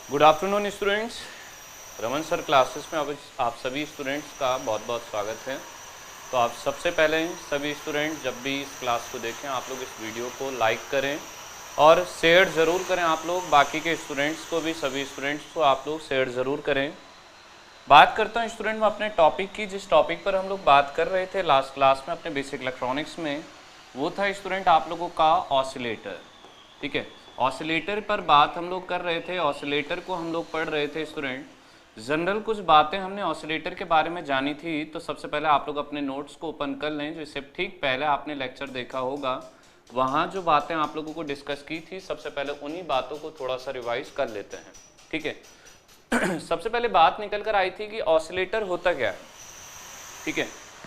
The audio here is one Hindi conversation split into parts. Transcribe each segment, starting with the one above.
Good afternoon students. Raman sir classes में आप सभी स्टूडेंट्स का बहुत बहुत स्वागत है। तो आप सबसे पहले सभी स्टूडेंट जब भी इस क्लास को देखें आप लोग इस वीडियो को लाइक करें और शेयर ज़रूर करें। आप लोग बाकी के स्टूडेंट्स को भी, सभी स्टूडेंट्स को आप लोग शेयर ज़रूर करें। बात करता हूँ स्टूडेंट मैं अपने टॉपिक की। जिस टॉपिक पर हम लोग बात कर रहे थे लास्ट क्लास में अपने बेसिक इलेक्ट्रॉनिक्स में, वो था स्टूडेंट आप लोगों का ऑसिलेटर। ठीक है, ऑसिलेटर पर बात हम लोग कर रहे थे। ऑसिलेटर को हम लोग पढ़ रहे थे स्टूडेंट। जनरल कुछ बातें हमने ऑसिलेटर के बारे में जानी थी। तो सबसे पहले आप लोग अपने नोट्स को ओपन कर लें, जो इससे ठीक पहले आपने लेक्चर देखा होगा। वहाँ जो बातें आप लोगों को डिस्कस की थी, सबसे पहले उन्हीं बातों को थोड़ा सा रिवाइज कर लेते हैं। ठीक है, सबसे पहले बात निकल कर आई थी कि ऑसिलेटर होता क्या है। ठीक है,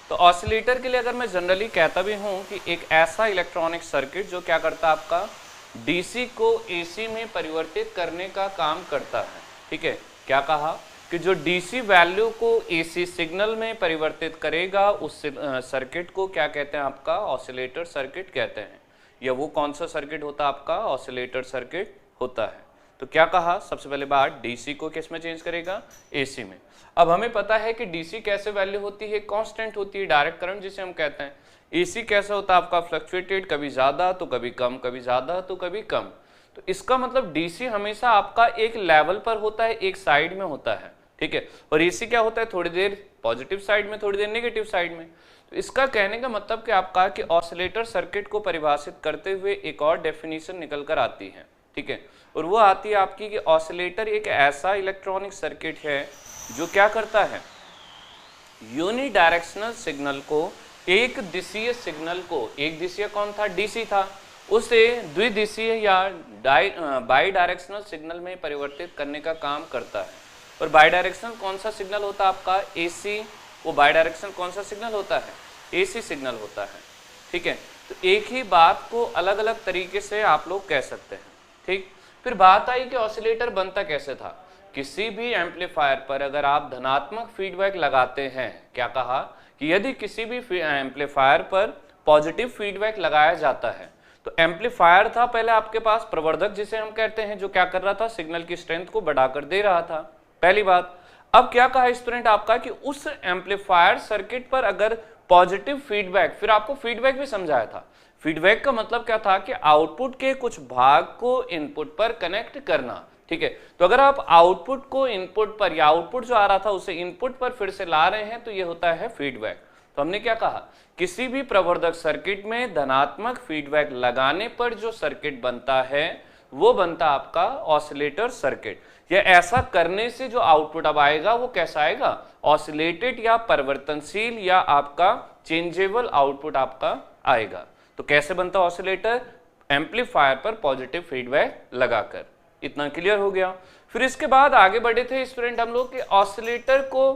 तो ऑसिलेटर के लिए अगर मैं जनरली कहता भी हूँ कि एक ऐसा इलेक्ट्रॉनिक सर्किट जो क्या करता है, आपका डीसी को एसी में परिवर्तित करने का काम करता है। ठीक है, क्या कहा कि जो डीसी वैल्यू को एसी सिग्नल में परिवर्तित करेगा उस सर्किट को क्या कहते हैं, आपका ऑसिलेटर सर्किट कहते हैं। या वो कौन सा सर्किट होता है, आपका ऑसिलेटर सर्किट होता है। तो क्या कहा, सबसे पहले बात डीसी को किस में चेंज करेगा, एसी में। अब हमें पता है कि डीसी कैसे वैल्यू होती है, कांस्टेंट होती है, डायरेक्ट करंट जिसे हम कहते हैं। एसी कैसा होता है आपका, फ्लक्चुएटेड, कभी ज्यादा तो कभी कम, कभी ज्यादा तो कभी कम। तो इसका मतलब डीसी हमेशा आपका एक लेवल पर होता है, एक साइड में होता है। ठीक है, और एसी क्या होता है, थोड़ी देर पॉजिटिव साइड में, थोड़ी देर नेगेटिव साइड में। तो इसका कहने का मतलब कि आपका कि ऑसिलेटर सर्किट को परिभाषित करते हुए एक और डेफिनेशन निकल कर आती है। ठीक है, और वो आती है आपकी कि ऑसिलेटर एक ऐसा इलेक्ट्रॉनिक सर्किट है जो क्या करता है, यूनिडायरेक्शनल सिग्नल को, एक दिशीय सिग्नल को, एक दिशीय कौन था, डीसी था, उसे द्विदिशीय या बाई डायरेक्शनल सिग्नल में परिवर्तित करने का काम करता है। और बाई डायरेक्शनल कौन सा सिग्नल होता है आपका, एसी। वो बाई डायरेक्शनल कौन सा सिग्नल होता है, एसी सिग्नल होता है। ठीक है, तो एक ही बात को अलग अलग तरीके से आप लोग कह सकते हैं। ठीक, फिर बात आई कि ऑसिलेटर बनता कैसे था। किसी भी एम्पलीफायर पर अगर आप धनात्मक फीडबैक लगाते हैं, क्या कहा कि यदि किसी भी एम्पलीफायर पर पॉजिटिव फीडबैक लगाया जाता है, तो एम्पलीफायर था पहले आपके पास प्रवर्धक जिसे हम कहते हैं, जो क्या कर रहा था, सिग्नल की स्ट्रेंथ को बढ़ाकर दे रहा था, पहली बात। अब क्या कहा स्टूडेंट आपका कि उस एम्पलीफायर सर्किट पर अगर पॉजिटिव फीडबैक, फिर आपको फीडबैक भी समझाया था। फीडबैक का मतलब क्या था कि आउटपुट के कुछ भाग को इनपुट पर कनेक्ट करना। ठीक है, तो अगर आप आउटपुट को इनपुट पर, या आउटपुट जो आ रहा था उसे इनपुट पर फिर से ला रहे हैं, तो ये होता है फीडबैक। तो हमने क्या कहा, किसी भी प्रवर्धक सर्किट में धनात्मक फीडबैक लगाने पर जो सर्किट बनता है वो बनता आपका ऑसिलेटर सर्किट। या ऐसा करने से जो आउटपुट अब आएगा वो कैसा आएगा, ऑसिलेटेड या परिवर्तनशील या आपका चेंजेबल आउटपुट आपका आएगा। तो कैसे बनता ऑसिलेटर, एम्पलीफायर पर पॉजिटिव फीडबैक लगाकर। इतना क्लियर हो गया। फिर इसके बाद आगे बढ़े थे स्टूडेंट हम लोग कि ऑसिलेटर को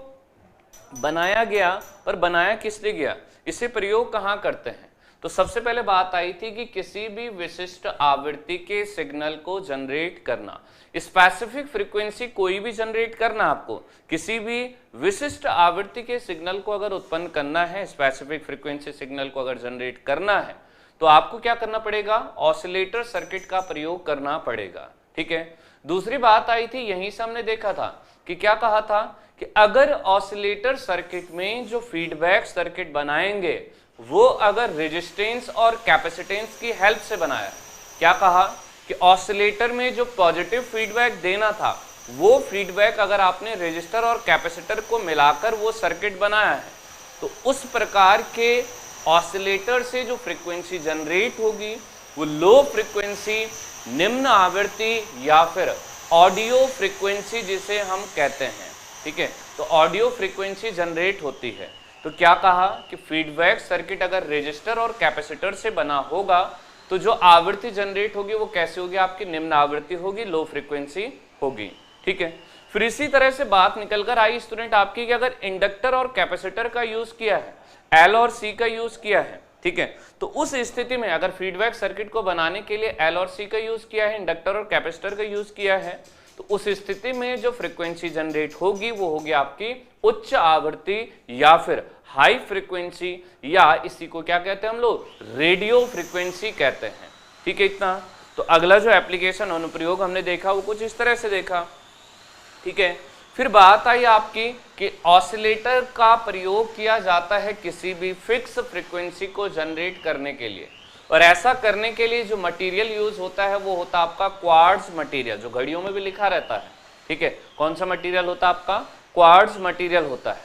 बनाया गया, पर बनाया किस लिए गया, इसे प्रयोग कहाँ करते हैं। तो सबसे पहले बात आई थी कि किसी भी विशिष्ट आवृत्ति के सिग्नल को जनरेट करना, स्पेसिफिक फ्रीक्वेंसी कोई भी जनरेट करना, आपको किसी भी विशिष्ट आवृत्ति के सिग्नल को अगर उत्पन्न करना है, स्पेसिफिक फ्रीक्वेंसी सिग्नल को अगर जनरेट करना है, तो आपको क्या करना पड़ेगा, ऑसिलेटर सर्किट का प्रयोग करना पड़ेगा। ठीक है, दूसरी बात आई थी, यहीं से हमने देखा था कि क्या कहा था कि अगर ऑसिलेटर सर्किट में जो फीडबैक सर्किट बनाएंगे वो अगर रेजिस्टेंस और कैपेसिटेंस की हेल्प से बनाया, क्या कहा कि ऑसिलेटर में जो पॉजिटिव फीडबैक देना था वो फीडबैक अगर आपने रेजिस्टर और कैपेसिटर को मिलाकर वो सर्किट बनाया है, तो उस प्रकार के ऑसिलेटर से जो फ्रीक्वेंसी जनरेट होगी वो लो फ्रीक्वेंसी, निम्न आवृत्ति या फिर ऑडियो फ्रीक्वेंसी जिसे हम कहते हैं। ठीक है, तो ऑडियो फ्रीक्वेंसी जनरेट होती है। तो क्या कहा कि फीडबैक सर्किट अगर रेजिस्टर और कैपेसिटर से बना होगा तो जो आवृत्ति जनरेट होगी वो कैसी होगी, आपकी निम्न आवृत्ति होगी, लो फ्रीक्वेंसी होगी। ठीक है, फिर इसी तरह से बात निकल कर आई स्टूडेंट आपकी कि अगर इंडक्टर और कैपेसिटर का यूज किया है, एल और सी का यूज किया है, ठीक है, तो उस स्थिति में अगर फीडबैक सर्किट को बनाने के लिए एल और सी का यूज किया है, इंडक्टर और कैपेसिटर का यूज किया है, तो उस स्थिति में जो फ्रीक्वेंसी जनरेट होगी वो होगी आपकी उच्च आवृत्ति या फिर हाई फ्रीक्वेंसी, या इसी को क्या कहते हैं हम लोग, रेडियो फ्रीक्वेंसी कहते हैं। ठीक है, इतना। तो अगला जो एप्लीकेशन अनुप्रयोग हमने देखा वो कुछ इस तरह से देखा ठीक है। फिर बात आई आपकी कि ऑसिलेटर का प्रयोग किया जाता है किसी भी फिक्स फ्रीक्वेंसी को जनरेट करने के लिए, और ऐसा करने के लिए जो मटेरियल यूज होता है वो होता है आपका क्वार्ट्ज मटेरियल, जो घड़ियों में भी लिखा रहता है, ठीक है। कौन सा मटेरियल होता है आपका? क्वार्ट्ज मटेरियल होता है।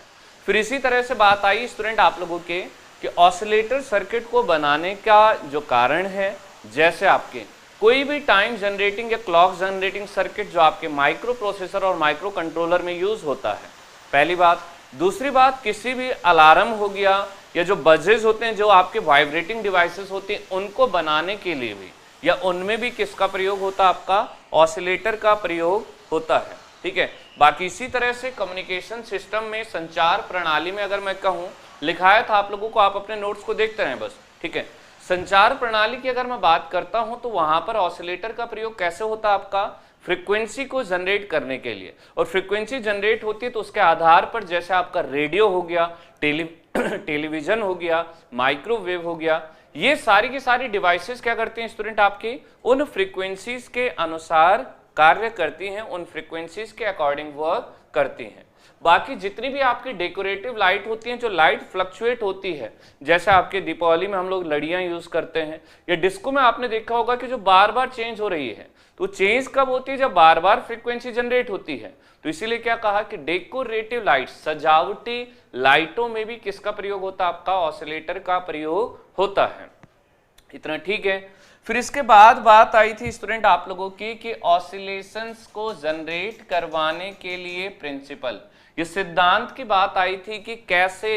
फिर इसी तरह से बात आई स्टूडेंट आप लोगों के कि ऑसिलेटर सर्किट को बनाने का जो कारण है, जैसे आपके कोई भी टाइम जनरेटिंग या क्लॉक जनरेटिंग सर्किट जो आपके माइक्रो प्रोसेसर और माइक्रो कंट्रोलर में यूज होता है, पहली बात। दूसरी बात, किसी भी अलार्म हो गया या जो बजेज होते हैं, जो आपके वाइब्रेटिंग डिवाइसेस होती हैं, उनको बनाने के लिए भी या उनमें भी किसका प्रयोग होता है? आपका ऑसिलेटर का प्रयोग होता है, ठीक है। बाकी इसी तरह से कम्युनिकेशन सिस्टम में, संचार प्रणाली में अगर मैं कहूँ, लिखाया था आप लोगों को, आप अपने नोट्स को देखते रहें बस, ठीक है। संचार प्रणाली की अगर मैं बात करता हूं तो वहां पर ऑसिलेटर का प्रयोग कैसे होता है? आपका फ्रीक्वेंसी को जनरेट करने के लिए, और फ्रीक्वेंसी जनरेट होती है तो उसके आधार पर जैसे आपका रेडियो हो गया, टेलीविजन हो गया, माइक्रोवेव हो गया, ये सारी की सारी डिवाइसेस क्या करती हैं स्टूडेंट? आपकी उन फ्रीक्वेंसीज के अनुसार कार्य करती हैं, उन फ्रीक्वेंसीज के अकॉर्डिंग वर्क करती हैं। बाकी जितनी भी आपकी डेकोरेटिव लाइट होती हैं, जो लाइट फ्लक्चुएट होती है, जैसे आपके दीपावली में हम लोग लड़ियां यूज करते हैं, या डिस्को में आपने देखा होगा कि जो बार बार चेंज हो रही है, तो चेंज कब होती है? जब बार बार फ्रीक्वेंसी जनरेट होती है। तो इसीलिए क्या कहा कि डेकोरेटिव लाइट, सजावटी लाइटों में भी किसका प्रयोग होता है? आपका ऑसिलेटर का प्रयोग होता है। इतना ठीक है। फिर इसके बाद बात आई थी स्टूडेंट आप लोगों की कि ऑसिलेशंस को जनरेट करवाने के लिए प्रिंसिपल, ये सिद्धांत की बात आई थी कि कैसे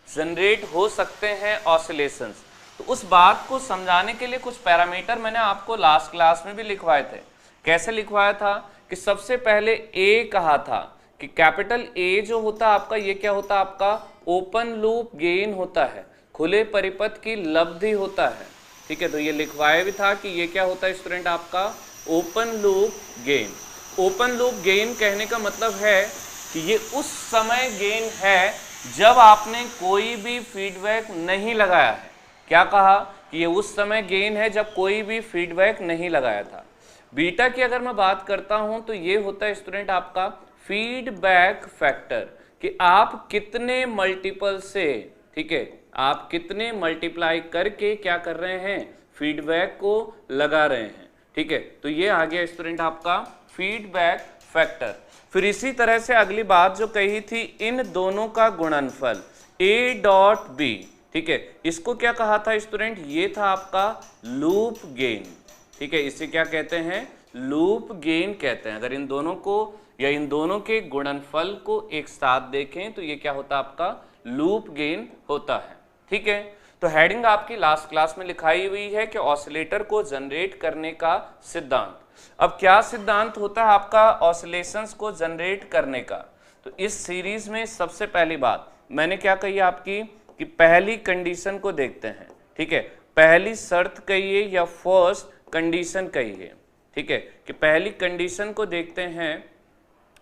जनरेट हो सकते हैं ऑसिलेशंस। तो उस बात को समझाने के लिए कुछ पैरामीटर मैंने आपको लास्ट क्लास में भी लिखवाए थे। कैसे लिखवाया था कि सबसे पहले ए कहा था कि कैपिटल ए जो होता है आपका, ये क्या होता है? आपका ओपन लूप गेन होता है, खुले परिपथ की लब्धि होता है, ठीक है। तो ये लिखवाया भी था कि ये क्या होता है स्टूडेंट? आपका open loop gain. Open loop gain कहने का मतलब है कि ये उस समय गेन है जब आपने कोई भी फीडबैक नहीं लगाया है। क्या कहा कि ये उस समय गेन है जब कोई भी फीडबैक नहीं लगाया था। बीटा की अगर मैं बात करता हूं तो ये होता है स्टूडेंट आपका फीडबैक फैक्टर, कि आप कितने मल्टीपल से, ठीक है, आप कितने मल्टीप्लाई करके क्या कर रहे हैं? फीडबैक को लगा रहे हैं, ठीक है। तो ये आ गया स्टूडेंट आपका फीडबैक फैक्टर। फिर इसी तरह से अगली बात जो कही थी, इन दोनों का गुणनफल A डॉट B, ठीक है, इसको क्या कहा था स्टूडेंट? ये था आपका लूप गेन, ठीक है। इसे क्या कहते हैं? लूप गेन कहते हैं। अगर इन दोनों को या इन दोनों के गुणनफल को एक साथ देखें तो ये क्या होता है? आपका लूप गेन होता है, ठीक है। तो हेडिंग आपकी लास्ट क्लास में लिखाई हुई है कि ऑसिलेटर को जनरेट करने का सिद्धांत। अब क्या सिद्धांत होता है आपका ऑसिलेशंस को जनरेट करने का? तो इस सीरीज में सबसे पहली बात मैंने क्या कही आपकी कि पहली कंडीशन को देखते हैं, ठीक है। पहली शर्त कहिए या फर्स्ट कंडीशन कहिए, ठीक है, कि पहली कंडीशन को देखते हैं।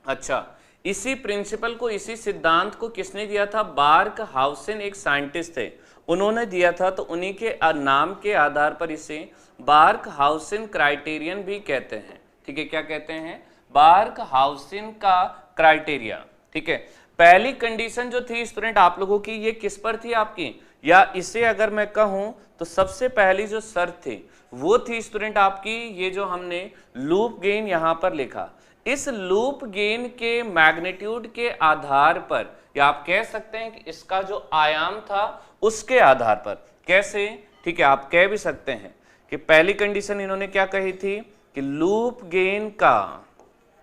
अच्छा, इसी प्रिंसिपल को, इसी सिद्धांत को किसने दिया था? बार्क हाउसेन एक साइंटिस्ट थे, उन्होंने दिया था। तो उन्हीं के नाम के आधार पर इसे बार्क हाउसेन क्राइटेरियन भी कहते हैं, ठीक है। क्या कहते हैं? बार्क हाउसेन का क्राइटेरिया, ठीक है। पहली कंडीशन जो थी स्टूडेंट आप लोगों की, ये किस पर थी आपकी? या इसे अगर मैं कहूं तो सबसे पहली जो शर्त थी वो थी स्टूडेंट आपकी, ये जो हमने लूप गेन यहां पर लिखा, इस लूप गेन के मैग्नीट्यूड के आधार पर, या आप कह सकते हैं कि इसका जो आयाम था उसके आधार पर। कैसे? ठीक है, आप कह भी सकते हैं कि पहली कंडीशन इन्होंने क्या कही थी कि लूप गेन का,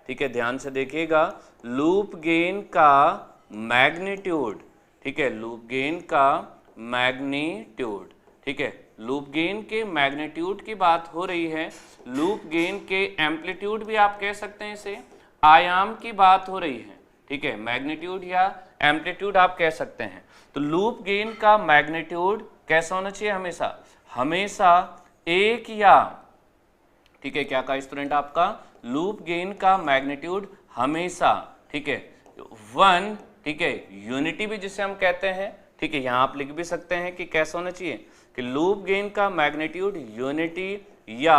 ठीक है, ध्यान से देखिएगा, लूप गेन का मैग्नीट्यूड, ठीक है, लूप गेन का मैग्नीट्यूड, ठीक है, लूप गेन के मैग्नीट्यूड की बात हो रही है। लूप गेन के एम्पलीट्यूड भी आप कह सकते हैं, इसे आयाम की बात हो रही है, ठीक है, मैग्नीट्यूड या एम्पलीट्यूड आप कह सकते हैं। तो लूप गेन का मैग्नीट्यूड कैसा होना चाहिए? हमेशा हमेशा एक या, ठीक है, क्या कहा स्टूडेंट आपका? लूप गेन का मैग्नीट्यूड हमेशा, ठीक है, 1, ठीक है, यूनिटी भी जिसे हम कहते हैं, ठीक है, यहां आप लिख भी सकते हैं कि कैसा होना चाहिए कि लूप गेन का मैग्नीट्यूड यूनिटी या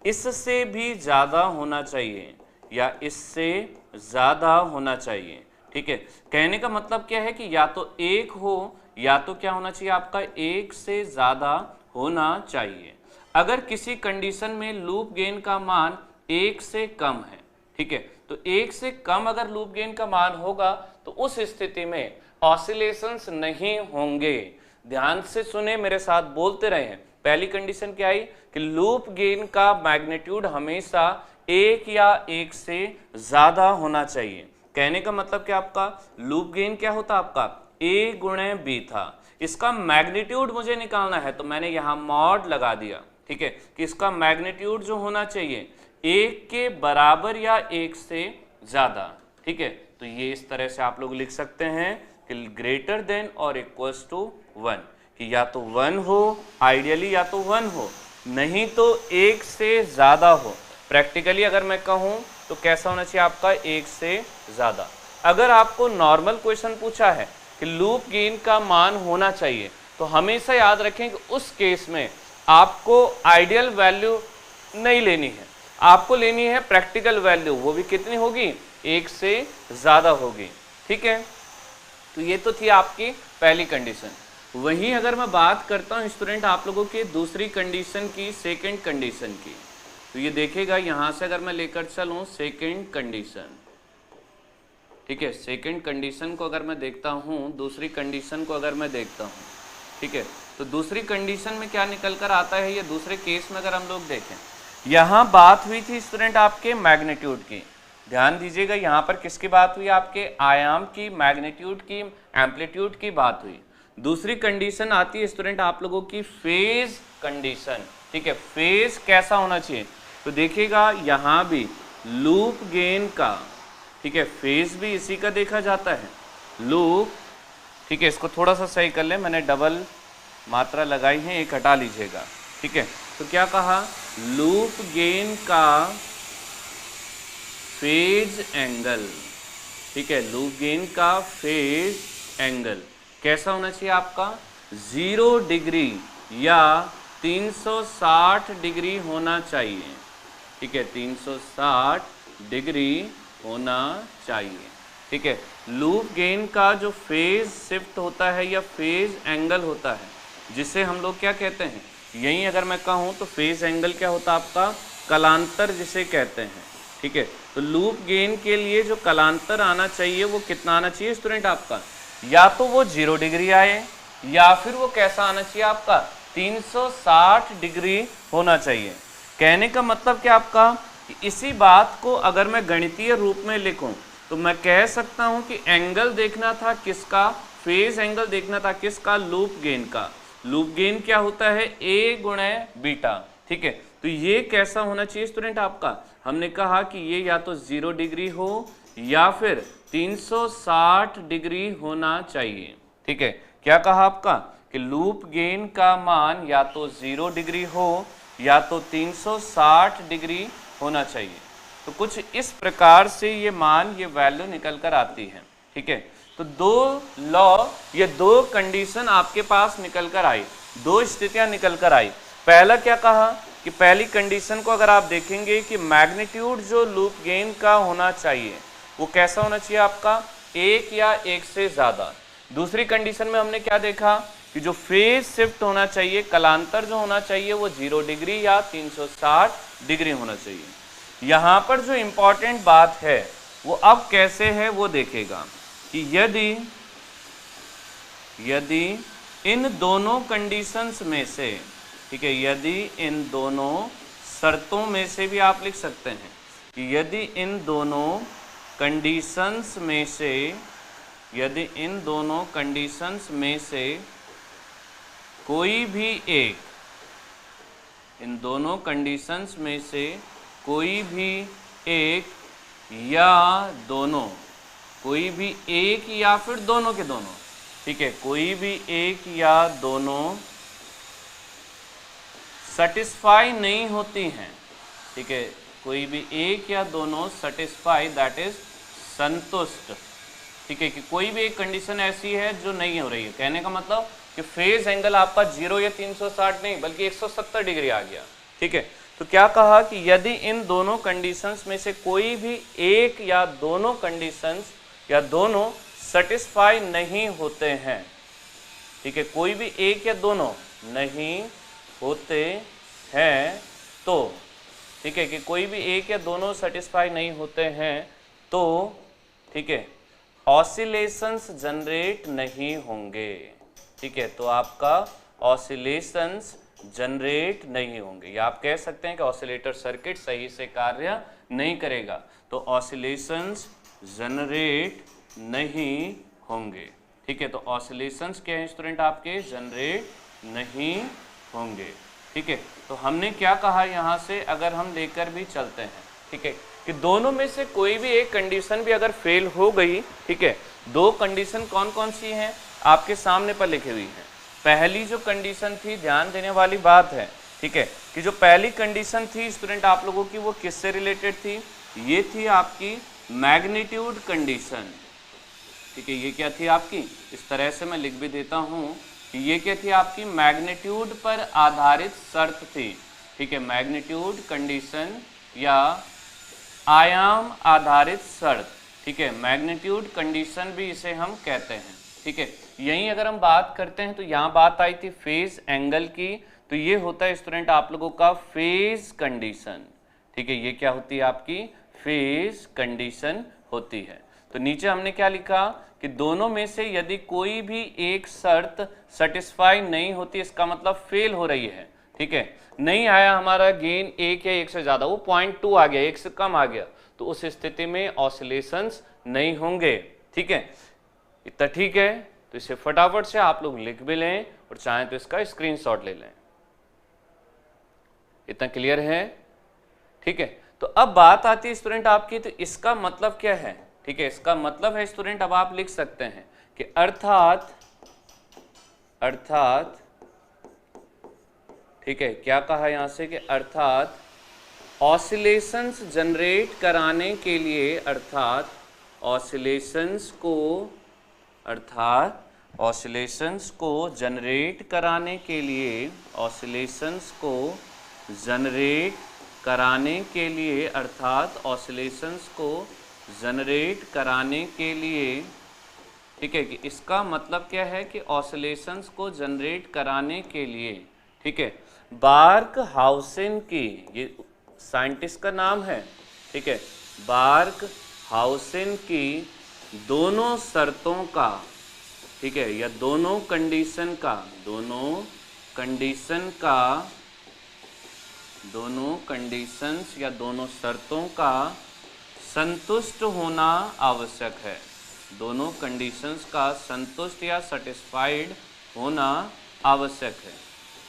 इससे भी ज्यादा होना चाहिए, या इससे ज्यादा होना चाहिए। ठीक है, कहने का मतलब क्या है कि या तो एक हो या तो क्या होना चाहिए आपका, एक से ज्यादा होना चाहिए। अगर किसी कंडीशन में लूप गेन का मान एक से कम है, ठीक है, तो एक से कम अगर लूप गेन का मान होगा तो उस स्थिति में ऑसिलेशंस नहीं होंगे। ध्यान से सुने, मेरे साथ बोलते रहे हैं। पहली कंडीशन क्या आई कि लूप गेन का मैग्नीट्यूड हमेशा एक या एक से ज्यादा होना चाहिए। कहने का मतलब क्या आपका, लूप गेन क्या होता आपका, a गुणे b था। इसका मैग्नीट्यूड मुझे निकालना है तो मैंने यहां मॉड लगा दिया। ठीक है, कि इसका मैग्नीट्यूड जो होना चाहिए एक के बराबर या एक से ज्यादा। ठीक है, तो ये इस तरह से आप लोग लिख सकते हैं कि ग्रेटर देन और इक्वल्स टू 1, कि या तो 1 हो, आइडियली या तो 1 हो, नहीं तो एक से ज्यादा हो। प्रैक्टिकली अगर मैं कहूं तो कैसा होना चाहिए आपका, एक से ज्यादा। अगर आपको नॉर्मल क्वेश्चन पूछा है कि लूप गेन का मान होना चाहिए तो हमेशा याद रखें कि उस केस में आपको आइडियल वैल्यू नहीं लेनी है, आपको लेनी है प्रैक्टिकल वैल्यू। वो भी कितनी होगी, एक से ज्यादा होगी। ठीक है, तो ये तो थी आपकी पहली कंडीशन। वहीं अगर मैं बात करता हूं स्टूडेंट आप लोगों की दूसरी कंडीशन की, सेकंड कंडीशन की, तो ये देखिएगा यहां से अगर मैं लेकर चलूं सेकंड कंडीशन, ठीक है, सेकंड कंडीशन को अगर मैं देखता हूं, दूसरी कंडीशन को अगर मैं देखता हूं, ठीक है, तो दूसरी कंडीशन में क्या निकल कर आता है, ये दूसरे केस में अगर हम लोग देखें, यहां बात हुई थी स्टूडेंट आपके मैग्नीट्यूड की। ध्यान दीजिएगा यहां पर किसकी बात हुई, आपके आयाम की, मैग्नीट्यूड की, एम्पलीट्यूड की बात हुई। दूसरी कंडीशन आती है स्टूडेंट आप लोगों की फेज कंडीशन। ठीक है, फेज कैसा होना चाहिए, तो देखिएगा यहां भी लूप गेन का, ठीक है, फेज भी इसी का देखा जाता है, लूप। ठीक है, इसको थोड़ा सा सही कर ले, मैंने डबल मात्रा लगाई है, एक हटा लीजिएगा। ठीक है, तो क्या कहा, लूप गेन का फेज एंगल। ठीक है, लूप गेन का फेज एंगल कैसा होना चाहिए आपका, 0 डिग्री या 360 डिग्री होना चाहिए। ठीक है, 360 डिग्री होना चाहिए। ठीक है, लूप गेन का जो फेज शिफ्ट होता है या फेज एंगल होता है, जिसे हम लोग क्या कहते हैं, यहीं अगर मैं कहूँ तो फेज एंगल क्या होता है आपका, कलांतर जिसे कहते हैं। ठीक है, तो लूप गेन के लिए जो कलांतर आना चाहिए वो कितना आना चाहिए स्टूडेंट आपका, या तो वो 0 डिग्री आए या फिर वो कैसा आना चाहिए आपका, 360 डिग्री होना चाहिए। कहने का मतलब क्या आपका, इसी बात को अगर मैं गणितीय रूप में लिखूं तो मैं कह सकता हूं कि एंगल देखना था किसका, फेज एंगल देखना था किसका, लूप गेन का। लूप गेन क्या होता है, a गुणे बीटा। ठीक है, तो ये कैसा होना चाहिए स्टूडेंट आपका, हमने कहा कि ये या तो 0 डिग्री हो या फिर 360 डिग्री होना चाहिए। ठीक है, क्या कहा आपका कि लूप गेन का मान या तो 0 डिग्री हो या तो 360 डिग्री होना चाहिए। तो कुछ इस प्रकार से ये मान, ये वैल्यू निकल कर आती है। ठीक है, तो दो लॉ, ये दो कंडीशन आपके पास निकल कर आई, दो स्थितियां निकल कर आई। पहला क्या कहा कि पहली कंडीशन को अगर आप देखेंगे कि मैग्नीट्यूड जो लूप गेन का होना चाहिए वो कैसा होना चाहिए आपका, एक या एक से ज्यादा। दूसरी कंडीशन में हमने क्या देखा कि जो फेज शिफ्ट होना चाहिए, कलांतर जो होना चाहिए वो 0 डिग्री या 360 डिग्री होना चाहिए। यहां पर जो इंपॉर्टेंट बात है वो अब कैसे है वो देखेगा कि यदि इन दोनों कंडीशंस में से, ठीक है, यदि इन दोनों शर्तों में से भी आप लिख सकते हैं कि यदि इन दोनों कंडीशंस में से, यदि इन दोनों कंडीशंस में से कोई भी एक, इन दोनों कंडीशंस में से कोई भी एक या दोनों, कोई भी एक या फिर दोनों के दोनों, ठीक है, कोई भी एक या दोनों सेटिस्फाई नहीं होती हैं। ठीक है, कोई भी एक या दोनों सेटिस्फाई, दैट इज संतुष्ट। ठीक है, कि कोई भी एक कंडीशन ऐसी है जो नहीं हो रही है। कहने का मतलब कि फेज एंगल आपका 0 या 360 नहीं बल्कि 170 डिग्री आ गया। ठीक है, तो क्या कहा कि यदि इन दोनों कंडीशंस में से कोई भी एक या दोनों कंडीशंस या दोनों सेटिस्फाई नहीं होते हैं, ठीक है, कोई भी एक या दोनों नहीं होते हैं तो, ठीक है, कि कोई भी एक या दोनों सेटिस्फाई नहीं होते हैं तो, ठीक है, ऑसिलेशंस जनरेट नहीं होंगे, ठीक है, तो आपका ऑसिलेशंस जनरेट नहीं होंगे, या आप कह सकते हैं कि ऑसिलेटर सर्किट सही से कार्य नहीं करेगा, तो ऑसिलेशंस जनरेट नहीं होंगे, ठीक है, तो ऑसिलेशंस क्या है स्टूडेंट आपके, जनरेट नहीं होंगे, ठीक है। तो हमने क्या कहा यहाँ से, अगर हम लेकर भी चलते हैं, ठीक है, कि दोनों में से कोई भी एक कंडीशन भी अगर फेल हो गई, ठीक है, दो कंडीशन कौन कौन सी हैं आपके सामने पर लिखी हुई हैं। पहली जो कंडीशन थी, ध्यान देने वाली बात है, ठीक है, कि जो पहली कंडीशन थी स्टूडेंट आप लोगों की, वो किससे रिलेटेड थी, ये थी आपकी मैग्नीट्यूड कंडीशन, ठीक है, ये क्या थी आपकी, इस तरह से मैं लिख भी देता हूँ कि ये क्या थी आपकी, मैग्नीट्यूड पर आधारित शर्त थी, ठीक है, मैग्नीट्यूड कंडीशन या आयाम आधारित शर्त, ठीक है, मैग्नीट्यूड कंडीशन भी इसे हम कहते हैं, ठीक है। यहीं अगर हम बात करते हैं तो यहाँ बात आई थी फेज एंगल की, तो ये होता है स्टूडेंट आप लोगों का फेज कंडीशन, ठीक है, ये क्या होती है आपकी, फेज कंडीशन होती है। तो नीचे हमने क्या लिखा कि दोनों में से यदि कोई भी एक शर्त सेटिस्फाई नहीं होती, इसका मतलब फेल हो रही है, ठीक है, नहीं आया हमारा गेन एक या एक से ज्यादा, वो 0.2 आ गया, एक से कम आ गया, तो उस स्थिति में ऑसिलेशंस नहीं होंगे, ठीक है, इतना ठीक है। तो इसे फटाफट से आप लोग लिख भी लें और चाहें तो इसका स्क्रीनशॉट ले लें, इतना क्लियर है, ठीक है। तो अब बात आती है स्टूडेंट आपकी, तो इसका मतलब क्या है, ठीक है, इसका मतलब है स्टूडेंट, अब आप लिख सकते हैं कि अर्थात ठीक है, क्या कहा यहां से कि अर्थात ऑसिलेशंस जनरेट कराने के लिए, अर्थात ऑसिलेशंस को जनरेट कराने के लिए, ऑसिलेशंस को जनरेट कराने के लिए, अर्थात ऑसिलेशंस को जनरेट कराने के लिए, ठीक है, कि इसका मतलब क्या है कि ऑसिलेशंस को जनरेट कराने के लिए, ठीक है, बार्कहाउसेन की, ये साइंटिस्ट का नाम है, ठीक है, बार्कहाउसेन की दोनों शर्तों का, ठीक है, या दोनों कंडीशन का, दोनों कंडीशंस या दोनों शर्तों का संतुष्ट होना आवश्यक है, दोनों कंडीशंस का संतुष्ट या सेटिस्फाइड होना आवश्यक है,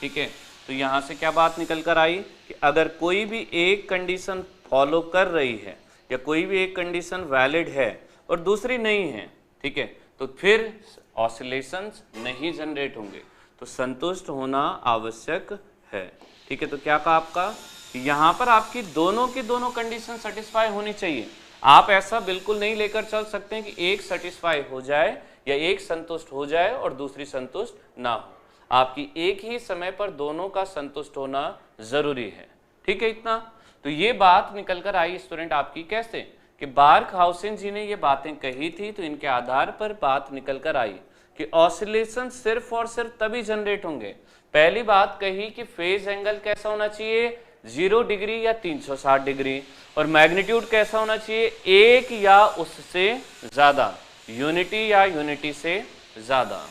ठीक है। तो यहाँ से क्या बात निकल कर आई कि अगर कोई भी एक कंडीशन फॉलो कर रही है या कोई भी एक कंडीशन वैलिड है और दूसरी नहीं है, ठीक है, तो फिर ऑसिलेशंस नहीं जनरेट होंगे, तो संतुष्ट होना आवश्यक है, ठीक है। तो क्या कहा आपका, यहाँ पर आपकी दोनों की दोनों कंडीशन सेटिस्फाई होनी चाहिए, आप ऐसा बिल्कुल नहीं लेकर चल सकते हैं कि एक सेटिस्फाई हो जाए या एक संतुष्ट हो जाए और दूसरी संतुष्ट ना हो, आपकी एक ही समय पर दोनों का संतुष्ट होना जरूरी है, ठीक है, इतना। तो ये बात निकल कर आई स्टूडेंट आपकी कैसे, कि बार्कहाउसेन जी ने ये बातें कही थी, तो इनके आधार पर बात निकल कर आई कि ऑसिलेशन सिर्फ और सिर्फ तभी जनरेट होंगे, पहली बात कही कि फेज एंगल कैसा होना चाहिए, 0 डिग्री या 360 डिग्री, और मैग्नीट्यूड कैसा होना चाहिए, 1 या उससे ज्यादा, यूनिटी या यूनिटी से ज्यादा,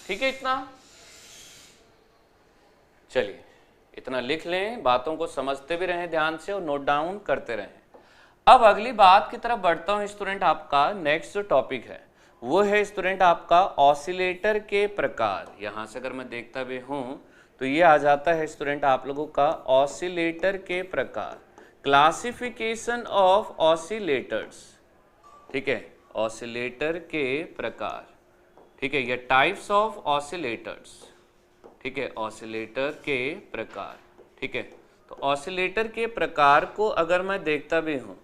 ठीक है, इतना। चलिए इतना लिख लें, बातों को समझते भी रहें ध्यान से और नोट डाउन करते रहें। अब अगली बात की तरफ बढ़ता हूं स्टूडेंट, आपका नेक्स्ट जो टॉपिक है वो है स्टूडेंट आपका ऑसिलेटर के प्रकार। यहां से अगर मैं देखता भी हूं तो ये आ जाता है स्टूडेंट आप लोगों का ऑसिलेटर के प्रकार, क्लासिफिकेशन ऑफ ऑसिलेटर्स, ठीक है, ऑसिलेटर के प्रकार, ठीक है, ये टाइप्स ऑफ ऑसिलेटर्स, ठीक है, ऑसिलेटर के प्रकार, ठीक है। तो ऑसिलेटर के प्रकार को अगर मैं देखता भी हूं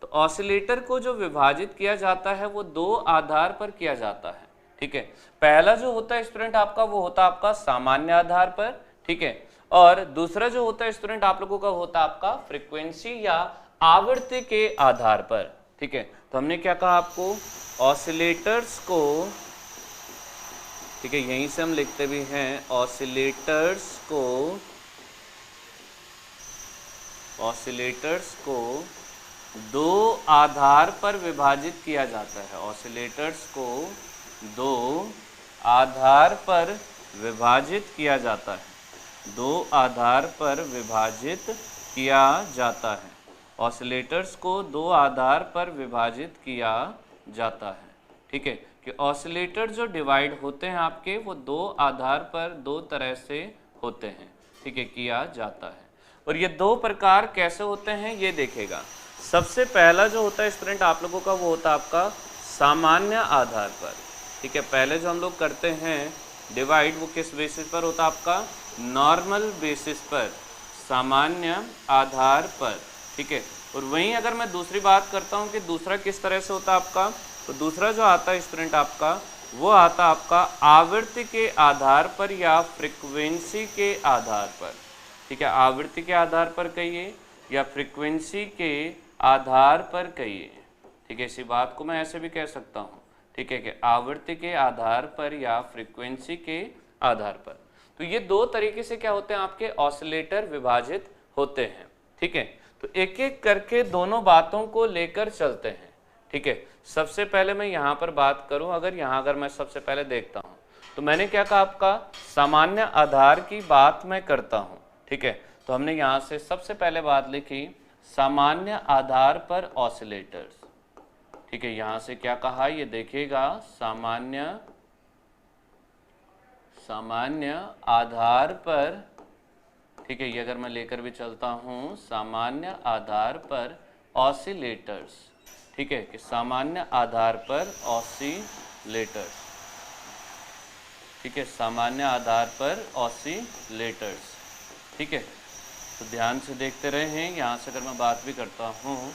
तो ऑसिलेटर को जो विभाजित किया जाता है वो दो आधार पर किया जाता है, ठीक है। पहला जो होता है स्टूडेंट आपका वो होता है आपका सामान्य आधार पर, ठीक है, और दूसरा जो होता है स्टूडेंट आप लोगों का होता है आपका फ्रीक्वेंसी या आवृत्ति के आधार पर। ठीक है, तो हमने क्या कहा आपको, ऑसिलेटर्स को, ठीक है, यहीं से हम लिखते भी हैं, ऑसिलेटर्स को दो आधार पर विभाजित किया जाता है। ऑसिलेटर्स को दो आधार पर विभाजित किया जाता है। दो आधार पर विभाजित किया जाता है। ऑसिलेटर्स को दो आधार पर विभाजित किया जाता है। ठीक है, कि ऑसिलेटर जो डिवाइड होते हैं आपके, वो दो आधार पर दो तरह से होते हैं। ठीक है, किया जाता है। और ये दो प्रकार कैसे होते हैं ये देखेगा। सबसे पहला जो होता है स्टूडेंट आप लोगों का, वो होता है आपका सामान्य आधार पर। ठीक है, पहले जो हम लोग करते हैं डिवाइड, वो किस बेसिस पर होता है आपका, नॉर्मल बेसिस पर, सामान्य आधार पर। ठीक है, और वहीं अगर मैं दूसरी बात करता हूँ कि दूसरा किस तरह से होता है आपका, तो दूसरा जो आता है स्टूडेंट आपका, वो आता है आपका आवृत्ति के आधार पर या फ्रीक्वेंसी के आधार पर। ठीक है, आवृत्ति के आधार पर कहिए या फ्रीक्वेंसी के आधार पर कहिए। ठीक है, इसी बात को मैं ऐसे भी कह सकता हूँ। ठीक है, कि आवृत्ति के आधार पर या फ्रीक्वेंसी के आधार पर। तो ये दो तरीके से क्या होते हैं आपके ऑसिलेटर विभाजित होते हैं। ठीक है, तो एक एक करके दोनों बातों को लेकर चलते हैं। ठीक है, सबसे पहले मैं यहाँ पर बात करूँ, अगर मैं सबसे पहले देखता हूँ, तो मैंने क्या कहा आपका, सामान्य आधार की बात मैं करता हूँ। ठीक है, तो हमने यहाँ से सबसे पहले बात लिखी सामान्य आधार पर ऑसिलेटर्स। ठीक है, यहाँ से क्या कहा ये देखिएगा, सामान्य आधार पर। ठीक है, ये अगर मैं लेकर भी चलता हूँ, सामान्य आधार पर ऑसिलेटर्स। ठीक है, कि सामान्य आधार पर ऑसिलेटर्स। ठीक है, सामान्य आधार पर ऑसिलेटर्स। ठीक है, तो ध्यान से देखते रहे हैं। यहाँ से अगर मैं बात भी करता हूँ,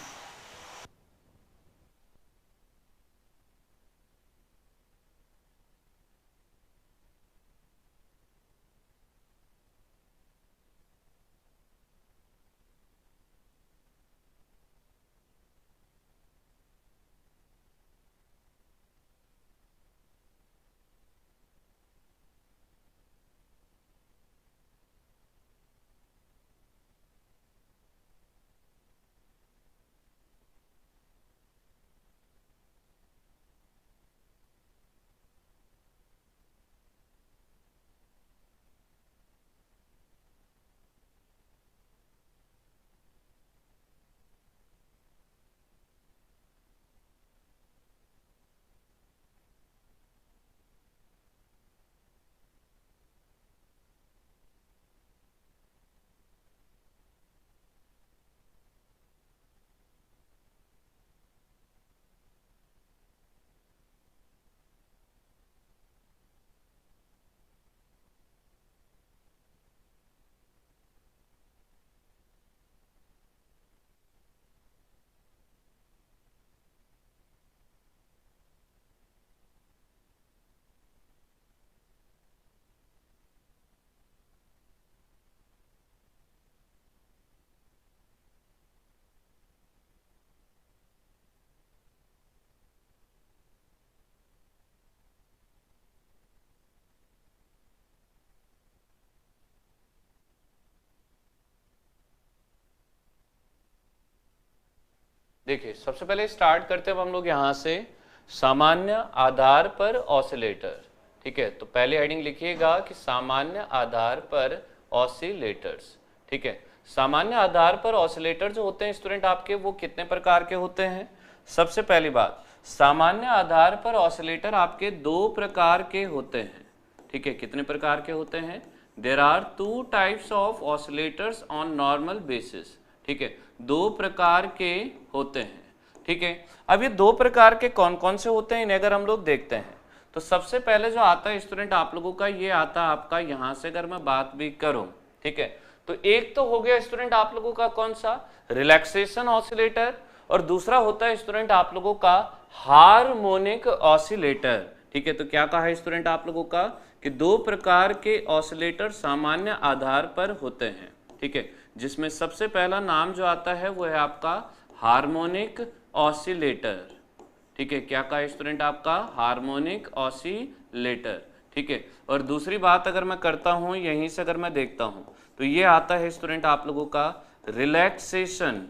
देखिए सबसे पहले स्टार्ट करते हैं हम लोग यहाँ से सामान्य आधार पर ऑसिलेटर। ठीक है, तो पहले हेडिंग लिखिएगा कि सामान्य आधार पर ऑसिलेटर्स। ठीक है, सामान्य आधार पर ऑसिलेटर जो होते हैं स्टूडेंट आपके, वो कितने प्रकार के होते हैं। सबसे पहली बात, सामान्य आधार पर ऑसिलेटर आपके दो प्रकार के होते हैं। ठीक है, कितने प्रकार के होते हैं, there are two types of oscillators on normal basis. ठीक है, दो प्रकार के होते हैं। ठीक है, अब ये दो प्रकार के कौन कौन से होते हैं, इन्हें अगर हम लोग देखते हैं, तो सबसे पहले जो आता है स्टूडेंट आप लोगों का, ये आता है आपका, यहां से अगर मैं बात भी करूं, ठीक है, तो एक तो हो गया स्टूडेंट आप लोगों का कौन सा, रिलैक्सेशन ऑसिलेटर, और दूसरा होता है स्टूडेंट आप लोगों का हार्मोनिक ऑसिलेटर। ठीक है, तो क्या कहा है स्टूडेंट आप लोगों का कि दो प्रकार के ऑसिलेटर सामान्य आधार पर होते हैं, ठीक है, जिसमें सबसे पहला नाम जो आता है वो है आपका हार्मोनिक ऑसिलेटर, ठीक है, क्या कहा स्टूडेंट आपका हार्मोनिक ऑसिलेटर, ठीक है। और दूसरी बात अगर मैं करता हूं, यहीं से अगर मैं देखता हूं तो ये आता है स्टूडेंट आप लोगों का रिलैक्सेशन,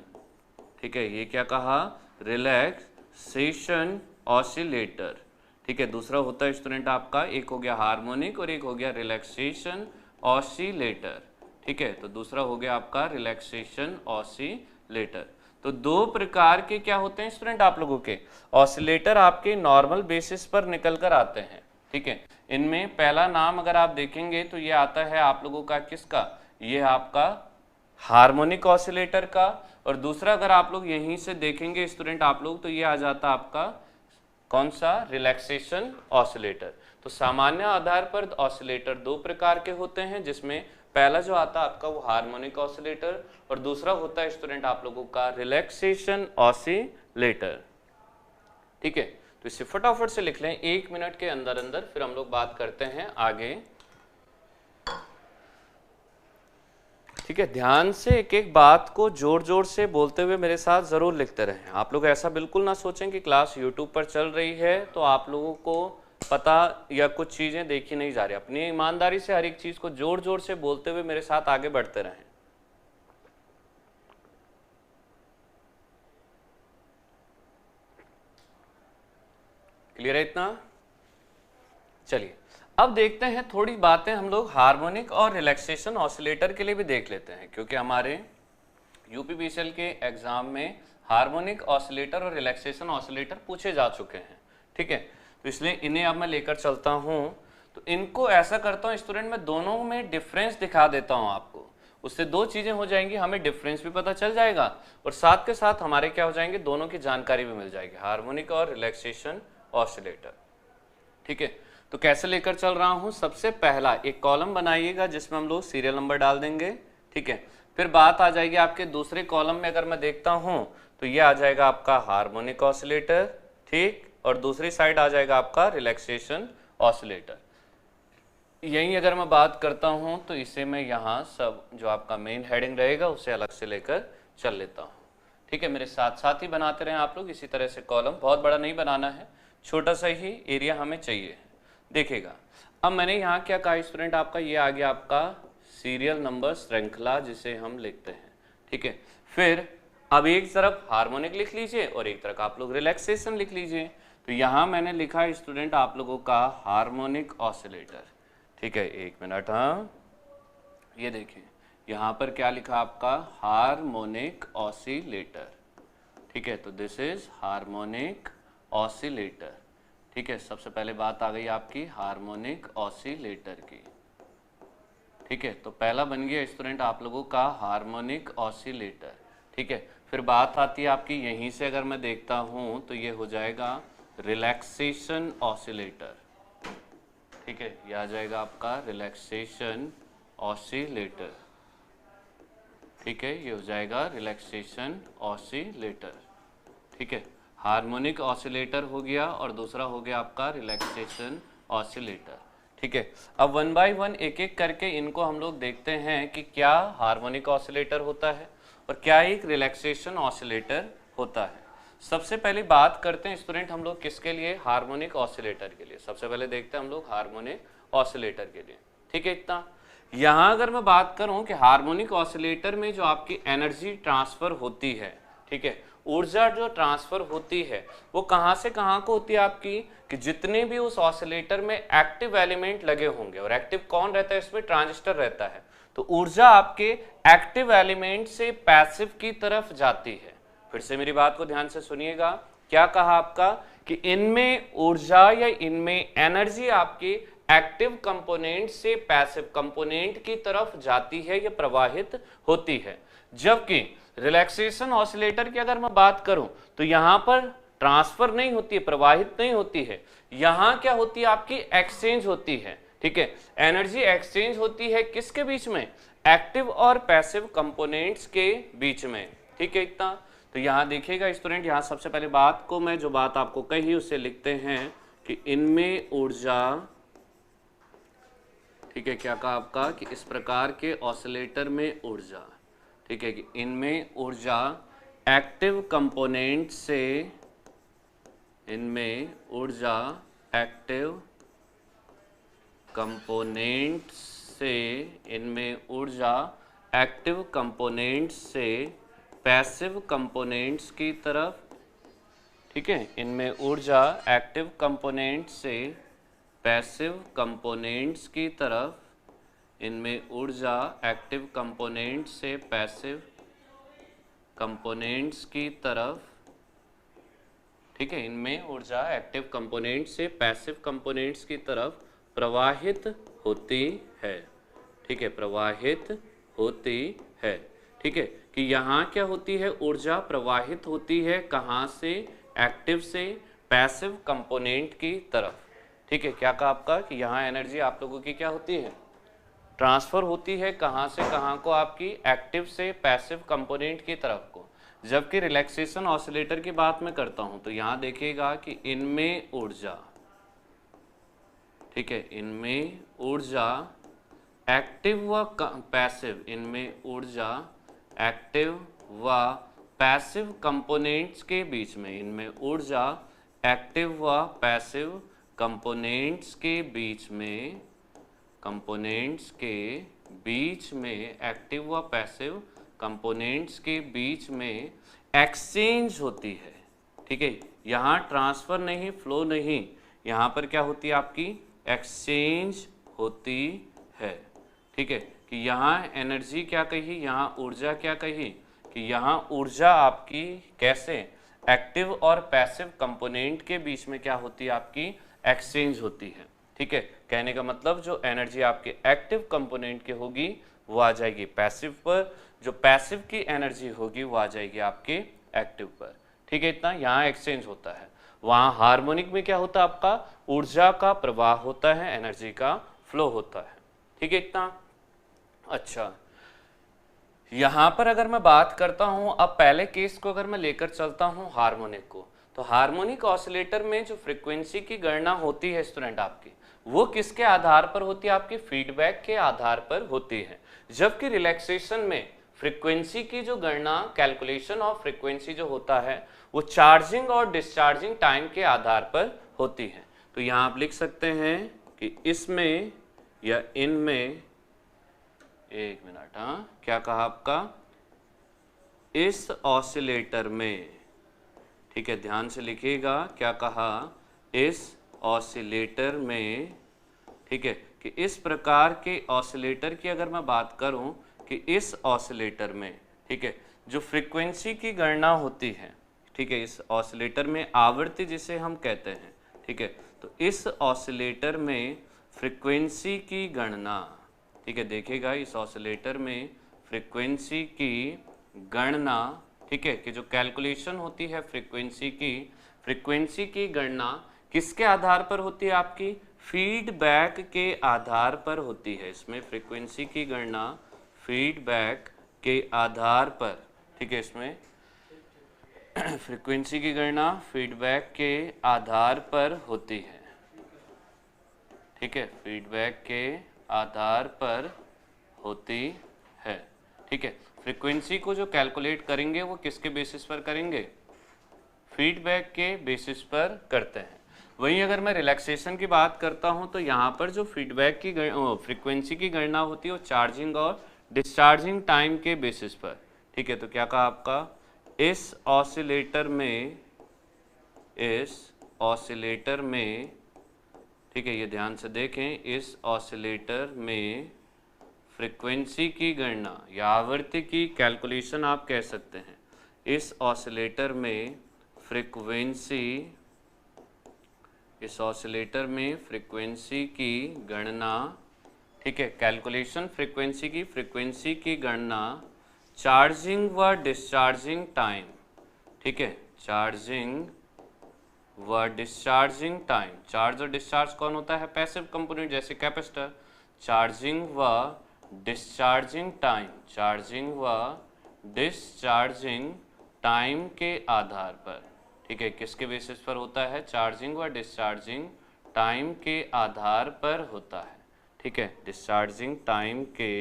ठीक है, ये क्या कहा रिलैक्सेशन ऑसिलेटर, ठीक है। दूसरा होता है स्टूडेंट आपका, एक हो गया हार्मोनिक और एक हो गया रिलैक्सेशन ऑसिलेटर, ठीक है। तो दूसरा हो गया आपका रिलैक्सेशन ऑसिलेटर। तो दो प्रकार के क्या होते हैं स्टूडेंट आप लोगों के ऑसिलेटर, आपके नॉर्मल बेसिस पर निकल कर आते हैं, ठीक है। इनमें पहला नाम अगर आप देखेंगे तो ये आता है आप लोगों का किसका, ये आपका हार्मोनिक ऑसिलेटर का। और दूसरा अगर आप लोग यहीं से देखेंगे स्टूडेंट आप लोग तो ये आ जाता आपका कौन सा रिलैक्सेशन ऑसिलेटर। तो सामान्य आधार पर ऑसिलेटर दो प्रकार के होते हैं, जिसमें पहला जो आता है आपका वो हार्मोनिक ऑसिलेटर और दूसरा होता है स्टूडेंट आप लोगों का रिलैक्सेशन ऑसिलेटर, ठीक है। तो इसे फटाफट से लिख लें 1 मिनट के अंदर अंदर, फिर हम लोग बात करते हैं आगे, ठीक है। ध्यान से एक एक बात को जोर जोर से बोलते हुए मेरे साथ जरूर लिखते रहें। आप लोग ऐसा बिल्कुल ना सोचें कि क्लास यूट्यूब पर चल रही है तो आप लोगों को पता या कुछ चीजें देखी नहीं जा रही। अपनी ईमानदारी से हर एक चीज को जोर जोर से बोलते हुए मेरे साथ आगे बढ़ते रहें। क्लियर है इतना? चलिए अब देखते हैं थोड़ी बातें हम लोग हार्मोनिक और रिलैक्सेशन ऑसिलेटर के लिए भी देख लेते हैं, क्योंकि हमारे यूपीपीसीएल के एग्जाम में हार्मोनिक ऑसिलेटर और रिलैक्सेशन ऑसिलेटर पूछे जा चुके हैं, ठीक है। तो इसलिए इन्हें अब मैं लेकर चलता हूं। तो इनको ऐसा करता हूं स्टूडेंट, मैं दोनों में डिफरेंस दिखा देता हूं आपको, उससे दो चीजें हो जाएंगी, हमें डिफरेंस भी पता चल जाएगा और साथ के साथ हमारे क्या हो जाएंगे, दोनों की जानकारी भी मिल जाएगी, हार्मोनिक और रिलैक्सेशन ऑसिलेटर, ठीक है। तो कैसे लेकर चल रहा हूं, सबसे पहला एक कॉलम बनाइएगा जिसमें हम लोग सीरियल नंबर डाल देंगे, ठीक है। फिर बात आ जाएगी आपके दूसरे कॉलम में, अगर मैं देखता हूं तो ये आ जाएगा आपका हार्मोनिक ऑसिलेटर, ठीक, और दूसरी साइड आ जाएगा आपका रिलैक्सेशन ऑसिलेटर। यहीं अगर मैं बात करता हूं तो इसे मैं यहाँ सब जो आपका मेन हेडिंग रहेगा उसे अलग से लेकर चल लेता हूँ, ठीक है। मेरे साथ साथ ही बनाते रहें आप लोग इसी तरह से कॉलम, बहुत बड़ा नहीं बनाना है, छोटा सा ही एरिया हमें चाहिए। देखिएगा अब मैंने यहाँ क्या कहा स्टूडेंट आपका, ये आ गया आपका सीरियल नंबर श्रृंखला जिसे हम लिखते हैं, ठीक है। फिर अब एक तरफ हार्मोनिक लिख लीजिए और एक तरफ आप लोग रिलैक्सेशन लिख लीजिए। तो यहाँ मैंने लिखा स्टूडेंट आप लोगों का हार्मोनिक ऑसिलेटर, ठीक है। 1 मिनट, हाँ ये देखें यहाँ पर क्या लिखा आपका हार्मोनिक ऑसिलेटर, ठीक है। तो दिस इज हार्मोनिक ऑसिलेटर, ठीक है। सबसे पहले बात आ गई आपकी हार्मोनिक ऑसिलेटर की, ठीक है। तो पहला बन गया स्टूडेंट आप लोगों का हार्मोनिक ऑसिलेटर, ठीक है। फिर बात आती है आपकी यहीं से अगर मैं देखता हूं तो ये हो जाएगा रिलैक्सेशन ऑसिलेटर, ठीक है। ये आ जाएगा आपका रिलैक्सेशन ऑसिलेटर, ठीक है। ये हो जाएगा रिलैक्सेशन ऑसिलेटर, ठीक है। हार्मोनिक ऑसिलेटर हो गया और दूसरा हो गया आपका रिलैक्सेशन ऑसिलेटर, ठीक है। अब 1 बाय 1 एक एक करके इनको हम लोग देखते हैं कि क्या हार्मोनिक ऑसिलेटर होता है और क्या एक रिलैक्सेशन ऑसिलेटर होता है। सबसे पहले बात करते हैं स्टूडेंट हम लोग किसके लिए, हार्मोनिक ऑसिलेटर के लिए। सबसे पहले देखते हैं हम लोग हार्मोनिक ऑसिलेटर के लिए, ठीक है। इतना यहाँ अगर मैं बात करूँ कि हार्मोनिक ऑसिलेटर में जो आपकी एनर्जी ट्रांसफर होती है, ठीक है, ऊर्जा जो ट्रांसफर होती है वो कहाँ से कहाँ को होती है आपकी, कि जितने भी उस ऑसिलेटर में एक्टिव एलिमेंट लगे होंगे, और एक्टिव कौन रहता है इसमें, ट्रांजिस्टर रहता है, तो ऊर्जा आपके एक्टिव एलिमेंट से पैसिव की तरफ जाती है। फिर से मेरी बात को ध्यान से सुनिएगा, क्या कहा आपका कि इनमें ऊर्जा या इनमें एनर्जी आपके एक्टिव कंपोनेंट से पैसिव कंपोनेंट की तरफ जाती है या प्रवाहित होती है। जबकि रिलैक्सेशन ऑसिलेटर की अगर मैं बात करूं तो यहां पर ट्रांसफर नहीं होती है, प्रवाहित नहीं होती है, यहां क्या होती है आपकी एक्सचेंज होती है, ठीक है। एनर्जी एक्सचेंज होती है किसके बीच में, एक्टिव और पैसिव कंपोनेंट्स के बीच में, ठीक है। इतना तो यहां देखिएगा स्टूडेंट, यहां सबसे पहले बात को मैं जो बात आपको कही उसे लिखते हैं कि इनमें ऊर्जा ठीक है, क्या कहा आपका कि इस प्रकार के ऑसिलेटर में ऊर्जा, ठीक है, कि इनमें ऊर्जा एक्टिव कंपोनेंट से, इनमें ऊर्जा एक्टिव कंपोनेंट से, इनमें ऊर्जा एक्टिव कंपोनेंट्स से पैसिव कंपोनेंट्स की तरफ, ठीक है, इनमें ऊर्जा एक्टिव कंपोनेंट से पैसिव कंपोनेंट्स की तरफ, इनमें ऊर्जा एक्टिव कंपोनेंट से पैसिव कंपोनेंट्स की तरफ, ठीक है, इनमें ऊर्जा एक्टिव कंपोनेंट से पैसिव कंपोनेंट्स की तरफ प्रवाहित होती है, ठीक है, प्रवाहित होती है, ठीक है, कि यहाँ क्या होती है, ऊर्जा प्रवाहित होती है कहाँ से, एक्टिव से पैसिव कंपोनेंट की तरफ, ठीक है, क्या कहा आपका कि यहाँ एनर्जी आप लोगों की क्या होती है, ट्रांसफर होती है कहाँ से कहाँ को, आपकी एक्टिव से पैसिव कंपोनेंट की तरफ को। जबकि रिलैक्सेशन ऑसिलेटर की बात मैं करता हूँ तो यहाँ देखिएगा कि इनमें ऊर्जा, ठीक है, इनमें ऊर्जा एक्टिव व पैसिव, इनमें ऊर्जा एक्टिव व पैसिव कंपोनेंट्स के बीच में, इनमें ऊर्जा एक्टिव व पैसिव कंपोनेंट्स के बीच में, कंपोनेंट्स के बीच में, एक्टिव व पैसिव कंपोनेंट्स के बीच में एक्सचेंज होती है, ठीक है, यहाँ ट्रांसफर नहीं, फ्लो नहीं, यहाँ पर क्या होती है आपकी एक्सचेंज होती है, ठीक है, कि यहाँ एनर्जी क्या कही, यहाँ ऊर्जा क्या कही, कि यहाँ ऊर्जा आपकी कैसे एक्टिव और पैसिव कंपोनेंट के बीच में क्या होती है, आपकी एक्सचेंज होती है, ठीक है, कहने का मतलब जो एनर्जी आपके एक्टिव कंपोनेंट की होगी वो आ जाएगी पैसिव पर, जो पैसिव की एनर्जी होगी वो आ जाएगी आपके एक्टिव पर, ठीक है, इतना यहाँ एक्सचेंज होता है। वहाँ हार्मोनिक में क्या होता है, आपका ऊर्जा का प्रवाह होता है, एनर्जी का फ्लो होता है, ठीक है, इतना। अच्छा, यहाँ पर अगर मैं बात करता हूँ, अब पहले केस को अगर मैं लेकर चलता हूँ हार्मोनिक को, तो हार्मोनिक ऑसिलेटर में जो फ्रीक्वेंसी की गणना होती है स्टूडेंट आपकी, वो किसके आधार पर होती है, आपकी फीडबैक के आधार पर होती है। जबकि रिलैक्सेशन में फ्रीक्वेंसी की जो गणना, कैलकुलेशन ऑफ फ्रीक्वेंसी जो होता है वो चार्जिंग और डिस्चार्जिंग टाइम के आधार पर होती है। तो यहाँ आप लिख सकते हैं कि इसमें या इनमें, एक मिनट, हाँ, क्या कहा आपका, इस ऑसिलेटर में, ठीक है, ध्यान से लिखिएगा, क्या कहा, इस ऑसिलेटर में, ठीक है, कि इस प्रकार के ऑसिलेटर की अगर मैं बात करूं कि इस ऑसिलेटर में, ठीक है, जो फ्रीक्वेंसी की गणना होती है, ठीक है, इस ऑसिलेटर में आवृत्ति जिसे हम कहते हैं, ठीक है, तो इस ऑसिलेटर में फ्रीक्वेंसी की गणना, ठीक है, देखिएगा इस ऑसिलेटर में फ्रीक्वेंसी की गणना, ठीक है, कि जो कैलकुलेशन होती है फ्रीक्वेंसी की गणना किसके आधार पर होती है, आपकी फीडबैक के आधार पर होती है। इसमें फ्रीक्वेंसी की गणना फीडबैक के आधार पर, ठीक है, इसमें फ्रीक्वेंसी की गणना फीडबैक के आधार पर होती है, ठीक है, फीडबैक के आधार पर होती है, ठीक है। फ्रीक्वेंसी को जो कैलकुलेट करेंगे वो किसके बेसिस पर करेंगे, फीडबैक के बेसिस पर करते हैं। वहीं अगर मैं रिलैक्सेशन की बात करता हूं तो यहाँ पर जो फीडबैक की फ्रीक्वेंसी की गणना होती है वो चार्जिंग और डिस्चार्जिंग टाइम के बेसिस पर, ठीक है। तो क्या कहा आपका, इस ऑसिलेटर में, ठीक है, ये ध्यान से देखें, इस ऑसिलेटर में फ्रीक्वेंसी की गणना या आवृत्ति की कैलकुलेशन आप कह सकते हैं। इस ऑसिलेटर में फ्रीक्वेंसी की गणना, ठीक है, कैलकुलेशन फ्रीक्वेंसी की गणना चार्जिंग व डिस्चार्जिंग टाइम, ठीक है, चार्जिंग व डिस्चार्जिंग टाइम। चार्ज और डिस्चार्ज कौन होता है, पैसिव कंपोनेंट जैसे कैपेसिटर। चार्जिंग व डिस्चार्जिंग टाइम के आधार पर, ठीक है, किसके बेसिस पर होता है, चार्जिंग व डिस्चार्जिंग टाइम के आधार पर होता है, ठीक है, डिस्चार्जिंग टाइम के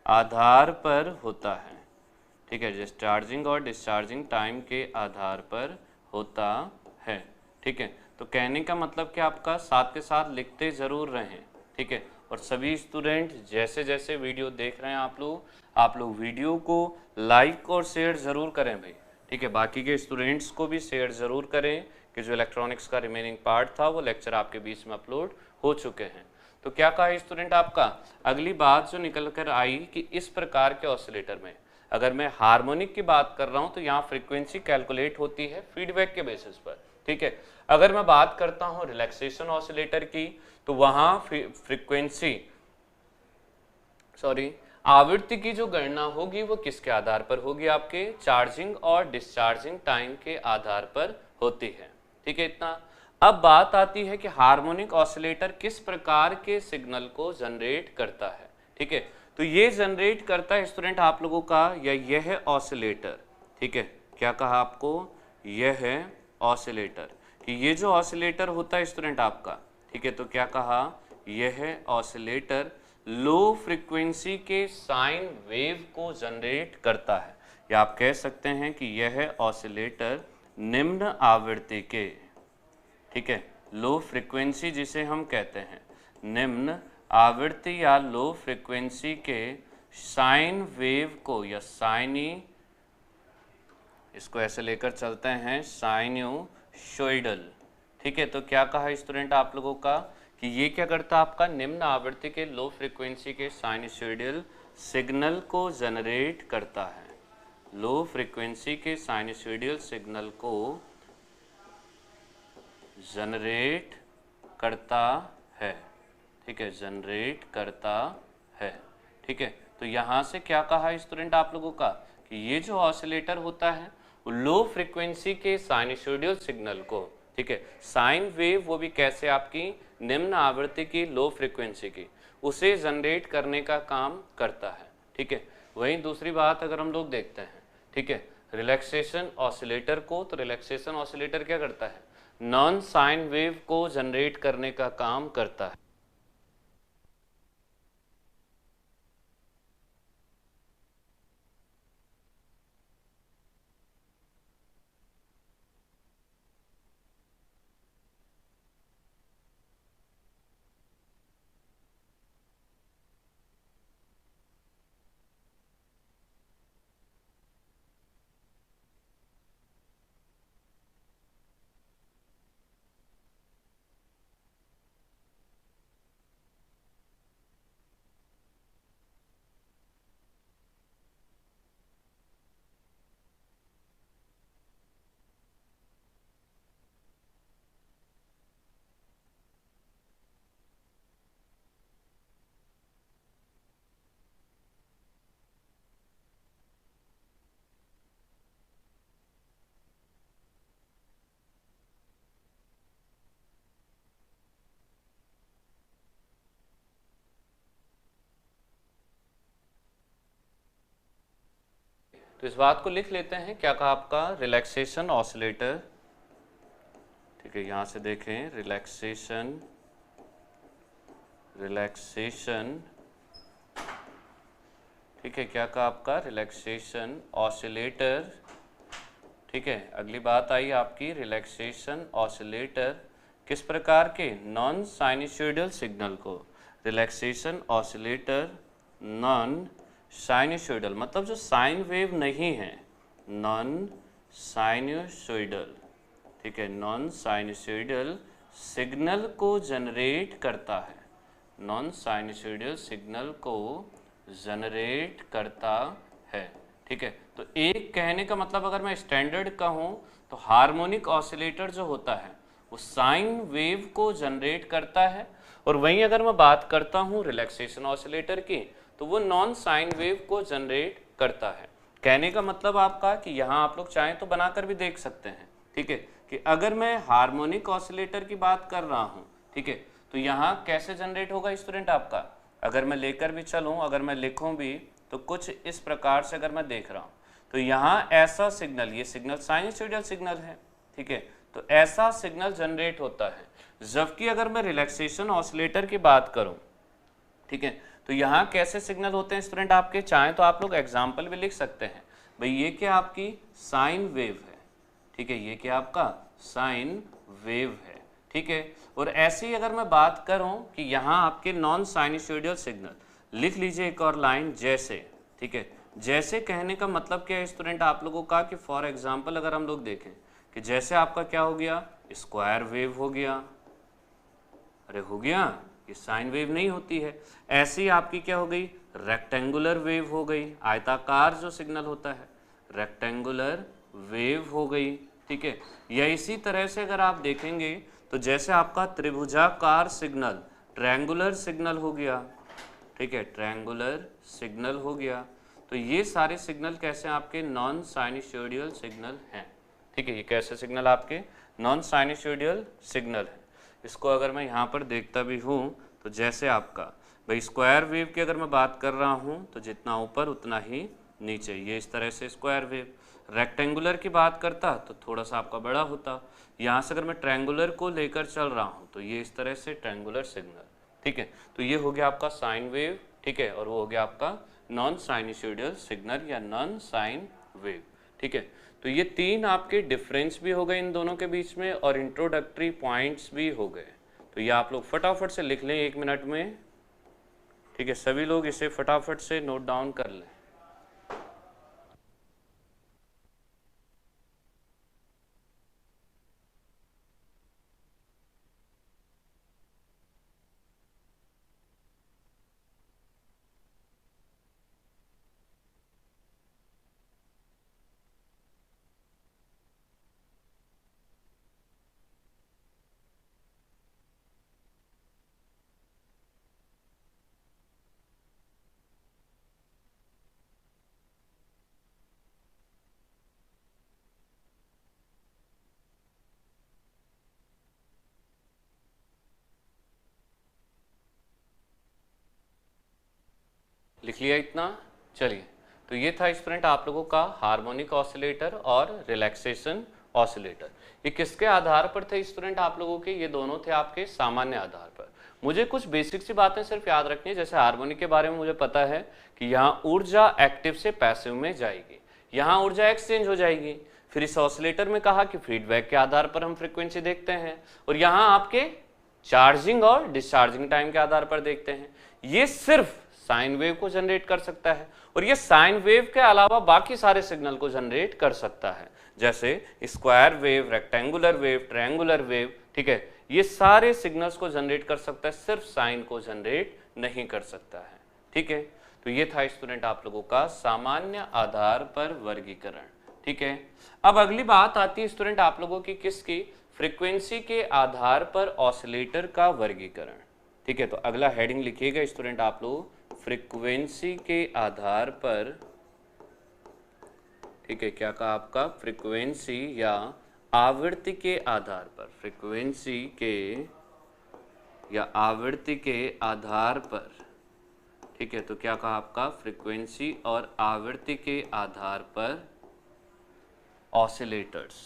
आधार पर होता है। ठीक है, डिस्चार्जिंग और डिस्चार्जिंग टाइम के आधार पर होता है। ठीक है, तो कहने का मतलब कि आपका साथ के साथ लिखते ज़रूर रहें। ठीक है, और सभी स्टूडेंट जैसे जैसे वीडियो देख रहे हैं आप लोग वीडियो को लाइक और शेयर ज़रूर करें भाई। ठीक है, बाकी के स्टूडेंट्स को भी शेयर ज़रूर करें कि जो इलेक्ट्रॉनिक्स का रिमेनिंग पार्ट था वो लेक्चर आपके बीच में अपलोड हो चुके हैं। तो क्या कहा स्टूडेंट आपका, अगली बात जो निकल कर आई कि इस प्रकार के ऑसिलेटर में अगर मैं हार्मोनिक की बात कर रहा हूं तो यहाँ फ्रीक्वेंसी कैलकुलेट होती है फीडबैक के बेसिस पर। ठीक है, अगर मैं बात करता हूं रिलैक्सेशन ऑसिलेटर की तो वहां फ्रीक्वेंसी आवृत्ति की जो गणना होगी वो किसके आधार पर होगी, आपके चार्जिंग और डिस्चार्जिंग टाइम के आधार पर होती है। ठीक है, इतना। अब बात आती है कि हार्मोनिक ऑसिलेटर किस प्रकार के सिग्नल को जनरेट करता है। ठीक है, तो ये जनरेट करता है स्टूडेंट आप लोगों का यह ऑसिलेटर। ठीक है, क्या कहा आपको, यह है ऑसिलेटर, कि ये जो ऑसिलेटर होता है स्टूडेंट आपका, ठीक है, तो क्या कहा, यह ऑसिलेटर लो फ्रीक्वेंसी के साइन वेव को जनरेट करता है, या आप कह सकते हैं कि यह ऑसिलेटर निम्न आवृत्ति के, ठीक है, लो फ्रीक्वेंसी जिसे हम कहते हैं निम्न आवृत्ति या लो फ्रीक्वेंसी के साइन वेव को, या साइनी, इसको ऐसे लेकर चलते हैं साइनोसॉइडल। ठीक है, तो क्या कहा स्टूडेंट आप लोगों का कि ये क्या करता है, आपका निम्न आवृत्ति के लो फ्रीक्वेंसी के साइनोसॉइडल सिग्नल को जनरेट करता है। लो फ्रीक्वेंसी के साइनोसॉइडल सिग्नल को जनरेट करता है। ठीक है, जनरेट करता है। ठीक है, तो यहाँ से क्या कहा स्टूडेंट आप लोगों का कि ये जो ऑसिलेटर होता है वो लो फ्रीक्वेंसी के साइनोसॉइडल सिग्नल को, ठीक है, साइन वेव, वो भी कैसे, आपकी निम्न आवृत्ति की लो फ्रीक्वेंसी की, उसे जनरेट करने का काम करता है। ठीक है, वहीं दूसरी बात अगर हम लोग देखते हैं, ठीक है, रिलैक्सेशन ऑसिलेटर को, तो रिलैक्सेशन ऑसिलेटर क्या करता है, नॉन साइन वेव को जनरेट करने का काम करता है। तो इस बात को लिख लेते हैं, क्या कहा आपका, रिलैक्सेशन ऑसिलेटर। ठीक है, यहां से देखें, रिलैक्सेशन, रिलैक्सेशन, ठीक है, क्या कहा आपका, रिलैक्सेशन ऑसिलेटर। ठीक है, अगली बात आई आपकी, रिलैक्सेशन ऑसिलेटर किस प्रकार के, नॉन साइनोसॉइडल सिग्नल को, रिलैक्सेशन ऑसिलेटर नॉन साइनोसॉइडल, मतलब जो साइन वेव नहीं है, नॉन साइनोसॉइडल, ठीक है, नॉन साइनोसॉइडल सिग्नल को जनरेट करता है, नॉन साइनोसॉइडल सिग्नल को जनरेट करता है। ठीक है, तो एक कहने का मतलब अगर मैं स्टैंडर्ड कहूँ तो हार्मोनिक ऑसिलेटर जो होता है वो साइन वेव को जनरेट करता है, और वहीं अगर मैं बात करता हूँ रिलैक्सेशन ऑसिलेटर की तो वो नॉन साइन वेव को जनरेट करता है। कहने का मतलब आपका कि यहाँ आप लोग चाहें तो बनाकर भी देख सकते हैं। ठीक है, कि अगर मैं हार्मोनिक ऑसिलेटर की बात कर रहा हूँ, ठीक है, तो यहाँ कैसे जनरेट होगा स्टूडेंट आपका, अगर मैं लेकर भी चलूँ, अगर मैं लिखूँ भी तो कुछ इस प्रकार से अगर मैं देख रहा हूँ तो यहाँ ऐसा सिग्नल, ये सिग्नल साइनोसॉइडल सिग्नल है। ठीक है, तो ऐसा सिग्नल जनरेट होता है। जबकि अगर मैं रिलैक्सेशन ऑसिलेटर की बात करूँ, ठीक है। तो यहाँ कैसे सिग्नल होते हैं स्टूडेंट आपके, चाहें तो आप लोग एग्जाम्पल भी लिख सकते हैं। भाई ये क्या आपकी साइन वेव है, ठीक है, ये क्या आपका साइन वेव है, ठीक है। और ऐसे ही अगर मैं बात करूं कि यहाँ आपके नॉन साइनसॉइडल सिग्नल, लिख लीजिए एक और लाइन जैसे, ठीक है। जैसे कहने का मतलब क्या है स्टूडेंट आप लोगों का, कि फॉर एग्जाम्पल अगर हम लोग देखें कि जैसे आपका क्या हो गया, स्क्वायर वेव हो गया, अरे हो गया, ये साइन वेव नहीं होती है। ऐसी आपकी क्या हो गई, रेक्टेंगुलर वेव हो गई, आयताकार जो सिग्नल होता है रेक्टेंगुलर वेव हो गई, ठीक है। या इसी तरह से अगर आप देखेंगे तो जैसे आपका त्रिभुजाकार सिग्नल ट्रायंगुलर सिग्नल हो गया, ठीक है, ट्रायंगुलर सिग्नल हो गया। तो ये सारे सिग्नल कैसे आपके नॉन साइनसॉइडल सिग्नल हैं, ठीक है। ये कैसे सिग्नल आपके नॉन साइनसॉइडल सिग्नल है। इसको अगर मैं यहाँ पर देखता भी हूँ तो जैसे आपका भाई स्क्वायर वेव की अगर मैं बात कर रहा हूँ तो जितना ऊपर उतना ही नीचे, ये इस तरह से स्क्वायर वेव। रेक्टेंगुलर की बात करता तो थोड़ा सा आपका बड़ा होता। यहाँ से अगर मैं ट्रायंगुलर को लेकर चल रहा हूँ तो ये इस तरह से ट्रायंगुलर सिग्नल, ठीक है। तो ये हो गया आपका साइन वेव, ठीक है, और वो हो गया आपका नॉन साइनसॉइडल सिग्नल या नॉन साइन वेव, ठीक है। तो ये तीन आपके डिफरेंस भी हो गए इन दोनों के बीच में और इंट्रोडक्टरी पॉइंट्स भी हो गए। तो ये आप लोग फटाफट से लिख लें 1 मिनट में, ठीक है। सभी लोग इसे फटाफट से नोट डाउन कर लें। लिख लिया इतना, चलिए। तो ये था स्टूडेंट आप लोगों का हार्मोनिक ऑसिलेटर और रिलैक्सेशन ऑसिलेटर। ये किसके आधार पर थे स्टूडेंट आप लोगों के, ये दोनों थे आपके सामान्य आधार पर। मुझे कुछ बेसिक सी बातें सिर्फ याद रखनी है। जैसे हार्मोनिक के बारे में मुझे पता है कि यहाँ ऊर्जा एक्टिव से पैसिव में जाएगी, यहाँ ऊर्जा एक्सचेंज हो जाएगी। फिर इस ऑसिलेटर में कहा कि फीडबैक के आधार पर हम फ्रीक्वेंसी देखते हैं, और यहाँ आपके चार्जिंग और डिस्चार्जिंग टाइम के आधार पर देखते हैं। ये सिर्फ साइन वेव को जनरेट कर सकता है, और ये साइन वेव के अलावा बाकी सारे सिग्नल को जनरेट कर सकता है, जैसे square wave, rectangular wave, triangular wave, ठीक है। ये सारे सिग्नल्स को जनरेट कर सकता है, सिर्फ साइन को जनरेट नहीं कर सकता है, ठीक है। तो ये था स्टूडेंट आप लोगों का सामान्य आधार पर वर्गीकरण, ठीक है। अब अगली बात आती है स्टूडेंट आप लोगों की किसकी, फ्रीक्वेंसी के आधार पर ऑसिलेटर का वर्गीकरण, ठीक है। तो अगला हेडिंग लिखिएगा स्टूडेंट आप लोग, फ्रीक्वेंसी के आधार पर, ठीक है, क्या कहा आपका, फ्रीक्वेंसी या आवृत्ति के आधार पर, फ्रीक्वेंसी के या आवृत्ति के आधार पर, ठीक है। तो क्या कहा आपका, फ्रीक्वेंसी और आवृत्ति के आधार पर ऑसिलेटर्स,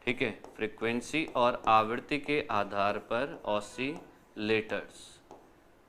ठीक है, फ्रीक्वेंसी और आवृत्ति के आधार पर ऑसिलेटर्स,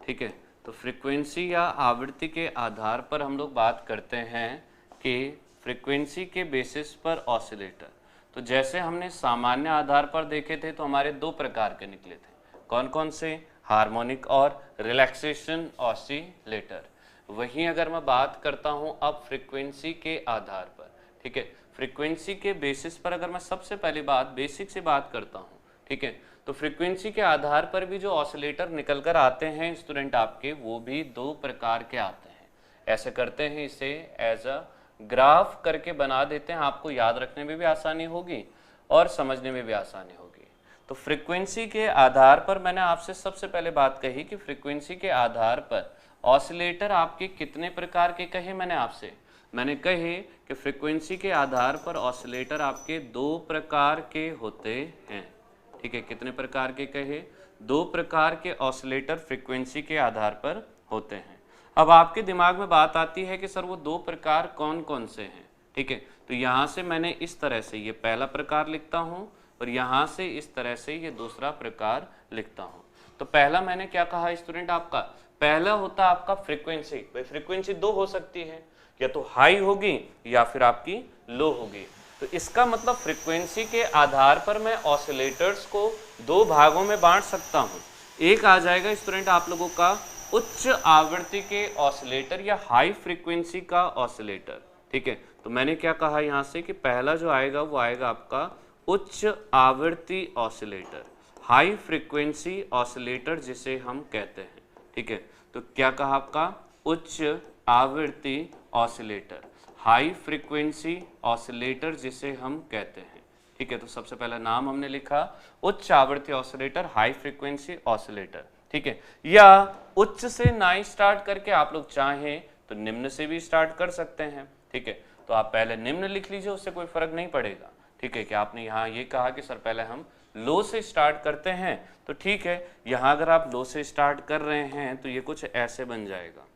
ठीक है। तो फ्रीक्वेंसी या आवृत्ति के आधार पर हम लोग बात करते हैं कि फ्रीक्वेंसी के बेसिस पर ऑसिलेटर। तो जैसे हमने सामान्य आधार पर देखे थे तो हमारे दो प्रकार के निकले थे, कौन कौन से, हार्मोनिक और रिलैक्सेशन ऑसिलेटर। वहीं अगर मैं बात करता हूं अब फ्रीक्वेंसी के आधार पर, ठीक है, फ्रीक्वेंसी के बेसिस पर अगर मैं सबसे पहली बात बेसिक से बात करता हूं, ठीक है, तो फ्रीक्वेंसी के आधार पर भी जो ऑसिलेटर निकल कर आते हैं स्टूडेंट आपके, वो भी दो प्रकार के आते हैं। ऐसे करते हैं, इसे एज अ ग्राफ करके बना देते हैं, आपको याद रखने में भी आसानी होगी और समझने में भी आसानी होगी। तो फ्रीक्वेंसी के आधार पर मैंने आपसे सबसे पहले बात कही कि फ्रीक्वेंसी के आधार पर ऑसिलेटर आपके कितने प्रकार के कहे, मैंने कहे कि फ्रीक्वेंसी के आधार पर ऑसिलेटर आपके दो प्रकार के होते हैं, ठीक है। कितने प्रकार के कहे, दो प्रकार के ऑसिलेटर फ्रीक्वेंसी के आधार पर होते हैं। अब आपके दिमाग में बात आती है कि सर वो दो प्रकार कौन कौन से हैं, ठीक है। तो यहाँ से मैंने इस तरह से ये पहला प्रकार लिखता हूँ और यहाँ से इस तरह से ये दूसरा प्रकार लिखता हूँ। तो पहला मैंने क्या कहा स्टूडेंट, आपका पहला होता आपका फ्रीक्वेंसी। भाई फ्रीक्वेंसी दो हो सकती है, या तो हाई होगी या फिर आपकी लो होगी। तो इसका मतलब फ्रीक्वेंसी के आधार पर मैं ऑसिलेटर्स को दो भागों में बांट सकता हूँ। एक आ जाएगा स्टूडेंट आप लोगों का उच्च आवृत्ति के ऑसिलेटर या हाई फ्रीक्वेंसी का ऑसिलेटर, ठीक है। तो मैंने क्या कहा यहाँ से कि पहला जो आएगा वो आएगा आपका उच्च आवृत्ति ऑसिलेटर, हाई फ्रीक्वेंसी ऑसिलेटर जिसे हम कहते हैं, ठीक है। तो क्या कहा आपका उच्च आवृत्ति ऑसिलेटर, हाई फ्रीक्वेंसी ऑसिलेटर जिसे हम कहते हैं, ठीक है। तो सबसे पहला नाम हमने लिखा उच्च आवृत्ति ऑसिलेटर, हाई फ्रीक्वेंसी ऑसिलेटर, ठीक है। या उच्च से ना स्टार्ट करके आप लोग चाहें तो निम्न से भी स्टार्ट कर सकते हैं, ठीक है। तो आप पहले निम्न लिख लीजिए, उससे कोई फर्क नहीं पड़ेगा, ठीक है। कि आपने यहाँ ये कहा कि सर पहले हम लो से स्टार्ट करते हैं, तो ठीक है। यहाँ अगर आप लो से स्टार्ट कर रहे हैं तो ये कुछ ऐसे बन जाएगा,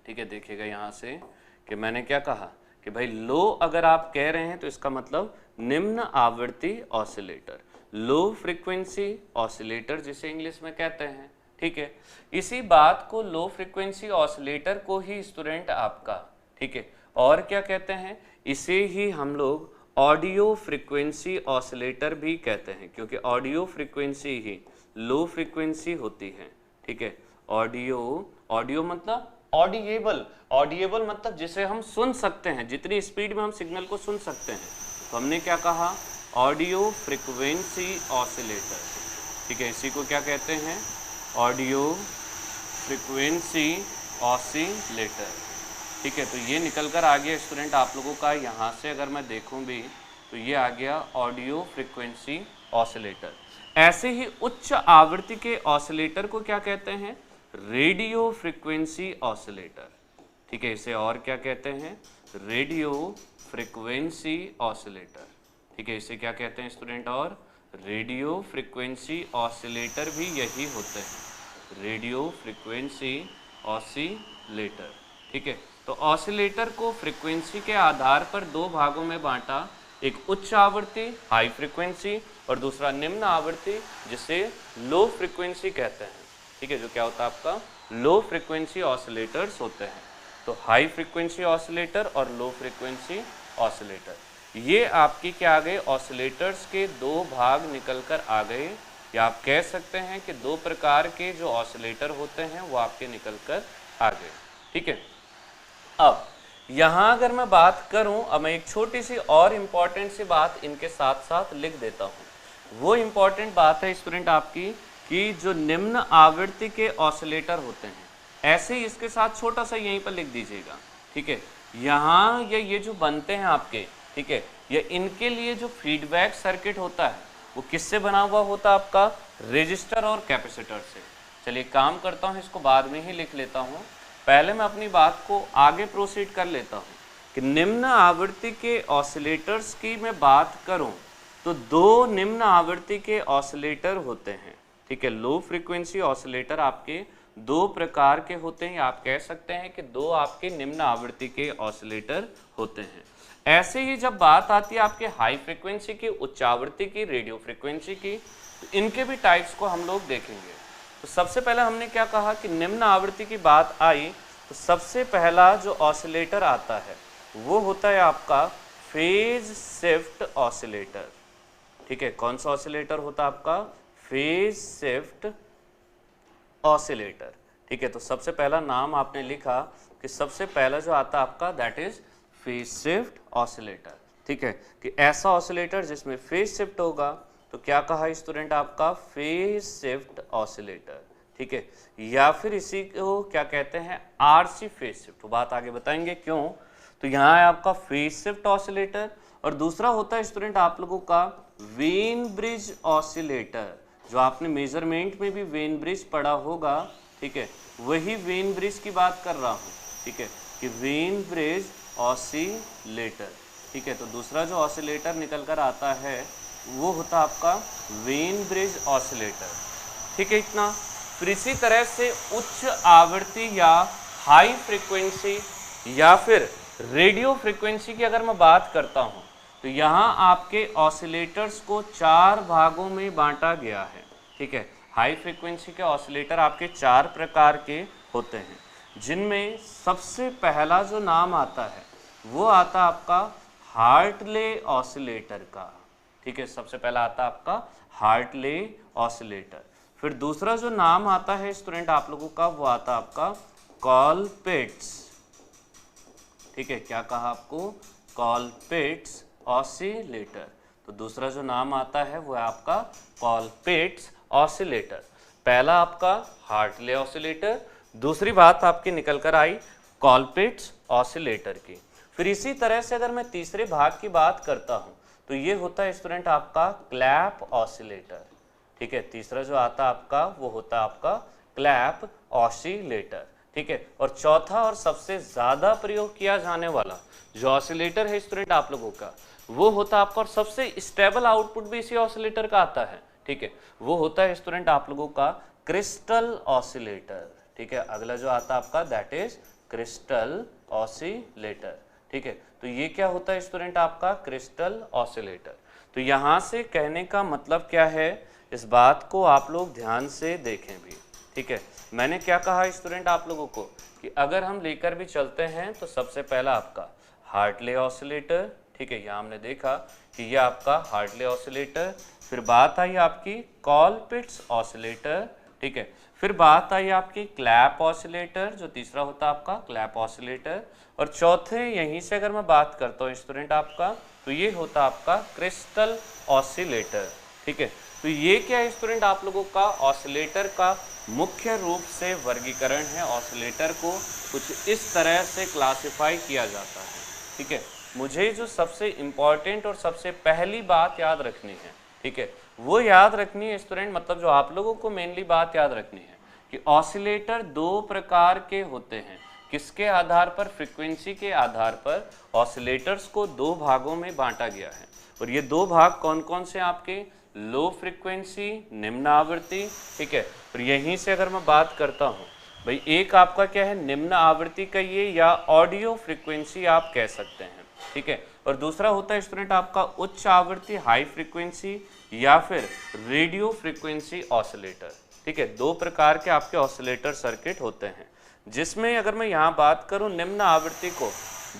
ठीक है। देखिएगा यहाँ से कि मैंने क्या कहा कि भाई लो अगर आप कह रहे हैं तो इसका मतलब निम्न आवृत्ति ऑसिलेटर, लो फ्रीक्वेंसी ऑसिलेटर जिसे इंग्लिश में कहते हैं, ठीक है। इसी बात को लो फ्रीक्वेंसी ऑसिलेटर को ही स्टूडेंट आपका, ठीक है, और क्या कहते हैं, इसे ही हम लोग ऑडियो फ्रीक्वेंसी ऑसिलेटर भी कहते हैं, क्योंकि ऑडियो फ्रीक्वेंसी ही लो फ्रीक्वेंसी होती है, ठीक है। ऑडियो मतलब ऑडिएबल, ऑडिएबल मतलब जिसे हम सुन सकते हैं, जितनी स्पीड में हम सिग्नल को सुन सकते हैं। तो हमने क्या कहा ऑडियो फ्रीक्वेंसी ऑसिलेटर, ठीक है। इसी को क्या कहते हैं ऑडियो फ्रीक्वेंसी ऑसिलेटर, ठीक है। तो ये निकल कर आ गया स्टूडेंट आप लोगों का, यहाँ से अगर मैं देखूँ भी तो ये आ गया ऑडियो फ्रीक्वेंसी ऑसिलेटर। ऐसे ही उच्च आवृत्ति के ऑसिलेटर को क्या कहते हैं रेडियो फ्रीक्वेंसी ऑसिलेटर, ठीक है। इसे और क्या कहते हैं रेडियो फ्रीक्वेंसी ऑसिलेटर, ठीक है। इसे क्या कहते हैं स्टूडेंट, और रेडियो फ्रीक्वेंसी ऑसिलेटर भी यही होते हैं, रेडियो फ्रीक्वेंसी ऑसिलेटर, ठीक है। तो ऑसिलेटर को फ्रीक्वेंसी के आधार पर दो भागों में बांटा, एक उच्च आवृत्ति हाई फ्रीक्वेंसी और दूसरा निम्न आवृत्ति जिसे लो फ्रीक्वेंसी कहते हैं, ठीक है। जो क्या होता है आपका लो फ्रीक्वेंसी ऑसिलेटर्स होते हैं। तो हाई फ्रीक्वेंसी ऑसिलेटर और लो फ्रीक्वेंसी ऑसिलेटर, ये आपकी क्या आ गए ऑसिलेटर्स के दो भाग निकल कर आ गए, या आप कह सकते हैं कि दो प्रकार के जो ऑसिलेटर होते हैं वो आपके निकल कर आ गए, ठीक है। अब यहाँ अगर मैं बात करूँ, अब मैं एक छोटी सी और इम्पॉर्टेंट सी बात इनके साथ साथ लिख देता हूँ। वो इम्पॉर्टेंट बात है स्टूडेंट आपकी कि जो निम्न आवृत्ति के ऑसिलेटर होते हैं, ऐसे ही इसके साथ छोटा सा यहीं पर लिख दीजिएगा, ठीक है। यहाँ ये जो बनते हैं आपके, ठीक है, ये इनके लिए जो फीडबैक सर्किट होता है वो किससे बना हुआ होता है आपका रेजिस्टर और कैपेसिटर से। चलिए काम करता हूँ, इसको बाद में ही लिख लेता हूँ, पहले मैं अपनी बात को आगे प्रोसीड कर लेता हूँ कि निम्न आवृत्ति के ऑसिलेटर्स की मैं बात करूँ तो दो निम्न आवृत्ति के ऑसिलेटर होते हैं, ठीक है। लो फ्रीक्वेंसी ऑसिलेटर आपके दो प्रकार के होते हैं, आप कह सकते हैं कि दो आपके निम्न आवृत्ति के ऑसिलेटर होते हैं। ऐसे ही जब बात आती है आपके हाई फ्रीक्वेंसी की, उच्च आवृत्ति की, रेडियो फ्रीक्वेंसी की, तो इनके भी टाइप्स को हम लोग देखेंगे। तो सबसे पहले हमने क्या कहा कि निम्न आवृत्ति की बात आई तो सबसे पहला जो ऑसिलेटर आता है वो होता है आपका फेज शिफ्ट ऑसिलेटर, ठीक है। कौन सा ऑसिलेटर होता है आपका फेज शिफ्ट ऑसिलेटर, ठीक है। तो सबसे पहला नाम आपने लिखा कि सबसे पहला जो आता है आपका that is phase shift oscillator, ठीक है। कि ऐसा ऑसिलेटर जिसमें फेज शिफ्ट होगा, तो क्या कहा स्टूडेंट आपका फेज शिफ्ट ऑसिलेटर, ठीक है। या फिर इसी को क्या कहते हैं आरसी फेज शिफ्ट, बात आगे बताएंगे क्यों। तो यहाँ है आपका फेज शिफ्ट ऑसिलेटर, और दूसरा होता है स्टूडेंट आप लोगों का वेन ब्रिज ऑसिलेटर, जो आपने मेजरमेंट में भी वेन ब्रिज पढ़ा होगा, ठीक है। वही वेन ब्रिज की बात कर रहा हूँ, ठीक है, कि वेन ब्रिज ऑसिलेटर, ठीक है। तो दूसरा जो ऑसिलेटर निकल कर आता है वो होता आपका वेन ब्रिज ऑसिलेटर, ठीक है। इतना फिर इसी तरह से उच्च आवृत्ति या हाई फ्रीक्वेंसी या फिर रेडियो फ्रीक्वेंसी की अगर मैं बात करता हूं तो यहाँ आपके ऑसिलेटर्स को चार भागों में बांटा गया है, ठीक है। हाई फ्रीक्वेंसी के ऑसिलेटर आपके 4 प्रकार के होते हैं, जिनमें सबसे पहला जो नाम आता है वो आता आपका हार्टले ऑसिलेटर का। ठीक है, सबसे पहला आता आपका हार्टले ऑसिलेटर। फिर दूसरा जो नाम आता है स्टूडेंट आप लोगों का वो आता आपका कॉलपिट्स। ठीक है, क्या कहा आपको? Colpitts oscillator. तो दूसरा जो नाम आता है वो है आपका कॉलपिट्स ऑसिलेटर। पहला आपका हार्टले ऑसिलेटर, दूसरी बात आपकी निकल कर आई कॉलपिट्स ऑसिलेटर की। फिर इसी तरह से अगर मैं तीसरे भाग की बात करता हूं तो ये होता है स्टूडेंट आपका क्लैप ऑसिलेटर। ठीक है, तीसरा जो आता आपका वो होता आपका क्लैप ऑसिलेटर। ठीक है, और चौथा और सबसे ज्यादा प्रयोग किया जाने वाला जो ऑसिलेटर है स्टूडेंट आप लोगों का वो होता आपका, और सबसे स्टेबल आउटपुट भी इसी ऑसिलेटर का आता है। ठीक है, वो होता है स्टूडेंट आप लोगों का क्रिस्टल ऑसिलेटर। ठीक है, अगला जो आता आपका दैट इज क्रिस्टल ऑसिलेटर। ठीक है, तो ये क्या होता है स्टूडेंट आपका क्रिस्टल ऑसिलेटर। तो यहां से कहने का मतलब क्या है, इस बात को आप लोग ध्यान से देखें भी। ठीक है, मैंने क्या कहा स्टूडेंट आप लोगों को कि अगर हम लेकर भी चलते हैं तो सबसे पहला आपका हार्टले ऑसिलेटर। ठीक है, यहाँ हमने देखा कि ये आपका हार्टले ऑसिलेटर। फिर बात आई आपकी कॉलपिट्स ऑसिलेटर। ठीक है, फिर बात आई आपकी क्लैप ऑसिलेटर, जो तीसरा होता है आपका क्लैप ऑसिलेटर। और चौथे यहीं से अगर मैं बात करता हूँ स्टूडेंट आपका तो ये होता आपका क्रिस्टल ऑसिलेटर। ठीक है, तो ये क्या है स्टूडेंट आप लोगों का ऑसिलेटर का मुख्य रूप से वर्गीकरण है। ऑसिलेटर को कुछ इस तरह से क्लासिफाई किया जाता है। ठीक है, मुझे जो सबसे इम्पॉर्टेंट और सबसे पहली बात याद रखनी है, ठीक है, वो याद रखनी है स्टूडेंट, मतलब जो आप लोगों को मेनली बात याद रखनी है कि ऑसिलेटर दो प्रकार के होते हैं। किसके आधार पर? फ्रीक्वेंसी के आधार पर ऑसिलेटर्स को दो भागों में बांटा गया है। और ये दो भाग कौन कौन से आपके? लो फ्रीक्वेंसी, निम्न आवृत्ति। ठीक है, और यहीं से अगर मैं बात करता हूँ भाई, एक आपका क्या है निम्न आवृत्ति कहिए या ऑडियो फ्रीक्वेंसी आप कह सकते हैं। ठीक है, और दूसरा होता है स्टूडेंट आपका उच्च आवृत्ति हाई फ्रीक्वेंसी या फिर रेडियो फ्रीक्वेंसी ऑसिलेटर। ठीक है, दो प्रकार के आपके ऑसिलेटर सर्किट होते हैं, जिसमें अगर मैं यहाँ बात करूँ निम्न आवृत्ति को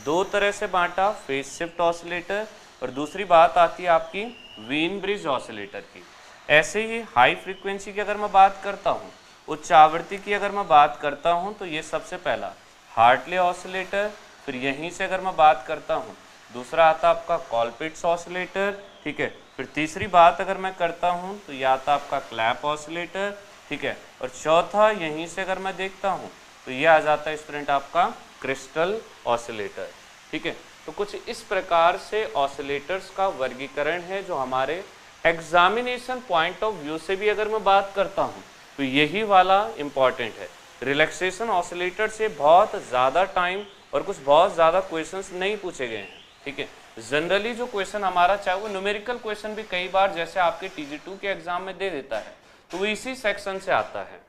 दो तरह से बांटा, फेज शिफ्ट ऑसिलेटर और दूसरी बात आती है आपकी वीन ब्रिज ऑसिलेटर की। ऐसे ही हाई फ्रीक्वेंसी की अगर मैं बात करता हूँ, उच्च आवृत्ति की अगर मैं बात करता हूँ तो ये सबसे पहला हार्टले ऑसिलेटर। फिर यहीं से अगर मैं बात करता हूँ दूसरा आता आपका कॉलपिट्स ऑसिलेटर। ठीक है, फिर तीसरी बात अगर मैं करता हूँ तो यह आता आपका क्लैप ऑसिलेटर। ठीक है, और चौथा यहीं से अगर मैं देखता हूँ तो यह आ जाता है स्टूडेंट आपका क्रिस्टल ऑसिलेटर। ठीक है, तो कुछ इस प्रकार से ऑसिलेटर्स का वर्गीकरण है जो हमारे एग्जामिनेशन पॉइंट ऑफ व्यू से भी अगर मैं बात करता हूँ तो यही वाला इम्पॉर्टेंट है। रिलैक्सेशन ऑसिलेटर से बहुत ज़्यादा टाइम और कुछ बहुत ज़्यादा क्वेश्चंस नहीं पूछे गए हैं। ठीक है, जनरली जो क्वेश्चन हमारा चाहे वो न्यूमेरिकल क्वेश्चन भी कई बार जैसे आपके TG2 के एग्जाम में दे देता है तो वो इसी सेक्शन से आता है।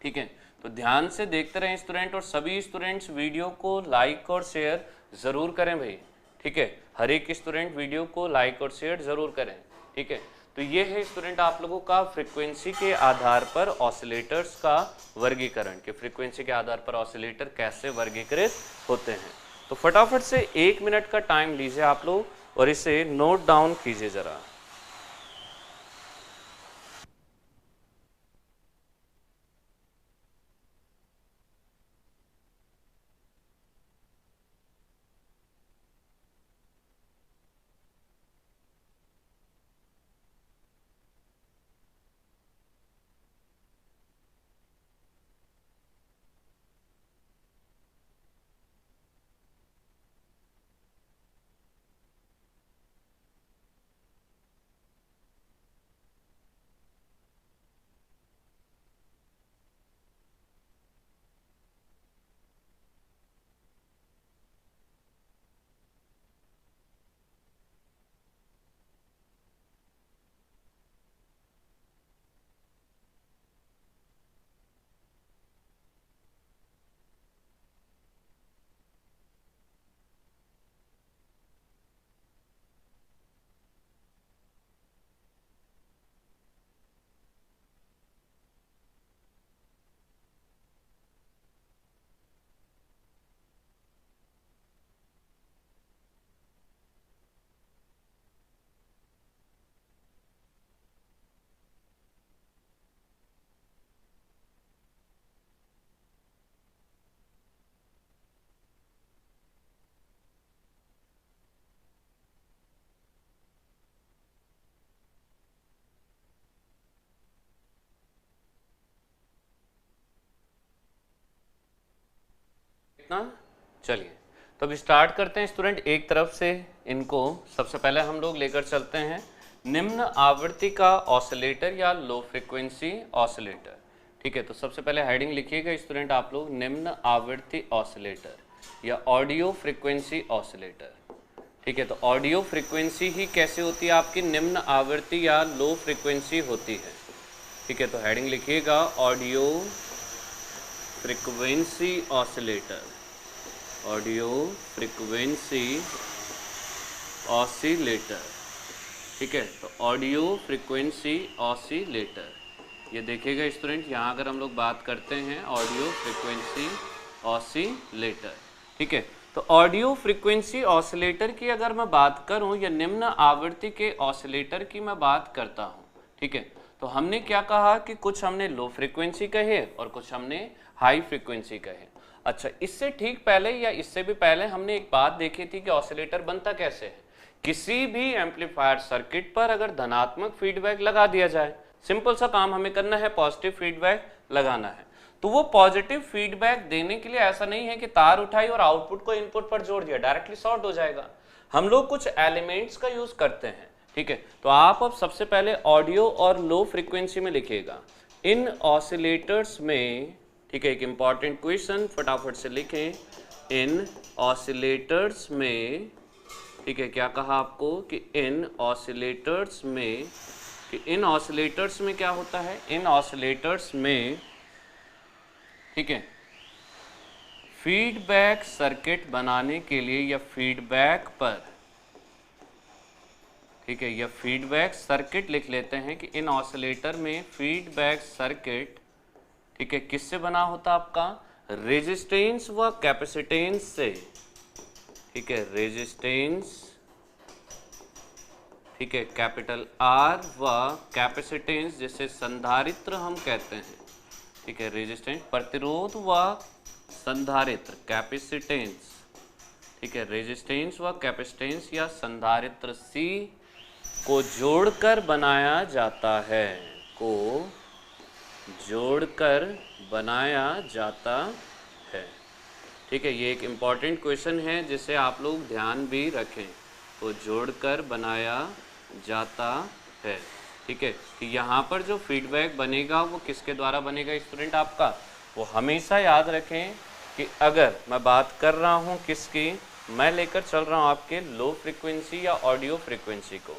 ठीक है, तो ध्यान से देखते रहें स्टूडेंट, और सभी स्टूडेंट्स वीडियो को लाइक और शेयर ज़रूर करें भाई। ठीक है, हर एक स्टूडेंट वीडियो को लाइक और शेयर ज़रूर करें। ठीक है, तो ये है स्टूडेंट आप लोगों का फ्रीक्वेंसी के आधार पर ऑसिलेटर्स का वर्गीकरण, कि फ्रीक्वेंसी के आधार पर ऑसिलेटर कैसे वर्गीकृत होते हैं। तो फटाफट से 1 मिनट का टाइम लीजिए आप लोग और इसे नोट डाउन कीजिए ज़रा। ना, चलिए तो अब स्टार्ट करते हैं स्टूडेंट। एक तरफ से इनको सबसे पहले हम लोग लेकर चलते हैं निम्न आवृत्ति का ऑसिलेटर या लो फ्रीक्वेंसी ऑसिलेटर। ठीक है, तो सबसे पहले हेडिंग लिखिएगा स्टूडेंट आप लोग, निम्न आवृत्ति ऑसिलेटर या ऑडियो फ्रीक्वेंसी ऑसिलेटर। ठीक है, तो ऑडियो फ्रीक्वेंसी ही कैसे होती है आपकी, निम्न आवृत्ति या लो फ्रीक्वेंसी होती है। ठीक है, तो हेडिंग लिखिएगा audio frequency oscillator, audio frequency oscillator. ठीक है, तो ऑडियो फ्रीक्वेंसी ऑसिलेटर, ये देखिएगा स्टूडेंट, यहाँ अगर हम लोग बात करते हैं ऑडियो फ्रीक्वेंसी ऑसिलेटर। ठीक है, तो ऑडियो फ्रीक्वेंसी ऑसिलेटर की अगर मैं बात करूं या निम्न आवृत्ति के ऑसिलेटर की मैं बात करता हूं, ठीक है, तो हमने क्या कहा कि कुछ हमने लो फ्रीक्वेंसी कहे और कुछ हमने हाई फ्रीक्वेंसी कहे। अच्छा, इससे ठीक पहले या इससे भी पहले हमने एक बात देखी थी कि ऑसिलेटर बनता कैसे है। किसी भी एम्पलीफायर सर्किट पर अगर धनात्मक फीडबैक लगा दिया जाए, सिंपल सा काम हमें करना है, पॉजिटिव फीडबैक लगाना है, तो वो पॉजिटिव फीडबैक देने के लिए ऐसा नहीं है कि तार उठाई और आउटपुट को इनपुट पर जोड़ दिया, डायरेक्टली शॉर्ट हो जाएगा। हम लोग कुछ एलिमेंट्स का यूज करते हैं। ठीक है, तो आप अब सबसे पहले ऑडियो और लो फ्रीक्वेंसी में लिखिएगा इन ऑसिलेटर्स में। ठीक है, एक इंपॉर्टेंट क्वेश्चन फटाफट से लिखें, इन ऑसिलेटर्स में। ठीक है, क्या कहा आपको कि इन ऑसिलेटर्स में, कि इन ऑसिलेटर्स में क्या होता है, इन ऑसिलेटर्स में, ठीक है, फीडबैक सर्किट बनाने के लिए या फीडबैक पर, ठीक है, या फीडबैक सर्किट लिख लेते हैं कि इन ऑसिलेटर में फीडबैक सर्किट, ठीक है, किससे बना होता आपका, रेजिस्टेंस व कैपेसिटेंस से। ठीक है, रेजिस्टेंस, ठीक है, कैपिटल आर व कैपेसिटेंस जिसे संधारित्र हम कहते हैं। ठीक है, रेजिस्टेंस प्रतिरोध व संधारित्र कैपेसिटेंस। ठीक है, रेजिस्टेंस व कैपेसिटेंस या संधारित्र सी को जोड़कर बनाया जाता है, को जोड़कर बनाया जाता है। ठीक है, ये एक इम्पॉर्टेंट क्वेश्चन है जिसे आप लोग ध्यान भी रखें, को जोड़कर बनाया जाता है। ठीक है, कि यहाँ पर जो फीडबैक बनेगा वो किसके द्वारा बनेगा स्टूडेंट आपका, वो हमेशा याद रखें कि अगर मैं बात कर रहा हूँ किसकी, मैं लेकर चल रहा हूँ आपके लो फ्रीक्वेंसी या ऑडियो फ्रीक्वेंसी को,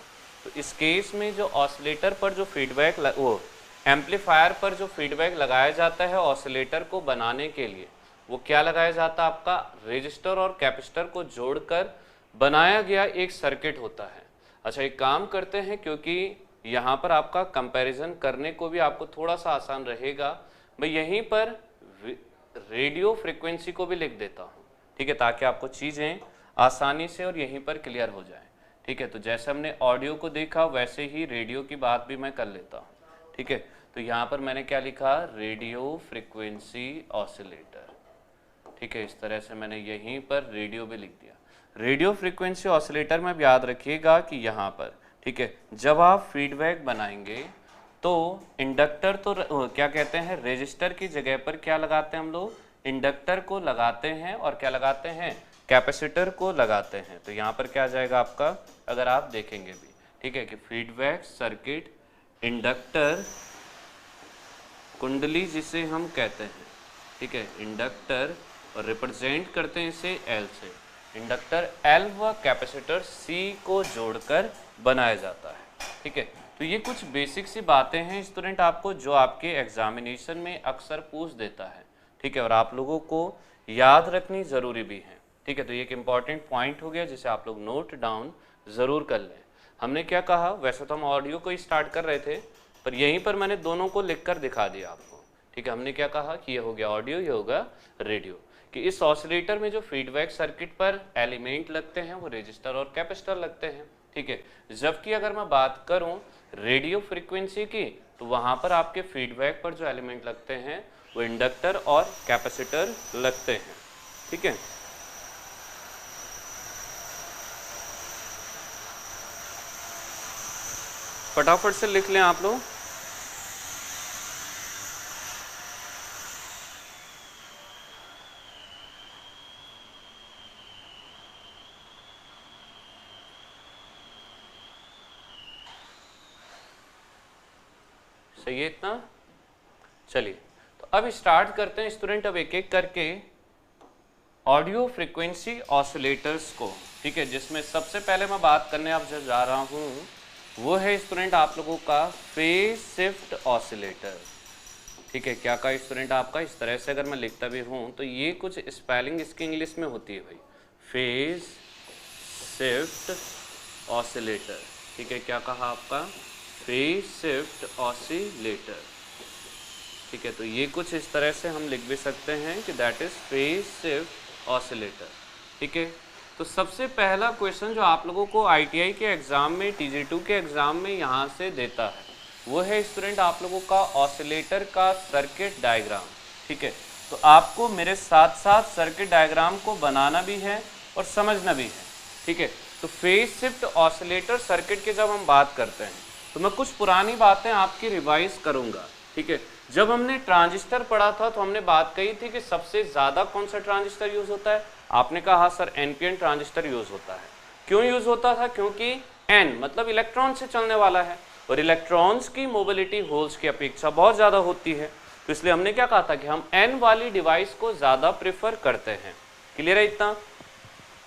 तो इस केस में जो ऑसिलेटर पर जो फीडबैक वो एम्पलीफायर पर जो फीडबैक लगाया जाता है ऑसिलेटर को बनाने के लिए, वो क्या लगाया जाता है आपका, रेजिस्टर और कैपेसिटर को जोड़कर बनाया गया एक सर्किट होता है। अच्छा, एक काम करते हैं, क्योंकि यहाँ पर आपका कंपैरिजन करने को भी आपको थोड़ा सा आसान रहेगा, मैं यहीं पर रेडियो फ्रीक्वेंसी को भी लिख देता हूँ। ठीक है, ताकि आपको चीज़ें आसानी से और यहीं पर क्लियर हो जाए। ठीक है, तो जैसे हमने ऑडियो को देखा वैसे ही रेडियो की बात भी मैं कर लेता हूँ। ठीक है, तो यहाँ पर मैंने क्या लिखा, रेडियो फ्रीक्वेंसी ऑसिलेटर। ठीक है, इस तरह से मैंने यहीं पर रेडियो भी लिख दिया। रेडियो फ्रीक्वेंसी ऑसिलेटर में भी याद रखिएगा कि यहाँ पर, ठीक है, जब आप फीडबैक बनाएंगे तो इंडक्टर, तो क्या कहते हैं, रेजिस्टर की जगह पर क्या लगाते हैं हम लोग, इंडक्टर को लगाते हैं, और क्या लगाते हैं, कैपेसिटर को लगाते हैं। तो यहाँ पर क्या आ जाएगा आपका, अगर आप देखेंगे भी, ठीक है, कि फीडबैक सर्किट इंडक्टर कुंडली जिसे हम कहते हैं, ठीक है, इंडक्टर, और रिप्रेजेंट करते हैं इसे एल से, इंडक्टर एल व कैपेसिटर सी को जोड़कर बनाया जाता है। ठीक है, तो ये कुछ बेसिक सी बातें हैं स्टूडेंट आपको, जो आपके एग्जामिनेशन में अक्सर पूछ देता है। ठीक है, और आप लोगों को याद रखनी ज़रूरी भी है। ठीक है, तो ये एक इम्पॉर्टेंट पॉइंट हो गया जिसे आप लोग नोट डाउन ज़रूर कर लें। हमने क्या कहा, वैसे तो हम ऑडियो को ही स्टार्ट कर रहे थे, पर यहीं पर मैंने दोनों को लिख कर दिखा दिया आपको। ठीक है, हमने क्या कहा कि ये हो गया ऑडियो, ये होगा रेडियो, कि इस ऑसिलेटर में जो फीडबैक सर्किट पर एलिमेंट लगते हैं वो रेजिस्टर और कैपेसिटर लगते हैं। ठीक है, जबकि अगर मैं बात करूं रेडियो फ्रीक्वेंसी की, तो वहां पर आपके फीडबैक पर जो एलिमेंट लगते हैं वो इंडक्टर और कैपेसिटर लगते हैं। ठीक है, फटाफट से लिख लें आप लोग। सही है इतना। चलिए तो अब स्टार्ट करते हैं स्टूडेंट, अब एक एक करके ऑडियो फ्रीक्वेंसी ऑसिलेटर्स को, ठीक है, जिसमें सबसे पहले मैं बात करने आप जो जा रहा हूँ वो है स्टूडेंट आप लोगों का फेज शिफ्ट ऑसिलेटर, ठीक है। क्या का स्टूडेंट आपका, इस तरह से अगर मैं लिखता भी हूँ तो ये कुछ स्पेलिंग इसकी इंग्लिश में होती है भाई, फेज शिफ्ट ऑसिलेटर, ठीक है। क्या कहा आपका, फेज शिफ्ट ऑसिलेटर, ठीक है। तो ये कुछ इस तरह से हम लिख भी सकते हैं कि that is phase shift oscillator, ठीक है। तो सबसे पहला क्वेश्चन जो आप लोगों को आईटीआई के एग्जाम में, TG2 के एग्जाम में यहाँ से देता है वो है स्टूडेंट आप लोगों का ऑसिलेटर का सर्किट डायग्राम, ठीक है। तो आपको मेरे साथ साथ सर्किट डायग्राम को बनाना भी है और समझना भी है, ठीक है। तो फेज शिफ्ट ऑसिलेटर सर्किट की जब हम बात करते हैं तो मैं कुछ पुरानी बातें आपकी रिवाइज करूंगा, ठीक है। जब हमने ट्रांजिस्टर पढ़ा था तो हमने बात कही थी कि सबसे ज़्यादा कौन सा ट्रांजिस्टर यूज़ होता है, आपने कहा हाँ सर NPN ट्रांजिस्टर यूज़ होता है। क्यों यूज़ होता था, क्योंकि N मतलब इलेक्ट्रॉन से चलने वाला है और इलेक्ट्रॉन्स की मोबिलिटी होल्स की अपेक्षा बहुत ज़्यादा होती है, तो इसलिए हमने क्या कहा था कि हम N वाली डिवाइस को ज़्यादा प्रेफर करते हैं। क्लियर है इतना।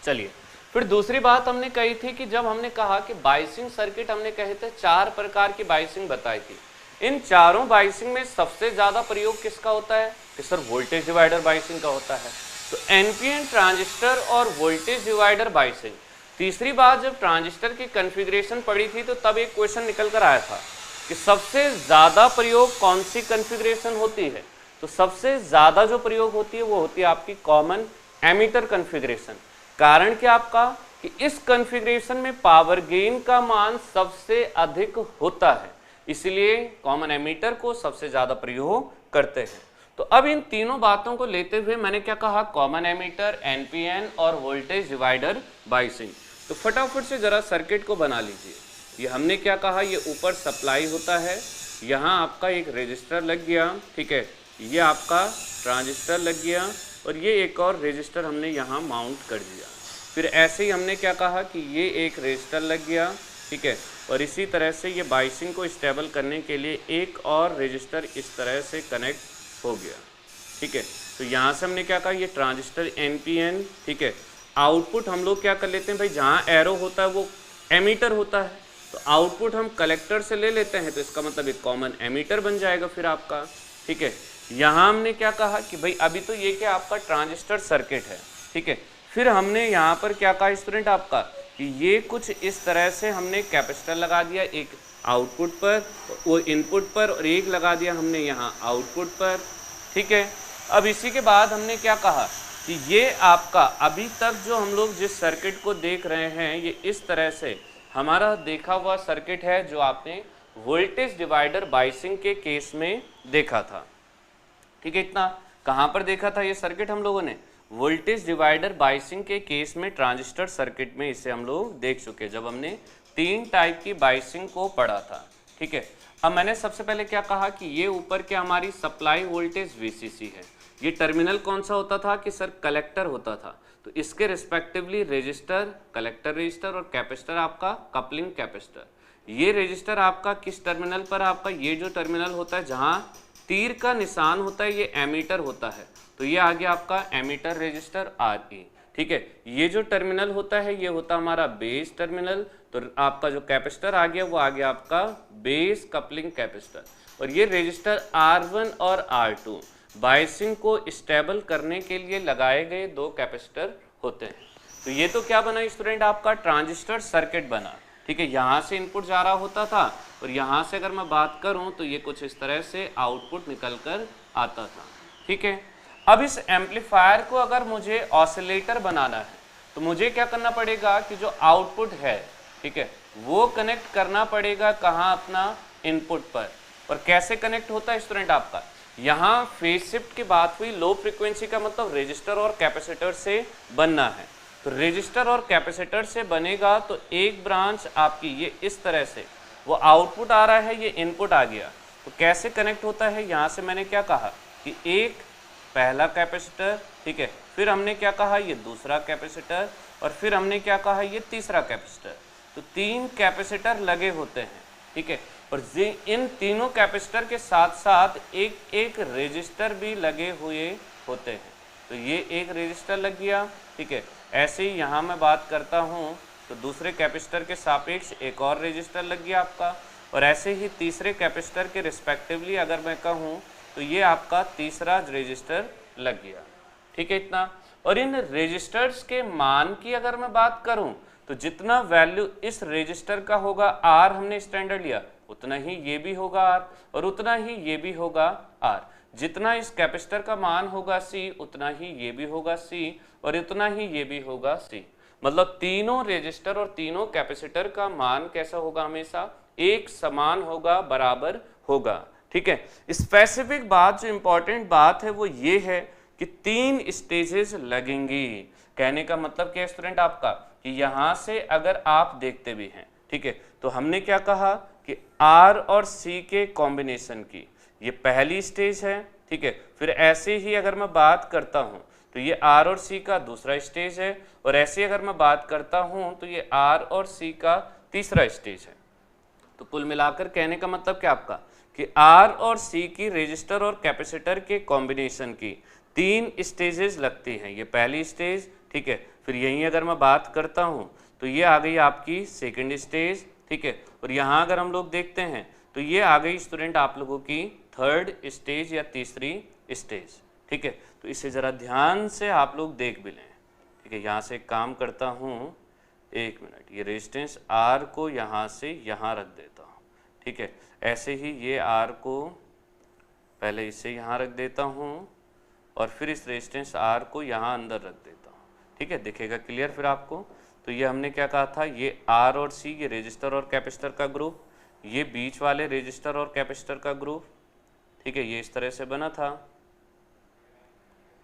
चलिए फिर दूसरी बात हमने कही थी कि जब हमने कहा कि बाइसिंग सर्किट, हमने कहे थे 4 प्रकार की बाइसिंग बताई थी। इन चारों बाइसिंग में सबसे ज़्यादा प्रयोग किसका होता है कि सर वोल्टेज डिवाइडर बाइसिंग का होता है। तो NPN ट्रांजिस्टर और वोल्टेज डिवाइडर बाइसिंग। तीसरी बात, जब ट्रांजिस्टर की कॉन्फ़िगरेशन पड़ी थी तो तब एक क्वेश्चन निकल कर आया था कि सबसे ज़्यादा प्रयोग कौन सी कॉन्फ़िगरेशन होती है, तो सबसे ज़्यादा जो प्रयोग होती है वो होती है आपकी कॉमन एमीटर कॉन्फ़िगरेशन। कारण क्या आपका कि इस कॉन्फ़िगरेशन में पावर गेन का मान सबसे अधिक होता है, इसलिए कॉमन एमीटर को सबसे ज़्यादा प्रयोग करते हैं। तो अब इन तीनों बातों को लेते हुए मैंने क्या कहा, कॉमन एमीटर, NPN और वोल्टेज डिवाइडर बाइसिंग। तो फटाफट से ज़रा सर्किट को बना लीजिए। ये हमने क्या कहा, ये ऊपर सप्लाई होता है, यहाँ आपका एक रेजिस्टर लग गया, ठीक है, ये आपका ट्रांजिस्टर लग गया और ये एक और रेजिस्टर हमने यहाँ माउंट कर दिया। फिर ऐसे ही हमने क्या कहा कि ये एक रेजिस्टर लग गया, ठीक है, और इसी तरह से ये बाइसिंग को स्टेबल करने के लिए एक और रेजिस्टर इस तरह से कनेक्ट हो गया, ठीक है। तो यहाँ से हमने क्या कहा, ये ट्रांजिस्टर NPN, ठीक है। आउटपुट हम लोग क्या कर लेते हैं भाई, जहाँ एरो होता है वो एमीटर होता है, तो आउटपुट हम कलेक्टर से ले लेते हैं, तो इसका मतलब एक कॉमन एमीटर बन जाएगा फिर आपका, ठीक है। यहाँ हमने क्या कहा कि भाई अभी तो ये क्या आपका ट्रांजिस्टर सर्किट है, ठीक है। फिर हमने यहाँ पर क्या कहा स्टूडेंट आपका कि ये कुछ इस तरह से हमने कैपेसिटर लगा दिया, एक आउटपुट पर, वो इनपुट पर, और एक लगा दिया हमने यहाँ आउटपुट पर, ठीक है। अब इसी के बाद हमने क्या कहा कि ये आपका अभी तक जो हम लोग जिस सर्किट को देख रहे हैं ये इस तरह से हमारा देखा हुआ सर्किट है जो आपने वोल्टेज डिवाइडर बाइसिंग के केस में देखा था, ठीक है। इतना कहाँ पर देखा था ये सर्किट हम लोगों ने, वोल्टेज डिवाइडर बाइसिंग के केस में ट्रांजिस्टर सर्किट में इसे हम लोग देख चुके जब हमने 3 टाइप की बाइसिंग को पढ़ा था, ठीक है। अब मैंने सबसे पहले क्या कहा कि ये ऊपर क्या हमारी सप्लाई वोल्टेज VCC है, ये टर्मिनल कौन सा होता था कि सर कलेक्टर होता था, तो इसके रिस्पेक्टिवली रेजिस्टर, कलेक्टर रेजिस्टर और कैपेसिटर आपका कपलिंग कैपेसिटर। ये रेजिस्टर आपका किस टर्मिनल पर, आपका ये जो टर्मिनल होता है जहाँ तीर का निशान होता है ये एमीटर होता है, तो ये आ गया आपका एमीटर रेजिस्टर RE, ठीक है। ये जो टर्मिनल होता है ये होता हमारा बेस टर्मिनल, तो आपका जो कैपेसिटर आ गया वो आ गया आपका बेस कपलिंग कैपेसिटर, और ये रेजिस्टर R1 और R2 बाइसिंग को स्टेबल करने के लिए लगाए गए 2 कैपेसिटर होते हैं। तो ये तो क्या बना स्टूडेंट आपका ट्रांजिस्टर सर्किट बना, ठीक है। यहाँ से इनपुट जा रहा होता था और यहाँ से अगर मैं बात करूँ तो ये कुछ इस तरह से आउटपुट निकल कर आता था, ठीक है। अब इस एम्पलीफायर को अगर मुझे ऑसिलेटर बनाना है तो मुझे क्या करना पड़ेगा कि जो आउटपुट है, ठीक है, वो कनेक्ट करना पड़ेगा कहाँ, अपना इनपुट पर। और कैसे कनेक्ट होता है स्टूडेंट आपका, यहाँ फेज शिफ्ट की बात हुई, लो फ्रीक्वेंसी का मतलब रेजिस्टर और कैपेसिटर से बनना है, तो रेजिस्टर और कैपेसिटर से बनेगा तो एक ब्रांच आपकी ये इस तरह से, वो आउटपुट आ रहा है, ये इनपुट आ गया, तो कैसे कनेक्ट होता है, यहाँ से मैंने क्या कहा कि एक पहला कैपेसिटर, ठीक है, फिर हमने क्या कहा ये दूसरा कैपेसिटर, और फिर हमने क्या कहा ये तीसरा कैपेसिटर, तो 3 कैपेसिटर लगे होते हैं, ठीक है। और इन तीनों कैपेसिटर के साथ साथ एक एक रेजिस्टर भी लगे हुए होते हैं। तो ये एक रेजिस्टर लग गया, ठीक है। ऐसे ही यहाँ मैं बात करता हूँ तो दूसरे कैपेसिटर के सापेक्ष एक और रेजिस्टर लग गया आपका, और ऐसे ही तीसरे कैपेसिटर के रिस्पेक्टिवली अगर मैं कहूँ तो ये आपका तीसरा रेजिस्टर लग गया, ठीक है इतना। और इन रेजिस्टर्स के मान की अगर मैं बात करूं तो जितना वैल्यू इस रेजिस्टर का होगा आर, हमने स्टैंडर्ड लिया, उतना ही ये भी होगा आर और उतना ही ये भी होगा आर। जितना इस कैपेसिटर का मान होगा सी, उतना ही ये भी होगा सी और उतना ही ये भी होगा सी। मतलब तीनों रेजिस्टर और तीनों कैपेसिटर का मान कैसा होगा, हमेशा एक समान होगा, बराबर होगा, ठीक है। स्पेसिफिक बात, जो इंपॉर्टेंट बात है वो ये है कि 3 स्टेजेस लगेंगी। कहने का मतलब क्या है स्टूडेंट आपका, कि यहां से अगर आप देखते भी हैं, ठीक है, तो हमने क्या कहा कि आर और सी के कॉम्बिनेशन की ये पहली स्टेज है, ठीक है। फिर ऐसे ही अगर मैं बात करता हूं तो ये आर और सी का दूसरा स्टेज है, और ऐसे अगर मैं बात करता हूं तो ये आर और सी का तीसरा स्टेज है। तो कुल मिलाकर कहने का मतलब क्या आपका, कि आर और सी की रेजिस्टर और कैपेसिटर के कॉम्बिनेशन की 3 स्टेजेस लगती हैं। ये पहली स्टेज, ठीक है। फिर यहीं अगर मैं बात करता हूँ तो ये आ गई आपकी सेकंड स्टेज, ठीक है। और यहाँ अगर हम लोग देखते हैं तो ये आ गई स्टूडेंट आप लोगों की थर्ड स्टेज या तीसरी स्टेज, ठीक है। तो इसे ज़रा ध्यान से आप लोग देख भी लें, ठीक है। यहाँ से एक काम करता हूँ, एक मिनट, ये रेजिस्टेंस आर को यहाँ से यहाँ रख देता हूँ, ठीक है। ऐसे ही ये आर को पहले इसे यहाँ रख देता हूँ और फिर इस रेजिस्टेंस आर को यहाँ अंदर रख देता हूँ, ठीक है। दिखेगा क्लियर फिर आपको। तो ये हमने क्या कहा था, ये आर और सी, ये रेजिस्टर और कैपेसिटर का ग्रुप, ये बीच वाले रेजिस्टर और कैपेसिटर का ग्रुप, ठीक है, ये इस तरह से बना था,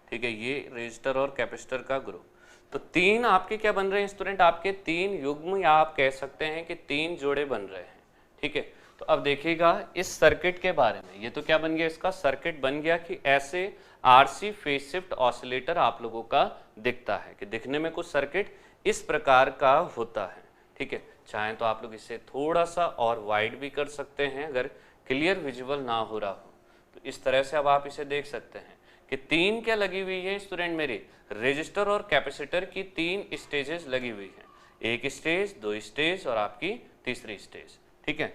ठीक है, ये रेजिस्टर और कैपेसिटर का ग्रुप। तो 3 आपके क्या बन रहे हैं स्टूडेंट, आपके 3 युग्म, या आप कह सकते हैं कि 3 जोड़े बन रहे हैं, ठीक है। तो अब देखिएगा इस सर्किट के बारे में, ये तो क्या बन गया, इसका सर्किट बन गया कि ऐसे आरसी फेज शिफ्ट ऑसिलेटर आप लोगों का दिखता है, कि दिखने में कुछ सर्किट इस प्रकार का होता है, ठीक है। चाहें तो आप लोग इसे थोड़ा सा और वाइड भी कर सकते हैं अगर क्लियर विजुअल ना हो रहा हो तो। इस तरह से अब आप इसे देख सकते हैं कि 3 क्या लगी हुई है स्टूडेंट, मेरे रेजिस्टर और कैपेसिटर की 3 स्टेजेस लगी हुई हैं, एक स्टेज, 2 स्टेज और आपकी तीसरी स्टेज, ठीक है।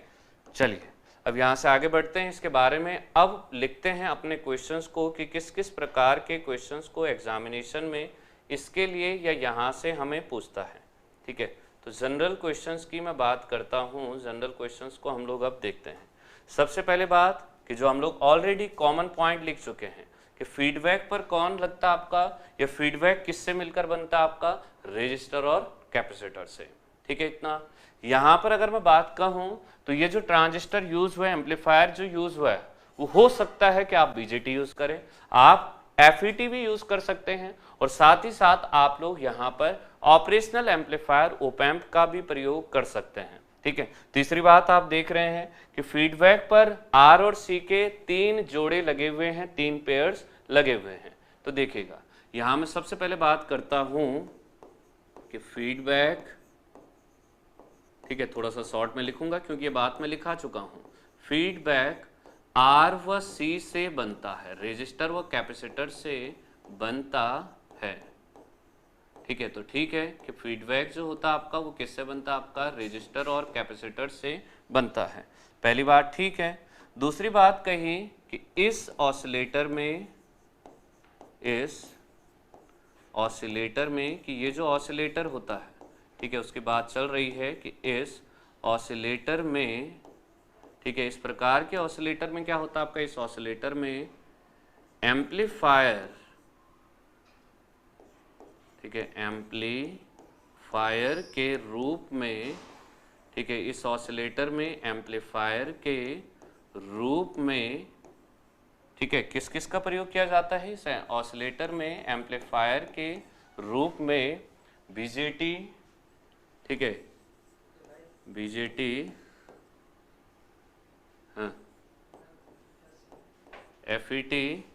चलिए अब यहाँ से आगे बढ़ते हैं इसके बारे में। अब लिखते हैं अपने क्वेश्चंस को कि किस किस प्रकार के क्वेश्चंस को एग्जामिनेशन में इसके लिए या यहाँ से हमें पूछता है, ठीक है। तो जनरल क्वेश्चंस की मैं बात करता हूँ, जनरल क्वेश्चंस को हम लोग अब देखते हैं। सबसे पहले बात कि जो हम लोग ऑलरेडी कॉमन पॉइंट लिख चुके हैं कि फीडबैक पर कौन लगता है आपका, या फीडबैक किससे मिलकर बनता है आपका, रेजिस्टर और कैपेसिटर से, ठीक है इतना। यहाँ पर अगर मैं बात कहूँ तो ये जो ट्रांजिस्टर यूज हुआ है, एम्पलीफायर जो यूज हुआ है, वो हो सकता है कि आप बीजेटी यूज करें, आप एफईटी भी यूज कर सकते हैं, और साथ ही साथ आप लोग यहाँ पर ऑपरेशनल एम्पलीफायर ओपैम्प का भी प्रयोग कर सकते हैं, ठीक है। तीसरी बात आप देख रहे हैं कि फीडबैक पर आर और सी के 3 जोड़े लगे हुए हैं, 3 पेयर्स लगे हुए हैं। तो देखिएगा यहाँ मैं सबसे पहले बात करता हूँ कि फीडबैक, ठीक है, थोड़ा सा शॉर्ट में लिखूंगा क्योंकि ये बात मैं लिखा चुका हूँ। फीडबैक आर व सी से बनता है, रेजिस्टर व कैपेसिटर से बनता है, ठीक है। तो ठीक है कि फीडबैक जो होता है आपका वो किससे बनता है, आपका रेजिस्टर और कैपेसिटर से बनता है, पहली बात, ठीक है। दूसरी बात कही कि इस ऑसिलेटर में कि ये जो ऑसिलेटर होता है, ठीक है, उसकी बात चल रही है कि इस ऑसिलेटर में, ठीक है, इस प्रकार के ऑसिलेटर में क्या होता है आपका, इस ऑसिलेटर में एम्पलीफायर, ठीक है, एम्पलीफायर के रूप में, ठीक है, इस ऑसिलेटर में एम्पलीफायर के रूप में, ठीक है, किस किस का प्रयोग किया जाता है इस ऑसिलेटर में, एम्पलीफायर के रूप में बीजेटी, ठीक है, बीजेटी, हाँ, एफईटी,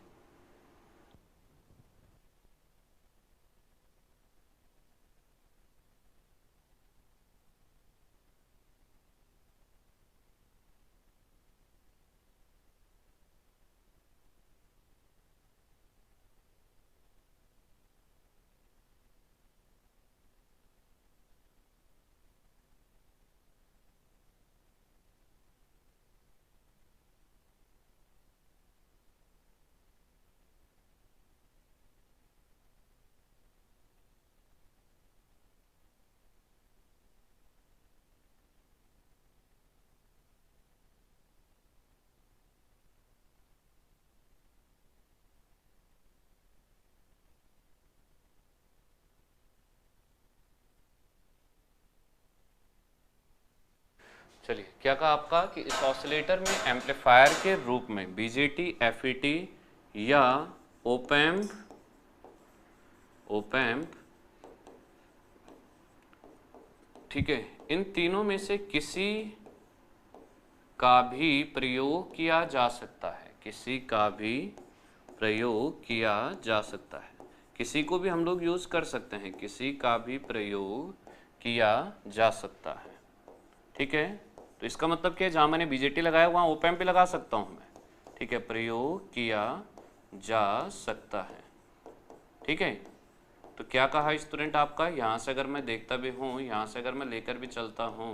चलिए क्या कहा आपका कि इस ऑसिलेटर में एम्पलीफायर के रूप में बीजेटी, एफईटी या ओपैम्प ठीक है, इन तीनों में से किसी का भी प्रयोग किया जा सकता है, किसी का भी प्रयोग किया जा सकता है, किसी को भी हम लोग यूज कर सकते हैं, किसी का भी प्रयोग किया जा सकता है। ठीक है, तो इसका मतलब क्या है, जहां मैंने बीजेटी लगाया वहां ओपैम्प भी लगा सकता हूं मैं। ठीक है, प्रयोग किया जा सकता है। ठीक है, तो क्या कहा स्टूडेंट आपका, यहां से अगर मैं देखता भी हूं, यहां से अगर मैं लेकर भी चलता हूं,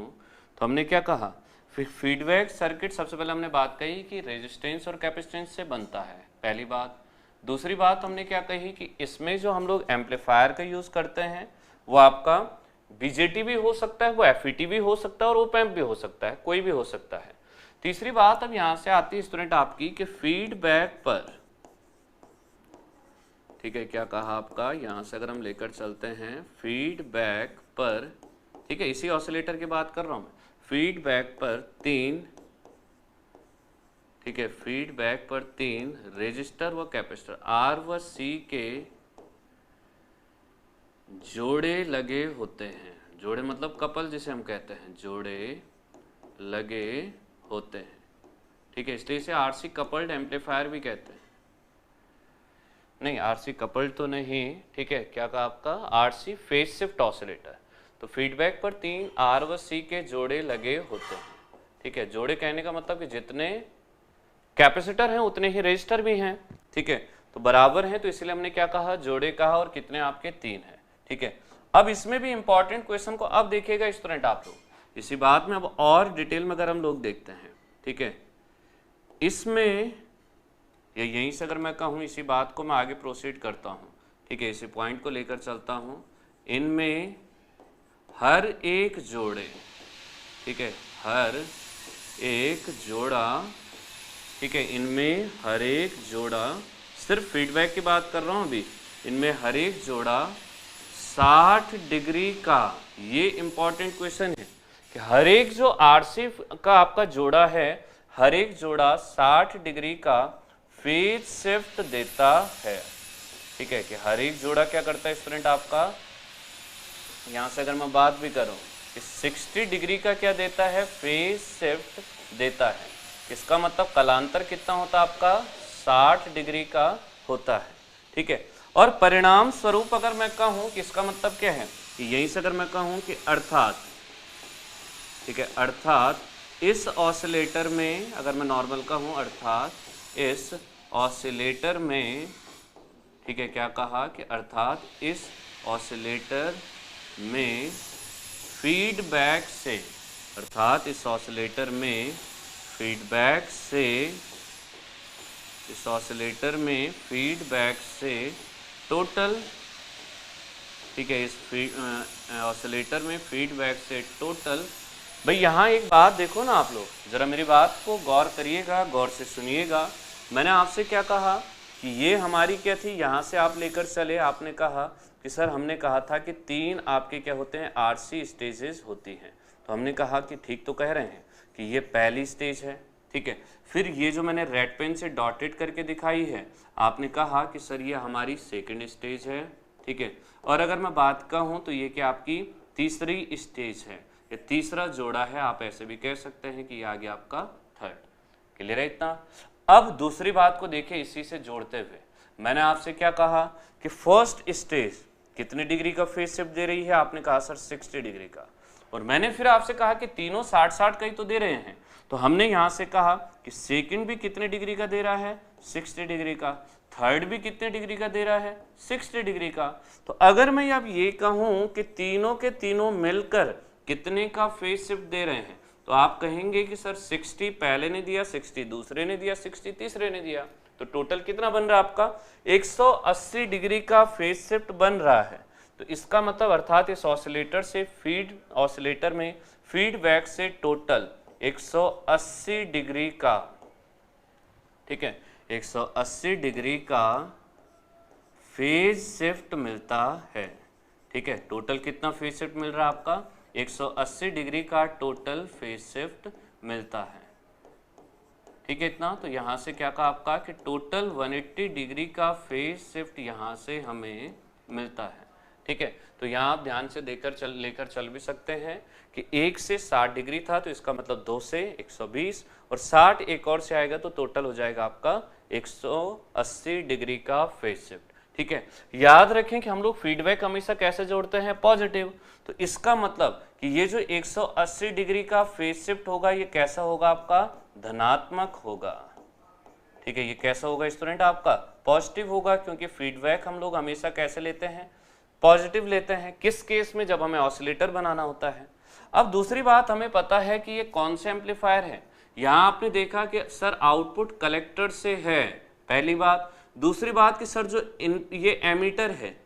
तो हमने क्या कहा, फीडबैक सर्किट सबसे पहले हमने बात कही कि रेजिस्टेंस और कैपेसिटेंस से बनता है, पहली बात। दूसरी बात हमने क्या कही कि इसमें जो हम लोग एम्पलीफायर का यूज करते हैं वो आपका बीजेटी भी हो सकता है, वो एफईटी भी हो सकता है और ओपैम्प भी हो सकता है, कोई भी हो सकता है। तीसरी बात अब यहां से आती है स्टूडेंट आपकी कि फीडबैक पर, ठीक है, क्या कहा आपका, यहां से अगर हम लेकर चलते हैं फीडबैक पर, ठीक है, इसी ऑसिलेटर की बात कर रहा हूं मैं, फीडबैक पर 3, ठीक है, फीडबैक पर 3 रेजिस्टर व कैपेसिटर आर व सी के जोड़े लगे होते हैं। जोड़े मतलब कपल जिसे हम कहते हैं, जोड़े लगे होते हैं। ठीक है, इसलिए इसे आरसी कपल्ड एम्पलीफायर भी कहते हैं। नहीं, आरसी कपल्ड तो नहीं, ठीक है, क्या कहा आपका, आरसी फेज शिफ्ट ऑसिलेटर। तो फीडबैक पर 3 आर व सी के जोड़े लगे होते हैं। ठीक है, जोड़े कहने का मतलब कि जितने कैपेसिटर हैं उतने ही रेजिस्टर भी हैं। ठीक है, तो बराबर हैं, तो इसलिए हमने क्या कहा, जोड़े कहा, और कितने आपके 3 हैं। ठीक है, अब इसमें भी इंपॉर्टेंट क्वेश्चन को अब देखिएगा स्टूडेंट आप लोग, इसी बात में अब और डिटेल में अगर हम लोग देखते हैं। ठीक है, इसमें या यहीं से अगर मैं कहूँ, इसी बात को मैं आगे प्रोसीड करता हूँ। ठीक है, इसी पॉइंट को लेकर चलता हूँ, इनमें हर एक जोड़े, ठीक है, हर एक जोड़ा, ठीक है, इनमें हर एक जोड़ा, सिर्फ फीडबैक की बात कर रहा हूँ अभी, इनमें हर एक जोड़ा 60 डिग्री का, ये इंपॉर्टेंट क्वेश्चन है कि हर एक जो आरसी का आपका जोड़ा है, हर एक जोड़ा 60 डिग्री का फेज शिफ्ट देता है। ठीक है, कि हर एक जोड़ा क्या करता है स्टूडेंट आपका, यहां से अगर मैं बात भी करूं कि 60 डिग्री का क्या देता है, फेज शिफ्ट देता है। इसका मतलब कलांतर कितना होता है आपका, 60 डिग्री का होता है। ठीक है, और परिणाम स्वरूप अगर मैं कहूं कि इसका मतलब क्या है, कि यहीं से अगर मैं कहूं कि अर्थात, ठीक है, अर्थात इस ऑसिलेटर में, अगर मैं नॉर्मल कहूं, अर्थात इस ऑसिलेटर में, ठीक है, क्या कहा कि अर्थात इस ऑसिलेटर में फीडबैक से, अर्थात इस ऑसिलेटर में फीडबैक से, इस ऑसिलेटर में फीडबैक से टोटल, ठीक है, इस ऑसिलेटर में फीडबैक से टोटल, भाई यहाँ एक बात देखो ना आप लोग, जरा मेरी बात को गौर करिएगा, गौर से सुनिएगा। मैंने आपसे क्या कहा कि ये हमारी क्या थी, यहाँ से आप लेकर चले, आपने कहा कि सर हमने कहा था कि 3 आपके क्या होते हैं, आरसी स्टेजेस होती हैं। तो हमने कहा कि ठीक तो कह रहे हैं कि ये पहली स्टेज है। ठीक है, फिर ये जो मैंने रेड पेन से डॉटेड करके दिखाई है, आपने कहा कि सर ये हमारी सेकंड स्टेज है। ठीक है, और अगर मैं बात कहूँ तो ये क्या आपकी तीसरी स्टेज है, ये तीसरा जोड़ा है, आप ऐसे भी कह सकते हैं कि ये आ गया आपका थर्ड। क्लियर है इतना। अब दूसरी बात को देखिए, इसी से जोड़ते हुए मैंने आपसे क्या कहा कि फर्स्ट स्टेज कितने डिग्री का फेज शिफ्ट दे रही है, आपने कहा सर 60 डिग्री का, और मैंने फिर आपसे कहा कि तीनों 60-60 का ही तो दे रहे हैं, तो हमने यहां से कहा कि सेकंड भी कितने डिग्री का दे रहा है, 60 डिग्री का, थर्ड भी कितने डिग्री का दे रहा है, 60 डिग्री का। तो अगर मैं अब ये कहूं कि तीनों के तीनों मिलकर कितने का फेज शिफ्ट दे रहे हैं, तो आप कहेंगे कि सर 60 पहले ने दिया, 60 दूसरे ने दिया, 60 तीसरे ने दिया, तो टोटल कितना बन रहा है आपका, 180 डिग्री का फेज शिफ्ट बन रहा है। तो इसका मतलब अर्थात इस ऑसिलेटर से ऑसिलेटर में फीडबैक से टोटल 180 डिग्री का, ठीक है, 180 डिग्री का फेज शिफ्ट मिलता है। ठीक है, टोटल कितना फेज शिफ्ट मिल रहा है आपका, 180 डिग्री का टोटल फेज शिफ्ट मिलता है। ठीक है इतना। तो यहाँ से क्या कहा आपका कि टोटल 180 डिग्री का फेज शिफ्ट यहाँ से हमें मिलता है। ठीक है, तो यहाँ आप ध्यान से लेकर चल भी सकते हैं कि 1 से 60 डिग्री था तो इसका मतलब 2 से 120 और 60 एक और से आएगा तो टोटल हो जाएगा आपका 180 डिग्री का फेज शिफ्ट। ठीक है, याद रखें कि हम लोग फीडबैक हमेशा कैसे जोड़ते हैं, पॉजिटिव। तो इसका मतलब कि ये जो 180 डिग्री का फेज शिफ्ट होगा ये कैसा होगा आपका, धनात्मक होगा। ठीक है, ये कैसा होगा स्टूडेंट आपका, पॉजिटिव होगा, क्योंकि फीडबैक हम लोग हमेशा कैसे लेते हैं, पॉजिटिव लेते हैं। किस केस में, जब हमें ऑसिलेटर बनाना होता है। अब दूसरी बात हमें पता है कि ये कौन से एम्पलीफायर है। यहाँ आपने देखा कि सर आउटपुट कलेक्टर से है, पहली बात। दूसरी बात कि सर जो ये एमीटर है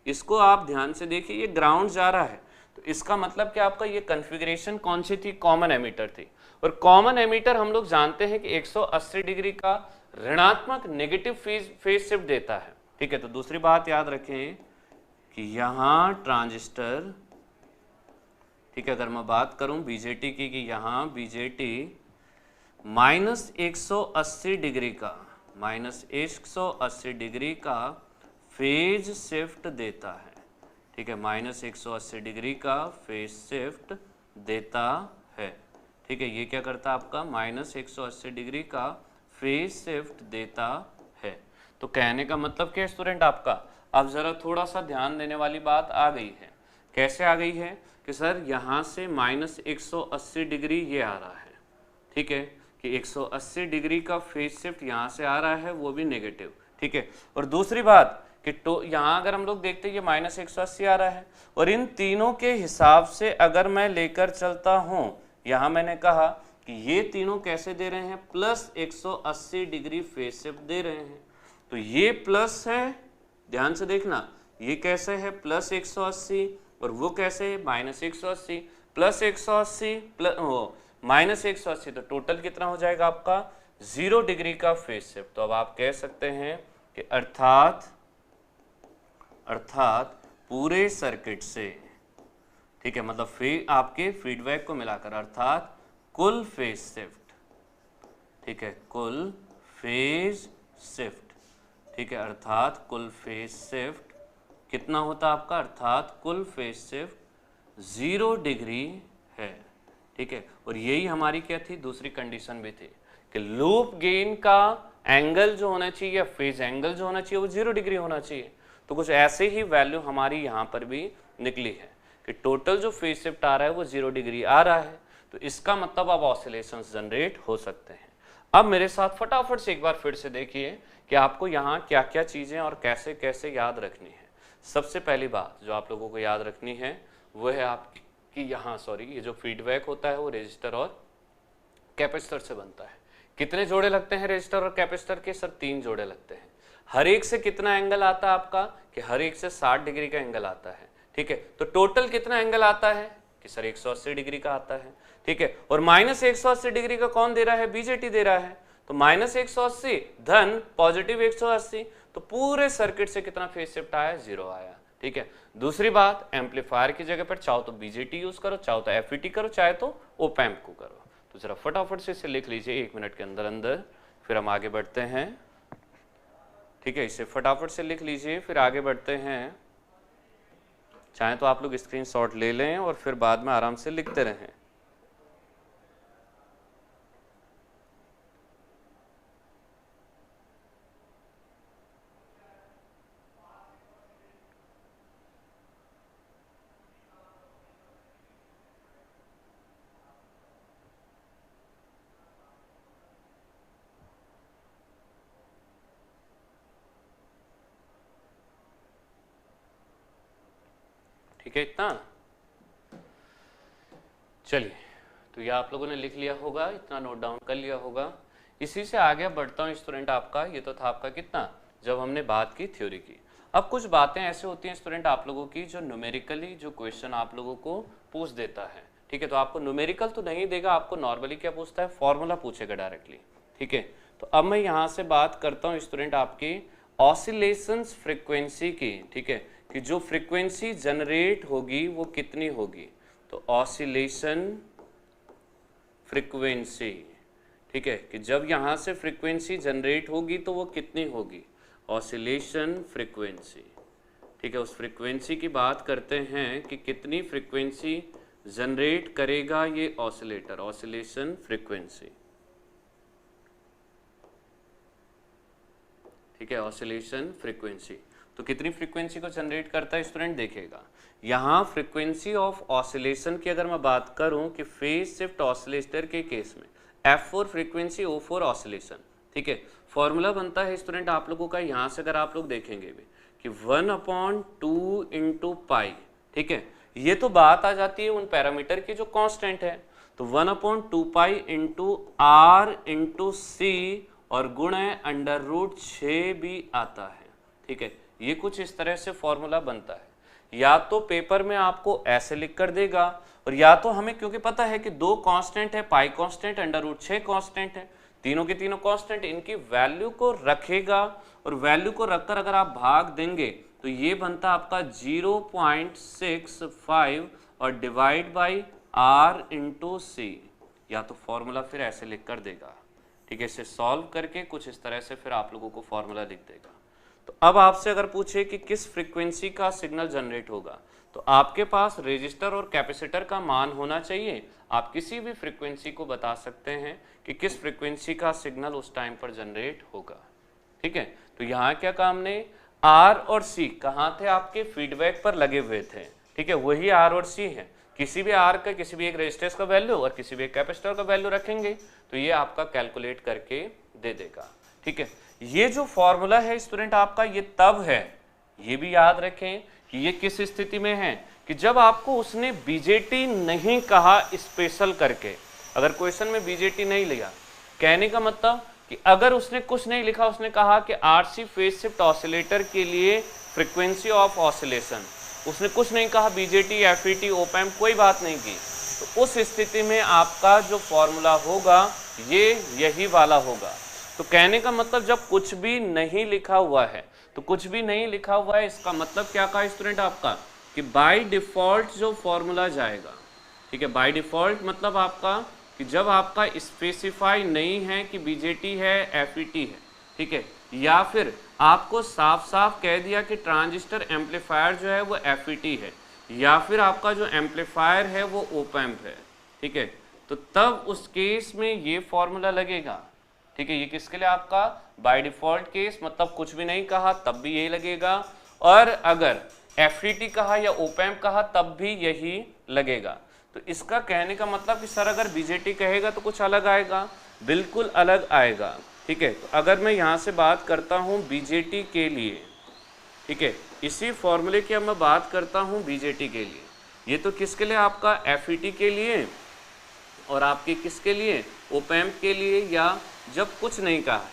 इसको आप ध्यान से देखिए, ये ग्राउंड जा रहा है। तो इसका मतलब कि आपका ये कॉन्फ़िगरेशन कौन सी थी, कॉमन एमीटर थी। और कॉमन एमीटर हम लोग जानते हैं कि 180 डिग्री का ऋणात्मक नेगेटिव फेज शिफ्ट देता है। ठीक है, तो दूसरी बात याद रखें कि यहाँ ट्रांजिस्टर, ठीक है, अगर मैं बात करूं बीजेटी की, कि यहाँ बीजेटी -180 डिग्री का -180 डिग्री का फेज शिफ्ट देता है। ठीक है, -180 डिग्री का फेज शिफ्ट देता है। ठीक है, ये क्या करता है आपका, -180 डिग्री का फेज शिफ्ट देता है। तो कहने का मतलब क्या स्टूडेंट आपका, अब जरा थोड़ा सा ध्यान देने वाली बात आ गई है। कैसे आ गई है कि सर यहाँ से -180 डिग्री ये आ रहा है। ठीक है, कि 180 डिग्री का फेज शिफ्ट यहाँ से आ रहा है, वो भी नेगेटिव। ठीक है, और दूसरी बात कि यहाँ अगर हम लोग देखते हैं ये -180 आ रहा है, और इन तीनों के हिसाब से अगर मैं लेकर चलता हूँ, यहाँ मैंने कहा कि ये तीनों कैसे दे रहे हैं, +180 डिग्री फेज शिफ्ट दे रहे हैं। तो ये प्लस है, ध्यान से देखना, ये कैसे है +180 और वो कैसे है -180, +180 -180, तो टोटल कितना हो जाएगा आपका 0 डिग्री का फेज शिफ्ट। तो अब आप कह सकते हैं कि अर्थात पूरे सर्किट से, ठीक है, मतलब आपके फीडबैक को मिलाकर, अर्थात कुल फेज शिफ्ट, ठीक है, कुल फेज शिफ्ट, ठीक है, अर्थात कुल फेज शिफ्ट कितना होता है आपका, अर्थात कुल फेज शिफ्ट 0 डिग्री है। ठीक है, और यही हमारी क्या थी, दूसरी कंडीशन भी थी कि लूप गेन का एंगल जो होना चाहिए या फेज एंगल जो होना चाहिए वो 0 डिग्री होना चाहिए। तो कुछ ऐसे ही वैल्यू हमारी यहाँ पर भी निकली है कि टोटल जो फेज शिफ्ट आ रहा है वो 0 डिग्री आ रहा है। तो इसका मतलब अब ऑसिलेशंस जनरेट हो सकते हैं। अब मेरे साथ फटाफट से एक बार फिर से देखिए कि आपको यहाँ क्या क्या चीज़ें और कैसे कैसे याद रखनी है। सबसे पहली बात जो आप लोगों को याद रखनी है वो है आपकी यहाँ ये जो फीडबैक होता है वो रेजिस्टर और कैपेसिटर से बनता है। कितने जोड़े लगते हैं रेजिस्टर और कैपेसिटर के, सर 3 जोड़े लगते हैं। हर एक से कितना एंगल आता है आपका, कि हर एक से 60 डिग्री का एंगल आता है। ठीक है, तो टोटल कितना एंगल आता है कि सर 180 डिग्री का आता है। ठीक है, और -180 डिग्री का कौन दे रहा है, बीजेटी दे रहा है। तो -180 धन +180, तो पूरे सर्किट से कितना फेज शिफ्ट आया, 0 आया। ठीक है, दूसरी बात, एम्पलीफायर की जगह पर चाहो तो बीजेटी यूज करो, चाहो तो एफईटी करो, चाहे तो ओप एम्प को करो। तो जरा फटाफट से इसे लिख लीजिए 1 मिनट के अंदर अंदर, फिर हम आगे बढ़ते हैं। ठीक है, इसे फटाफट से लिख लीजिए फिर आगे बढ़ते हैं। चाहे तो आप लोग स्क्रीनशॉट ले लें और फिर बाद में आराम से लिखते रहें। ठीक है, इतना चलिए, तो ये आप लोगों ने लिख लिया होगा, इतना नोट डाउन कर लिया होगा। इसी से आगे बढ़ता हूँ स्टूडेंट आपका, ये तो था आपका कितना, जब हमने बात की थ्योरी की। अब कुछ बातें ऐसे होती हैं स्टूडेंट आप लोगों की जो न्यूमेरिकली जो क्वेश्चन आप लोगों को पूछ देता है। ठीक है, तो आपको न्यूमेरिकल तो नहीं देगा, आपको नॉर्मली क्या पूछता है, फॉर्मूला पूछेगा डायरेक्टली। ठीक है, तो अब मैं यहाँ से बात करता हूँ स्टूडेंट आपकी ऑसिलेशंस फ्रीक्वेंसी की। ठीक है, कि जो फ्रीक्वेंसी जनरेट होगी वो कितनी होगी। तो ऑसिलेशन फ्रीक्वेंसी, ठीक है, कि जब यहाँ से फ्रीक्वेंसी जनरेट होगी तो वो कितनी होगी, ऑसिलेशन फ्रीक्वेंसी, ठीक है। उस फ्रीक्वेंसी की बात करते हैं कि कितनी फ्रीक्वेंसी जनरेट करेगा ये ऑसिलेटर, ऑसिलेशन फ्रीक्वेंसी, ठीक है, ऑसिलेशन फ्रीक्वेंसी। तो कितनी फ्रीक्वेंसी को जनरेट करता है स्टूडेंट, देखिएगा यहाँ फ्रीक्वेंसी ऑफ ऑसिलेशन की अगर मैं बात करूं कि फेज शिफ्ट ऑसिलेटर के केस में F4 फ्रीक्वेंसी O4 ऑसिलेशन, ठीक है, फॉर्मूला बनता है स्टूडेंट आप लोगों का, यहाँ से अगर आप लोग देखेंगे भी कि 1/2 इंटू पाई, ठीक है, ये तो बात आ जाती है उन पैरामीटर की जो कांस्टेंट है, तो 1/2 पाई इंटू R इंटू C और गुण √6 भी आता है, ठीक है। ये कुछ इस तरह से फॉर्मूला बनता है, या तो पेपर में आपको ऐसे लिख कर देगा, और या तो हमें क्योंकि पता है कि दो कांस्टेंट है, पाई कांस्टेंट, √6 कांस्टेंट है, तीनों के तीनों कांस्टेंट, इनकी वैल्यू को रखेगा और वैल्यू को रखकर अगर आप भाग देंगे तो ये बनता आपका 0.65 और divide by R into C, या तो फॉर्मूला फिर ऐसे लिख कर देगा, ठीक है। इसे सॉल्व करके कुछ इस तरह से फिर आप लोगों को फॉर्मूला लिख देगा। तो अब आपसे अगर पूछे कि किस फ्रीक्वेंसी का सिग्नल जनरेट होगा, तो आपके पास रेजिस्टर और कैपेसिटर का मान होना चाहिए। आप किसी भी फ्रीक्वेंसी को बता सकते हैं कि किस फ्रीक्वेंसी का सिग्नल उस टाइम पर जनरेट होगा, ठीक है। तो यहाँ क्या काम ने, R और C कहाँ थे, आपके फीडबैक पर लगे हुए थे, ठीक है, वही R और C है। किसी भी R का किसी भी एक रेजिस्टेंस का वैल्यू और किसी भी एक कैपेसिटर का वैल्यू रखेंगे तो ये आपका कैलकुलेट करके दे देगा, ठीक है। ये जो फॉर्मूला है स्टूडेंट आपका, ये तब है, ये भी याद रखें कि ये किस स्थिति में है, कि जब आपको उसने बीजेटी नहीं कहा स्पेशल करके, अगर क्वेश्चन में बीजेटी नहीं लिया, कहने का मतलब कि अगर उसने कुछ नहीं लिखा, उसने कहा कि आरसी फेज शिफ्ट ऑसिलेटर के लिए फ्रीक्वेंसी ऑफ ऑसिलेशन, उसने कुछ नहीं कहा बीजेटी, एफईटी, ओपैम्प, कोई बात नहीं की, तो उस स्थिति में आपका जो फॉर्मूला होगा ये यही वाला होगा। तो कहने का मतलब जब कुछ भी नहीं लिखा हुआ है, तो कुछ भी नहीं लिखा हुआ है, इसका मतलब क्या कहा स्टूडेंट आपका, कि बाय डिफॉल्ट जो फॉर्मूला जाएगा, ठीक है, बाय डिफॉल्ट मतलब आपका कि जब आपका स्पेसिफाई नहीं है कि बीजेटी है, एफईटी है, ठीक है, या फिर आपको साफ साफ कह दिया कि ट्रांजिस्टर एम्पलीफायर जो है वो एफईटी है, या फिर आपका जो एम्पलीफायर है वो ओपैम्प है, ठीक है, तो तब उस केस में ये फॉर्मूला लगेगा, ठीक है। ये किसके लिए आपका बाय डिफॉल्ट केस, मतलब कुछ भी नहीं कहा तब भी यही लगेगा, और अगर एफईटी कहा या ओपैम्प कहा तब भी यही लगेगा। तो इसका कहने का मतलब कि सर अगर बीजेटी कहेगा तो कुछ अलग आएगा, बिल्कुल अलग आएगा, ठीक है। तो अगर मैं यहाँ से बात करता हूँ बीजेटी के लिए, ठीक है, इसी फॉर्मूले की अब मैं बात करता हूँ बीजेटी के लिए, ये तो किसके लिए आपका एफईटी के लिए और आपके किसके लिए, ओपैम्प के लिए, या जब कुछ नहीं कहा है।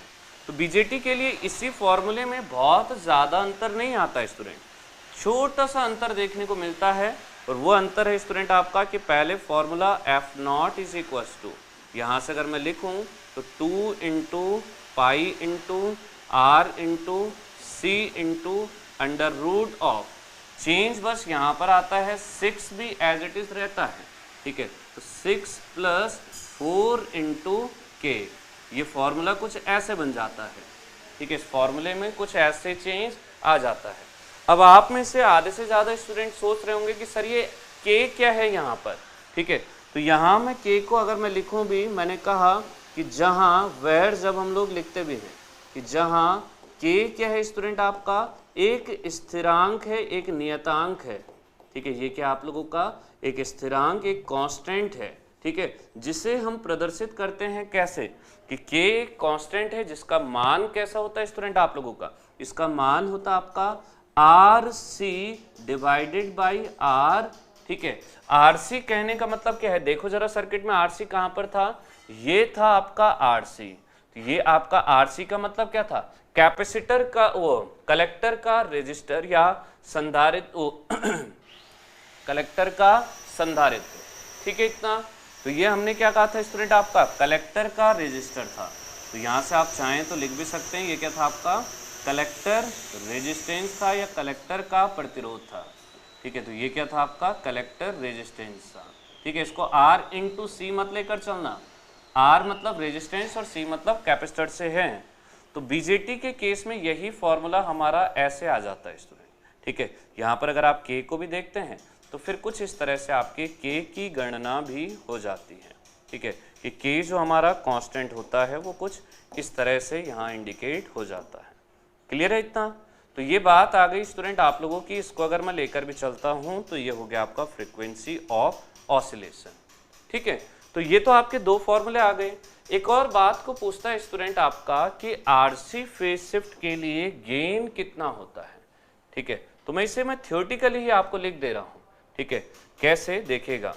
तो बीजेटी के लिए इसी फॉर्मूले में बहुत ज़्यादा अंतर नहीं आता है स्टूडेंट, छोटा सा अंतर देखने को मिलता है, और वो अंतर है स्टूडेंट आपका कि पहले formula F0 is equals to, यहाँ से अगर मैं लिखूँ तो 2 into pi into R into C into under root of, change बस यहाँ पर आता है, 6 भी एज इट इज रहता है, ठीक है, तो 6 + 4 इंटू के, ये फॉर्मूला कुछ ऐसे बन जाता है, ठीक है, इस फॉर्मूले में कुछ ऐसे चेंज आ जाता है। अब आप में से आधे से ज़्यादा स्टूडेंट सोच रहे होंगे कि सर ये के क्या है यहाँ पर, ठीक है, तो यहाँ मैं के को अगर मैं लिखूँ भी, मैंने कहा कि जहाँ वेयर जब हम लोग लिखते भी हैं कि जहाँ के क्या है स्टूडेंट आपका, एक स्थिरांक है, एक नियतांक है, ठीक है, ये क्या आप लोगों का एक स्थिरांक, एक कांस्टेंट है, ठीक है, जिसे हम प्रदर्शित करते हैं कैसे, कि के कांस्टेंट है जिसका मान कैसा होता है स्टूडेंट आप लोगों का, इसका मान होता आपका RC डिवाइडेड बाई R, ठीक है। RC कहने का मतलब क्या है, देखो जरा सर्किट में RC कहाँ पर था, ये था आपका RC, तो ये आपका RC का मतलब क्या था, कैपेसिटर का, वो कलेक्टर का रेजिस्टर या संधारित्र, कलेक्टर का संधारित्र, ठीक है, इतना। तो ये हमने क्या कहा था स्टूडेंट आपका, कलेक्टर का रेजिस्टर था, तो यहाँ से आप चाहें तो लिख भी सकते हैं, ये क्या था आपका कलेक्टर रेजिस्टेंस था या कलेक्टर का प्रतिरोध था, ठीक है, तो ये क्या था आपका कलेक्टर रेजिस्टेंस था। ठीक है, इसको R इंटू सी मत लेकर चलना, R मतलब रेजिस्टेंस और C मतलब कैपेसिटर से है। तो बीजेटी के केस में यही फॉर्मूला हमारा ऐसे आ जाता है स्टूडेंट। ठीक है, यहाँ पर अगर आप K को भी देखते हैं तो फिर कुछ इस तरह से आपके K की गणना भी हो जाती है। ठीक है, कि K जो हमारा कांस्टेंट होता है वो कुछ इस तरह से यहाँ इंडिकेट हो जाता है। क्लियर है इतना? तो ये बात आ गई स्टूडेंट आप लोगों की। इसको अगर मैं लेकर भी चलता हूँ तो ये हो गया आपका फ्रीक्वेंसी ऑफ ऑसिलेशन। ठीक है, तो ये तो आपके दो फॉर्मूले आ गए। एक और बात को पूछता है स्टूडेंट आपका कि आरसी फेज शिफ्ट के लिए गेन कितना होता है। ठीक है, तो मैं इसे थ्योरेटिकली ही आपको लिख दे रहा हूं। ठीक है, कैसे देखिएगा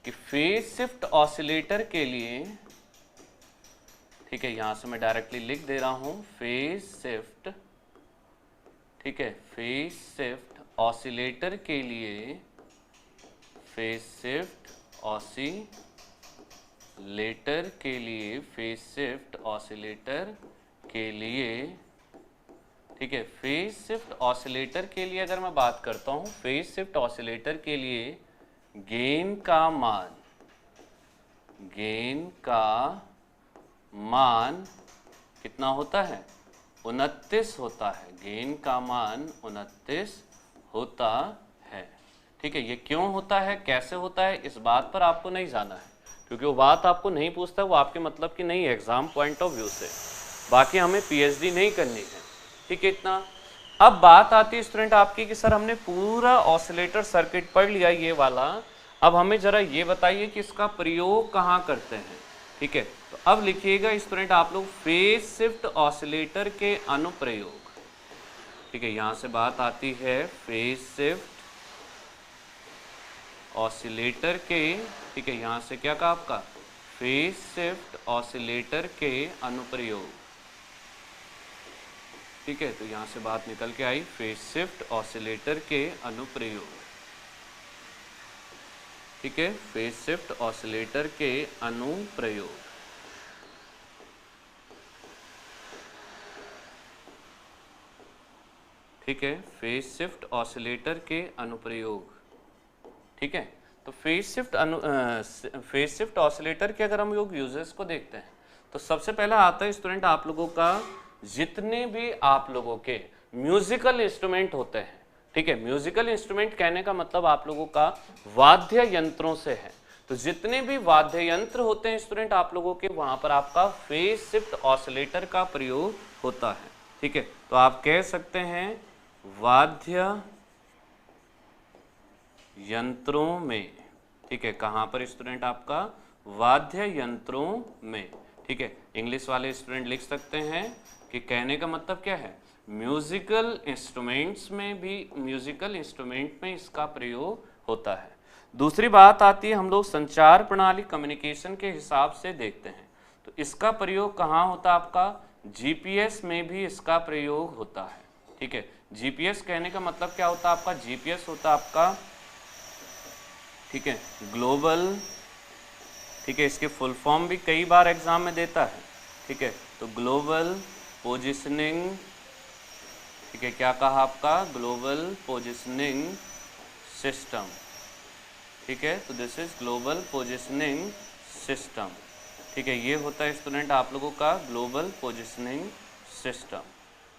कि फेज शिफ्ट ऑसिलेटर के लिए, ठीक है, यहां से मैं डायरेक्टली लिख दे रहा हूं फेज शिफ्ट। ठीक है, फेज शिफ्ट ऑसिलेटर के लिए, फेज शिफ्ट ऑसिलेटर के लिए, फेज शिफ्ट ऑसिलेटर के लिए, ठीक है, फेज शिफ्ट ऑसिलेटर के लिए अगर मैं बात करता हूं, फेज शिफ्ट ऑसिलेटर के लिए गेन का मान कितना होता है? 29 होता है। गेन का मान 29 होता है। ठीक है, ये क्यों होता है, कैसे होता है, इस बात पर आपको नहीं जाना है, क्योंकि वो बात आपको नहीं पूछता, वो आपके मतलब की नहीं है एग्जाम पॉइंट ऑफ व्यू से। बाकी हमें पीएचडी नहीं करनी है। ठीक है, इतना। अब बात आती है स्टूडेंट आपकी कि सर हमने पूरा ऑसिलेटर सर्किट पढ़ लिया ये वाला, अब हमें जरा ये बताइए कि इसका प्रयोग कहाँ करते हैं। ठीक है, तो अब लिखिएगा स्टूडेंट आप लोग फेज शिफ्ट ऑसिलेटर के अनुप्रयोग। ठीक है, यहां से बात आती है फेज शिफ्ट ऑसिलेटर के, ठीक है, यहां से क्या कहा आपका, फेज शिफ्ट ऑसिलेटर के अनुप्रयोग। ठीक है, तो यहां से बात निकल के आई फेज शिफ्ट ऑसिलेटर के अनुप्रयोग। ठीक है, फेज शिफ्ट ऑसिलेटर के अनुप्रयोग। ठीक है, फेज शिफ्ट ऑसिलेटर के अनुप्रयोग। ठीक है, तो फेज शिफ्ट ऑसिलेटर के अगर हम लोग यूजेस को देखते हैं तो सबसे पहला आता है स्टूडेंट आप लोगों का, जितने भी आप लोगों के म्यूजिकल इंस्ट्रूमेंट होते हैं। ठीक है, म्यूजिकल इंस्ट्रूमेंट कहने का मतलब आप लोगों का वाद्य यंत्रों से है। तो जितने भी वाद्य यंत्र होते हैं स्टूडेंट आप लोगों के, वहां पर आपका फेज शिफ्ट ऑसिलेटर का प्रयोग होता है। ठीक है, तो आप कह सकते हैं वाद्य यंत्रों में। ठीक है, कहां पर स्टूडेंट आपका, वाद्य यंत्रों में। ठीक है, इंग्लिश वाले स्टूडेंट लिख सकते हैं कि कहने का मतलब क्या है, म्यूजिकल इंस्ट्रूमेंट्स में भी, म्यूजिकल इंस्ट्रूमेंट में इसका प्रयोग होता है। दूसरी बात आती है, हम लोग संचार प्रणाली कम्युनिकेशन के हिसाब से देखते हैं तो इसका प्रयोग कहाँ होता है आपका, जीपीएस में भी इसका प्रयोग होता है। ठीक है, जीपीएस कहने का मतलब क्या होता है आपका, जीपीएस होता है आपका, ठीक है, ग्लोबल, ठीक है, इसके फुल फॉर्म भी कई बार एग्जाम में देता है। ठीक है, तो ग्लोबल पोजिशनिंग, ठीक है, क्या कहा आपका, ग्लोबल पोजिशनिंग सिस्टम। ठीक है, तो this is global positioning system. ठीक है, ये होता है स्टूडेंट आप लोगों का ग्लोबल पोजिशनिंग सिस्टम।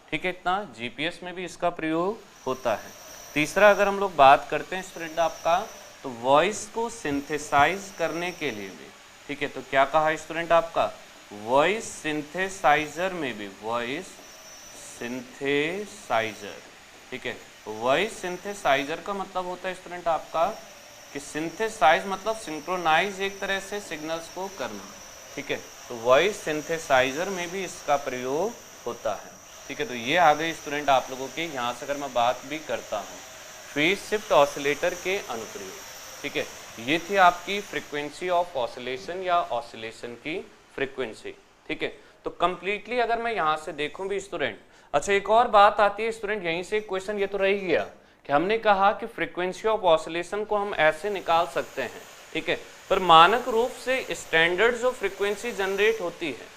ठीक है, इतना। जीपीएस में भी इसका प्रयोग होता है। तीसरा अगर हम लोग बात करते हैं स्टूडेंट आपका, तो वॉइस को सिंथेसाइज करने के लिए भी, ठीक है, तो क्या कहा स्टूडेंट आपका, वॉइस सिंथेसाइजर में भी, वॉइस सिंथेसाइजर। ठीक है, वॉइस सिंथेसाइजर का मतलब होता है स्टूडेंट आपका कि सिंथेसाइज मतलब सिंक्रोनाइज एक तरह से सिग्नल्स को करना। ठीक है, तो वॉइस सिंथेसाइजर में भी इसका प्रयोग होता है। ठीक है, तो ये आ गई स्टूडेंट आप लोगों के। यहाँ से अगर मैं बात भी करता हूँ फेज शिफ्ट ऑसिलेटर के अनुप्रयोग। ठीक है, ये थी आपकी फ्रीक्वेंसी ऑफ ऑसिलेशन या ऑसिलेशन की फ्रीक्वेंसी। ठीक है, तो कंप्लीटली अगर मैं यहाँ से देखूं भी स्टूडेंट, अच्छा एक और बात आती है स्टूडेंट, यहीं से एक क्वेश्चन ये तो रह ही गया कि हमने कहा कि फ्रीक्वेंसी ऑफ ऑसिलेशन को हम ऐसे निकाल सकते हैं। ठीक है, पर मानक रूप से स्टैंडर्ड जो फ्रीक्वेंसी जनरेट होती है,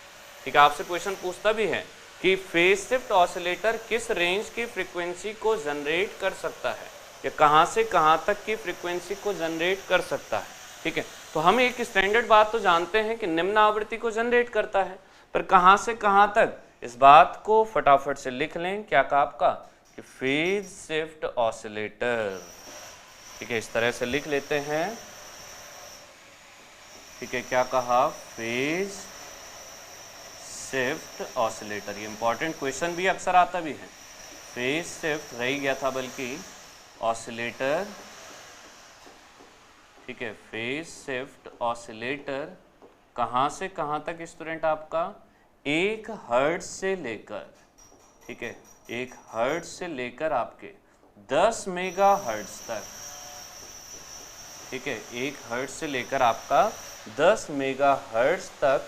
ठीक है, आपसे क्वेश्चन पूछता भी है कि फेज शिफ्ट ऑसिलेटर किस रेंज की फ्रीक्वेंसी को जनरेट कर सकता है, या कहाँ से कहाँ तक की फ्रीक्वेंसी को जनरेट कर सकता है। ठीक है, तो हम एक स्टैंडर्ड बात तो जानते हैं कि निम्न आवृत्ति को जनरेट करता है, पर कहाँ से कहाँ तक, इस बात को फटाफट से लिख लें। क्या कहा आपका कि फेज शिफ्ट ऑसिलेटर। ठीक है, इस तरह से लिख लेते हैं। ठीक है, क्या कहा, फेज शिफ्ट ऑसिलेटर। ये इंपॉर्टेंट क्वेश्चन भी अक्सर आता भी है, फेज शिफ्ट रह गया था बल्कि ऑसिलेटर। ठीक है, फेज शिफ्ट ऑसिलेटर कहाँ से कहाँ तक स्टूडेंट आपका, 1 हर्ट्ज से लेकर, ठीक है, 1 हर्ट्ज से लेकर आपके 10 मेगा हर्ट्ज तक। ठीक है, 1 हर्ट्ज से लेकर आपका 10 मेगा हर्ट्ज तक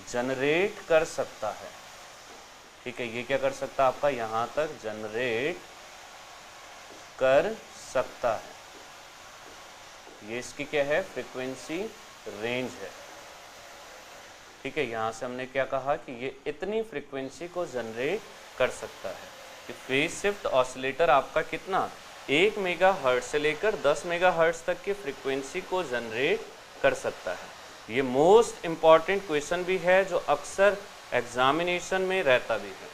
जनरेट कर सकता है। ठीक है, ये क्या कर सकता है आपका, यहाँ तक जनरेट कर सकता है। ये इसकी क्या है, फ्रीक्वेंसी रेंज है। ठीक है, यहाँ से हमने क्या कहा कि ये इतनी फ्रीक्वेंसी को जनरेट कर सकता है कि फेज शिफ्ट ऑसिलेटर आपका कितना, 1 मेगा हर्ट्ज से लेकर 10 मेगा हर्ट्ज तक की फ्रीक्वेंसी को जनरेट कर सकता है। ये मोस्ट इम्पॉर्टेंट क्वेश्चन भी है जो अक्सर एग्जामिनेशन में रहता भी है।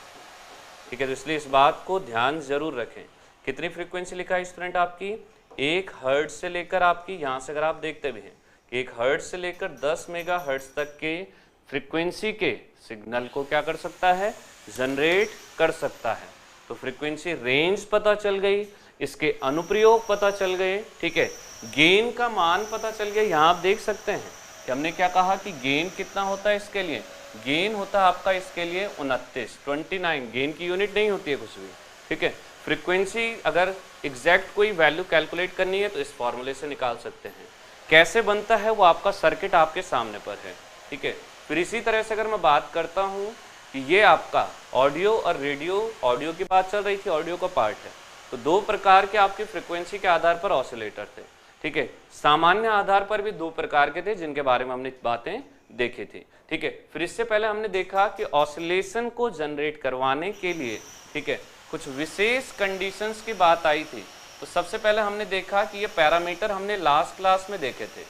ठीक है, तो इसलिए इस बात को ध्यान जरूर रखें। कितनी फ्रीक्वेंसी लिखा है स्टूडेंट आपकी, 1 हर्ट्ज से लेकर आपकी, यहाँ से अगर आप देखते भी हैं कि 1 हर्ट्ज से लेकर 10 मेगा हर्ट्ज तक के फ्रीक्वेंसी के सिग्नल को क्या कर सकता है, जनरेट कर सकता है। तो फ्रीक्वेंसी रेंज पता चल गई, इसके अनुप्रयोग पता चल गए। ठीक है, गेन का मान पता चल गया। यहाँ आप देख सकते हैं कि हमने क्या कहा कि गेन कितना होता है इसके लिए, गेन होता है आपका इसके लिए 29, गेन की यूनिट नहीं होती है कुछ भी। ठीक है, फ्रीक्वेंसी अगर एग्जैक्ट कोई वैल्यू कैलकुलेट करनी है तो इस फॉर्मूले से निकाल सकते हैं। कैसे बनता है वो आपका सर्किट आपके सामने पर है। ठीक है, फिर इसी तरह से अगर मैं बात करता हूँ कि ये आपका ऑडियो और रेडियो, ऑडियो की बात चल रही थी, ऑडियो का पार्ट है, तो 2 प्रकार के आपकी फ्रीक्वेंसी के आधार पर ऑसिलेटर थे। ठीक है, सामान्य आधार पर भी 2 प्रकार के थे जिनके बारे में हमने बातें देखी थी। ठीक है, फिर इससे पहले हमने देखा कि ऑसिलेशन को जनरेट करवाने के लिए, ठीक है, कुछ विशेष कंडीशंस की बात आई थी। तो सबसे पहले हमने देखा कि ये पैरामीटर हमने लास्ट क्लास में देखे थे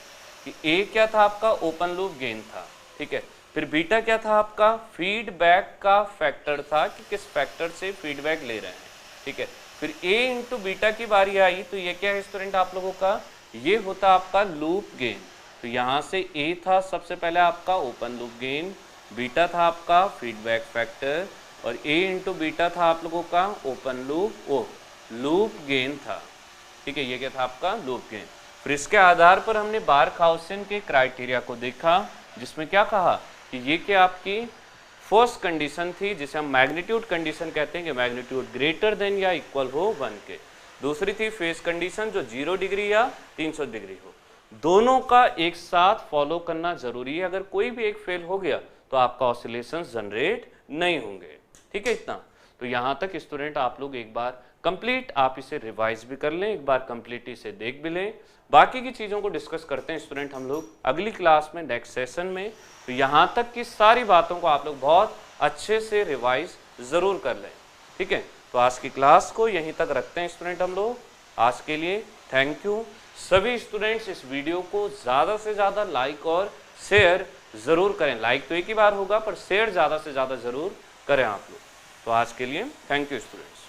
कि ए क्या था आपका, ओपन लूप गेन था। ठीक है, फिर बीटा क्या था आपका, फीडबैक का फैक्टर था कि किस फैक्टर से फीडबैक ले रहे हैं। ठीक है, फिर ए इंटू बीटा की बारी आई तो ये क्या है स्टूडेंट आप लोगों का, ये होता आपका लूप गेन। तो यहाँ से ए था सबसे पहले आपका ओपन लूप गेन, बीटा था आपका फीडबैक फैक्टर, और ए इंटू बीटा था आप लोगों का ओपन लूप गेन था। ठीक है, ये क्या था आपका लूप गेन। फिर इसके आधार पर हमने बार्कहाउसेन के क्राइटेरिया को देखा, जिसमें क्या कहा कि ये क्या आपकी फर्स्ट कंडीशन थी जिसे हम मैग्नीट्यूड कंडीशन कहते हैं कि मैग्नीट्यूड ग्रेटर देन या इक्वल हो 1 के। दूसरी थी फेज कंडीशन जो 0 डिग्री या 300 डिग्री हो। दोनों का एक साथ फॉलो करना जरूरी है, अगर कोई भी एक फेल हो गया तो आपका ऑसिलेशन जनरेट नहीं होंगे। ठीक है, इतना तो यहाँ तक स्टूडेंट आप लोग एक बार कंप्लीट आप इसे रिवाइज भी कर लें, एक बार कंप्लीट इसे देख भी लें। बाकी की चीज़ों को डिस्कस करते हैं स्टूडेंट हम लोग अगली क्लास में, नेक्स्ट सेशन में। तो यहाँ तक की सारी बातों को आप लोग बहुत अच्छे से रिवाइज ज़रूर कर लें। ठीक है, तो आज की क्लास को यहीं तक रखते हैं स्टूडेंट हम लोग। आज के लिए थैंक यू। सभी स्टूडेंट्स इस वीडियो को ज़्यादा से ज़्यादा लाइक और शेयर ज़रूर करें। लाइक तो एक ही बार होगा पर शेयर ज़्यादा से ज़्यादा ज़रूर करें आप लोग। तो आज के लिए थैंक यू स्टूडेंट्स।